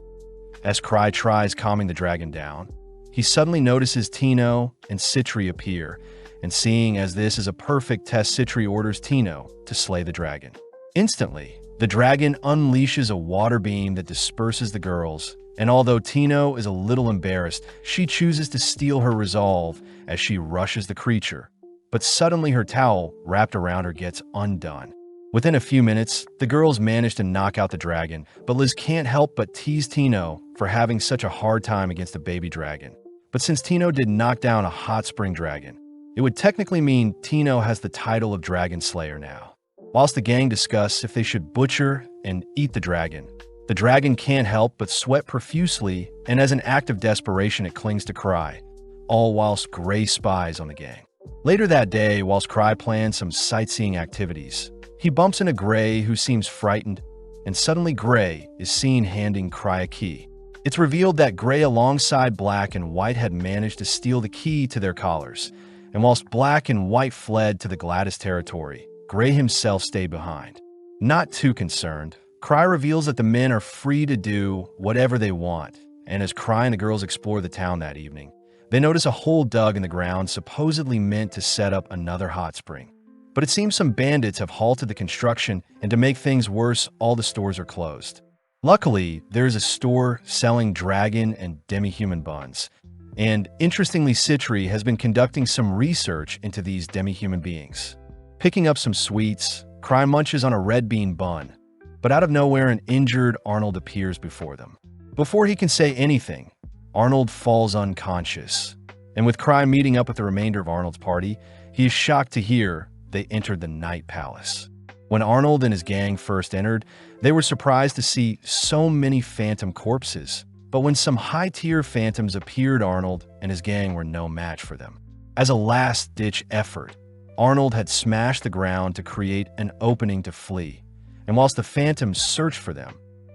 As Cry tries calming the dragon down, he suddenly notices Tino and Citri appear, and seeing as this is a perfect test, Citri orders Tino to slay the dragon. Instantly, the dragon unleashes a water beam that disperses the girls, and although Tino is a little embarrassed, she chooses to steal her resolve as she rushes the creature, but suddenly her towel wrapped around her gets undone. Within a few minutes, the girls manage to knock out the dragon, but Liz can't help but tease Tino for having such a hard time against a baby dragon. But since Tino did knock down a hot spring dragon, it would technically mean Tino has the title of Dragon Slayer now. Whilst the gang discuss if they should butcher and eat the dragon can't help but sweat profusely, and as an act of desperation it clings to Cry, all whilst Gray spies on the gang. Later that day, whilst Cry plans some sightseeing activities, he bumps into Gray, who seems frightened, and suddenly Gray is seen handing Cry a key. It's revealed that Gray alongside Black and White had managed to steal the key to their collars, and whilst Black and White fled to the Gladys territory, Gray himself stayed behind. Not too concerned, Cry reveals that the men are free to do whatever they want, and as Cry and the girls explore the town that evening, they notice a hole dug in the ground supposedly meant to set up another hot spring. But it seems some bandits have halted the construction, and to make things worse, all the stores are closed. Luckily, there is a store selling dragon and demi-human buns, and interestingly, Citri has been conducting some research into these demi-human beings. Picking up some sweets, Cry munches on a red bean bun, but out of nowhere an injured Arnold appears before them. Before he can say anything, Arnold falls unconscious, and with Cry meeting up with the remainder of Arnold's party, he is shocked to hear they entered the Night Palace. When Arnold and his gang first entered, they were surprised to see so many phantom corpses, But when some high-tier phantoms appeared, Arnold and his gang were no match for them. As a last-ditch effort, Arnold had smashed the ground to create an opening to flee, and whilst the phantoms searched for them,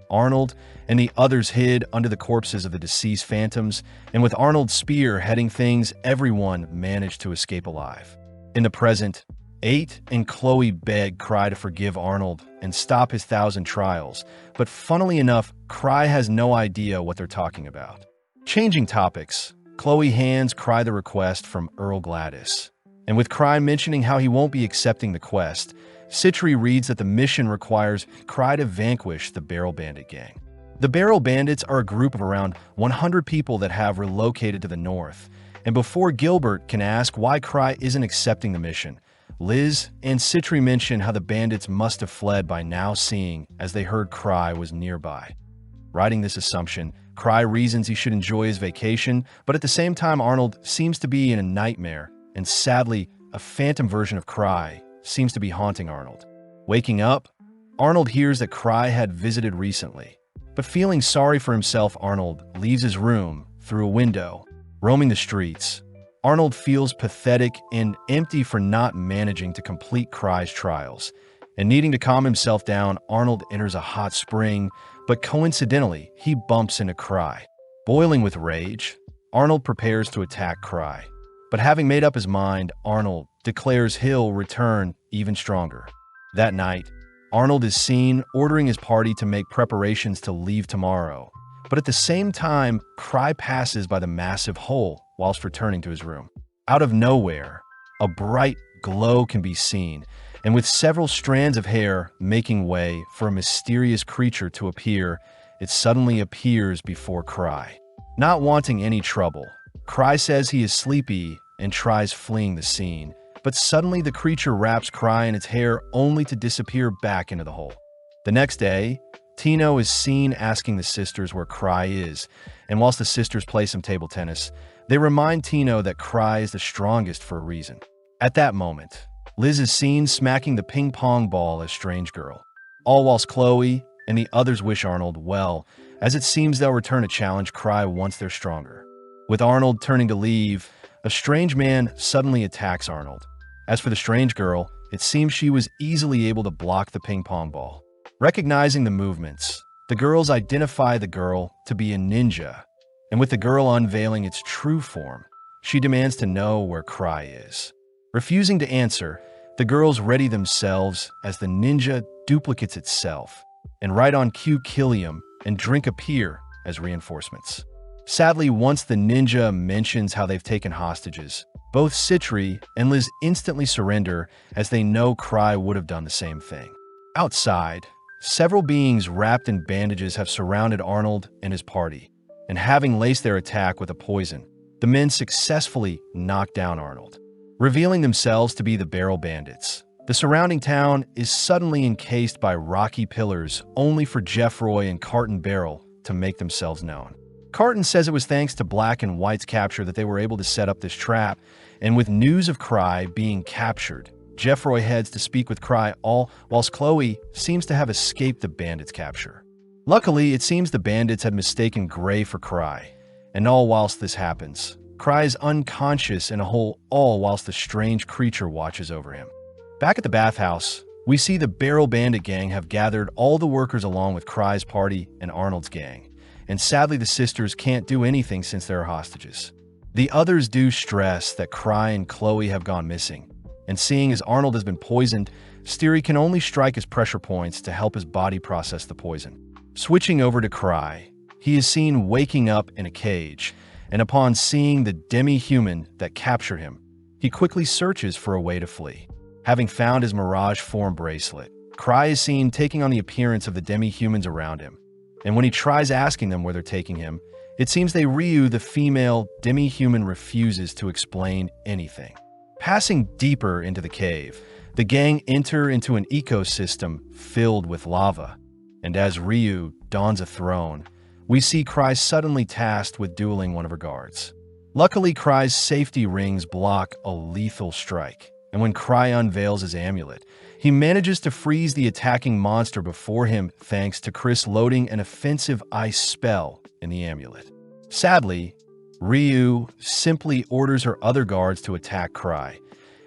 Arnold and the others hid under the corpses of the deceased phantoms, and with Arnold's spear heading things, everyone managed to escape alive. In the present, 8 and Chloe beg Cry to forgive Arnold and stop his 1,000 trials, but funnily enough, Cry has no idea what they're talking about. Changing topics, Chloe hands Cry the request from Earl Gladys, and with Cry mentioning how he won't be accepting the quest, Citri reads that the mission requires Cry to vanquish the Barrel Bandit gang. The Barrel Bandits are a group of around 100 people that have relocated to the north, and before Gilbert can ask why Cry isn't accepting the mission, Liz and Citri mention how the bandits must have fled by now, seeing as they heard Cry was nearby. Writing this assumption, Cry reasons he should enjoy his vacation, but at the same time Arnold seems to be in a nightmare, and sadly, a phantom version of Cry seems to be haunting Arnold. Waking up, Arnold hears that Cry had visited recently, but feeling sorry for himself, Arnold leaves his room through a window. Roaming the streets, Arnold feels pathetic and empty for not managing to complete Cry's trials, and needing to calm himself down, Arnold enters a hot spring, but coincidentally, he bumps into Cry. Boiling with rage, Arnold prepares to attack Cry, but having made up his mind, Arnold declares he'll return even stronger. That night, Arnold is seen ordering his party to make preparations to leave tomorrow, but at the same time, Cry passes by the massive hole whilst returning to his room. Out of nowhere, a bright glow can be seen, and with several strands of hair making way for a mysterious creature to appear, it suddenly appears before Cry. Not wanting any trouble, Cry says he is sleepy and tries fleeing the scene, but suddenly the creature wraps Cry in its hair only to disappear back into the hole. The next day, Tino is seen asking the sisters where Cry is, and whilst the sisters play some table tennis, they remind Tino that Cry is the strongest for a reason. At that moment, Liz is seen smacking the ping pong ball as Strange Girl, all whilst Chloe and the others wish Arnold well, as it seems they'll return a challenge Cry once they're stronger. With Arnold turning to leave, a strange man suddenly attacks Arnold. As for the Strange Girl, it seems she was easily able to block the ping pong ball. Recognizing the movements, the girls identify the girl to be a ninja, and with the girl unveiling its true form, she demands to know where Cry is. Refusing to answer, the girls ready themselves as the ninja duplicates itself, and right on cue Killiam and Drink appear as reinforcements. Sadly, once the ninja mentions how they've taken hostages, both Citri and Liz instantly surrender as they know Cry would have done the same thing. Outside, several beings wrapped in bandages have surrounded Arnold and his party, and having laced their attack with a poison, the men successfully knock down Arnold, revealing themselves to be the Barrel Bandits. The surrounding town is suddenly encased by rocky pillars, only for Jeffroy and Carton Barrel to make themselves known. Carton says it was thanks to Black and White's capture that they were able to set up this trap, and with news of Cry being captured, Jeffroy heads to speak with Cry, all whilst Chloe seems to have escaped the bandits' capture. Luckily, it seems the bandits had mistaken Gray for Cry, and all whilst this happens, Cry is unconscious in a hole, all whilst the strange creature watches over him. Back at the bathhouse, we see the Barrel Bandit gang have gathered all the workers along with Cry's party and Arnold's gang, and sadly the sisters can't do anything since they are hostages. The others do stress that Cry and Chloe have gone missing, and seeing as Arnold has been poisoned, Steery can only strike his pressure points to help his body process the poison. Switching over to Cry, he is seen waking up in a cage, and upon seeing the demi-human that captured him, he quickly searches for a way to flee. Having found his Mirage form bracelet, Cry is seen taking on the appearance of the demi-humans around him, and when he tries asking them where they're taking him, it seems Ryu, the female demi-human, refuses to explain anything. Passing deeper into the cave, the gang enter into an ecosystem filled with lava, and as Ryu dons a throne, we see Cry suddenly tasked with dueling one of her guards. Luckily, Cry's safety rings block a lethal strike, and when Cry unveils his amulet, he manages to freeze the attacking monster before him thanks to Chris loading an offensive ice spell in the amulet. Sadly, Ryu simply orders her other guards to attack Cry,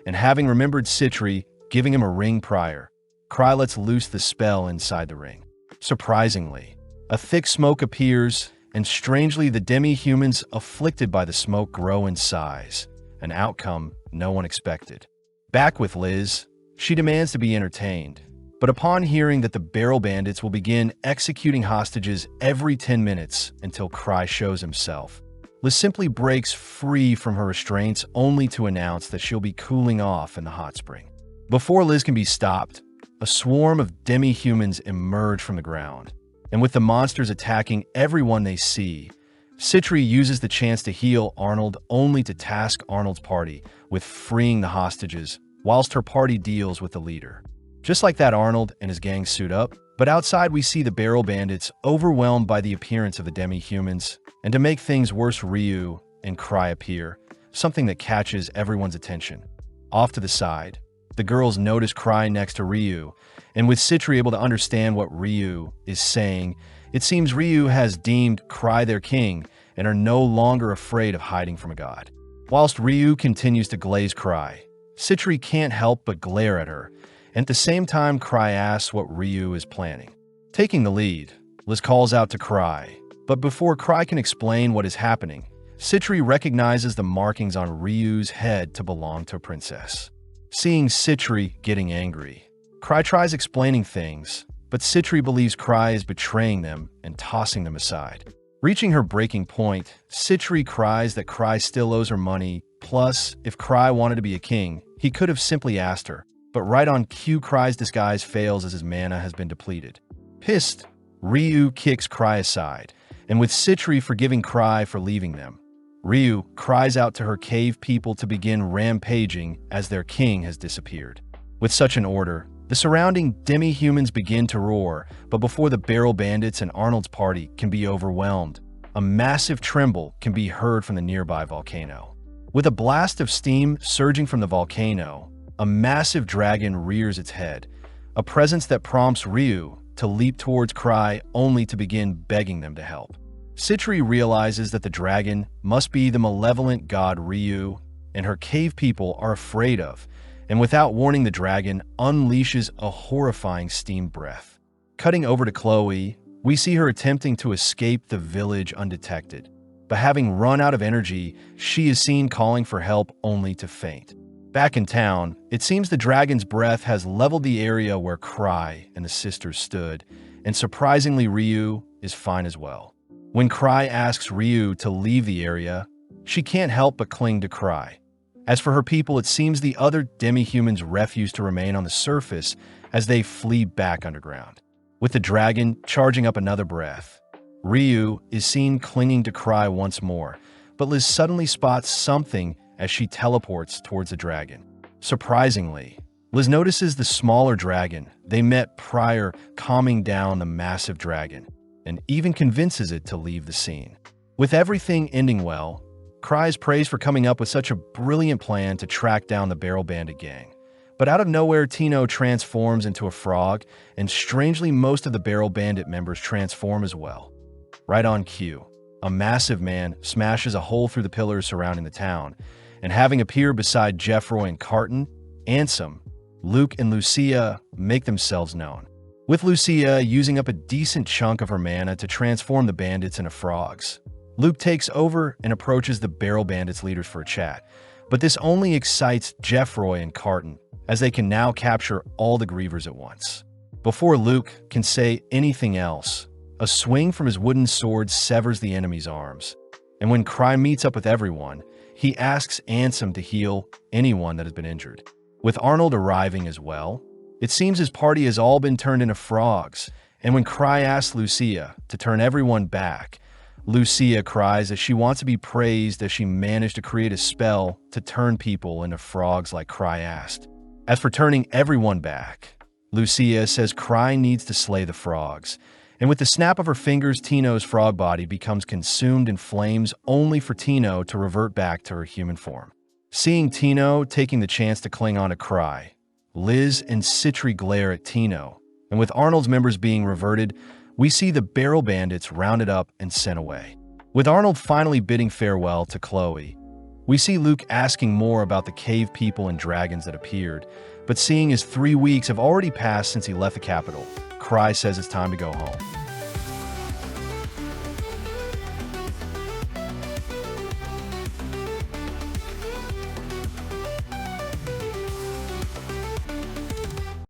and having remembered Citri giving him a ring prior, Cry lets loose the spell inside the ring. Surprisingly, a thick smoke appears, and strangely the demi-humans afflicted by the smoke grow in size, an outcome no one expected. Back with Liz, she demands to be entertained, but upon hearing that the barrel bandits will begin executing hostages every 10 minutes until Cry shows himself, Liz simply breaks free from her restraints only to announce that she'll be cooling off in the hot spring. Before Liz can be stopped, a swarm of demi-humans emerge from the ground, and with the monsters attacking everyone they see, Citri uses the chance to heal Arnold only to task Arnold's party with freeing the hostages, whilst her party deals with the leader. Just like that, Arnold and his gang suit up, but outside we see the barrel bandits overwhelmed by the appearance of the demi-humans, and to make things worse, Ryu and Cry appear, something that catches everyone's attention. Off to the side, the girls notice Cry next to Ryu, and with Citri able to understand what Ryu is saying, it seems Ryu has deemed Cry their king and are no longer afraid of hiding from a god. Whilst Ryu continues to glaze Cry, Citri can't help but glare at her, and at the same time Cry asks what Ryu is planning. Taking the lead, Liz calls out to Cry, but before Cry can explain what is happening, Citri recognizes the markings on Ryu's head to belong to a princess. Seeing Citri getting angry, Cry tries explaining things, but Citri believes Cry is betraying them and tossing them aside. Reaching her breaking point, Citri cries that Cry still owes her money, plus, if Cry wanted to be a king, he could have simply asked her, but right on cue Cry's disguise fails as his mana has been depleted. Pissed, Ryu kicks Cry aside, and with Citri forgiving Cry for leaving them, Ryu cries out to her cave people to begin rampaging as their king has disappeared. With such an order, the surrounding demi-humans begin to roar, but before the barrel bandits and Arnold's party can be overwhelmed, a massive tremble can be heard from the nearby volcano. With a blast of steam surging from the volcano, a massive dragon rears its head, a presence that prompts Ryu to leap towards Cry only to begin begging them to help. Citri realizes that the dragon must be the malevolent god Ryu, and her cave people are afraid of, and without warning the dragon unleashes a horrifying steam breath. Cutting over to Chloe, we see her attempting to escape the village undetected, but having run out of energy, she is seen calling for help only to faint. Back in town, it seems the dragon's breath has leveled the area where Cry and the sisters stood, and surprisingly Ryu is fine as well. When Cry asks Ryu to leave the area, she can't help but cling to Cry. As for her people, it seems the other demi-humans refuse to remain on the surface as they flee back underground. With the dragon charging up another breath, Ryu is seen clinging to Cry once more, but Liz suddenly spots something as she teleports towards the dragon. Surprisingly, Liz notices the smaller dragon they met prior calming down the massive dragon, and even convinces it to leave the scene. With everything ending well, Cry is praised for coming up with such a brilliant plan to track down the Barrel Bandit gang. But out of nowhere, Tino transforms into a frog, and strangely most of the Barrel Bandit members transform as well. Right on cue, a massive man smashes a hole through the pillars surrounding the town, and having appeared beside Jeffroy and Carton, Ansem, Luke and Lucia make themselves known. With Lucia using up a decent chunk of her mana to transform the bandits into frogs, Luke takes over and approaches the Barrel Bandits leaders for a chat, but this only excites Jeffroy and Carton, as they can now capture all the Grievers at once. Before Luke can say anything else, a swing from his wooden sword severs the enemy's arms, and when Cry meets up with everyone, he asks Ansem to heal anyone that has been injured. With Arnold arriving as well, it seems his party has all been turned into frogs, and when Cry asks Lucia to turn everyone back, Lucia cries that she wants to be praised as she managed to create a spell to turn people into frogs like Cry asked. As for turning everyone back, Lucia says Cry needs to slay the frogs, and with the snap of her fingers, Tino's frog body becomes consumed in flames only for Tino to revert back to her human form. Seeing Tino taking the chance to cling on to Cry, Liz and Citri glare at Tino, and with Arnold's members being reverted, we see the barrel bandits rounded up and sent away. With Arnold finally bidding farewell to Chloe, we see Luke asking more about the cave people and dragons that appeared, but seeing as 3 weeks have already passed since he left the capital, Cry says it's time to go home.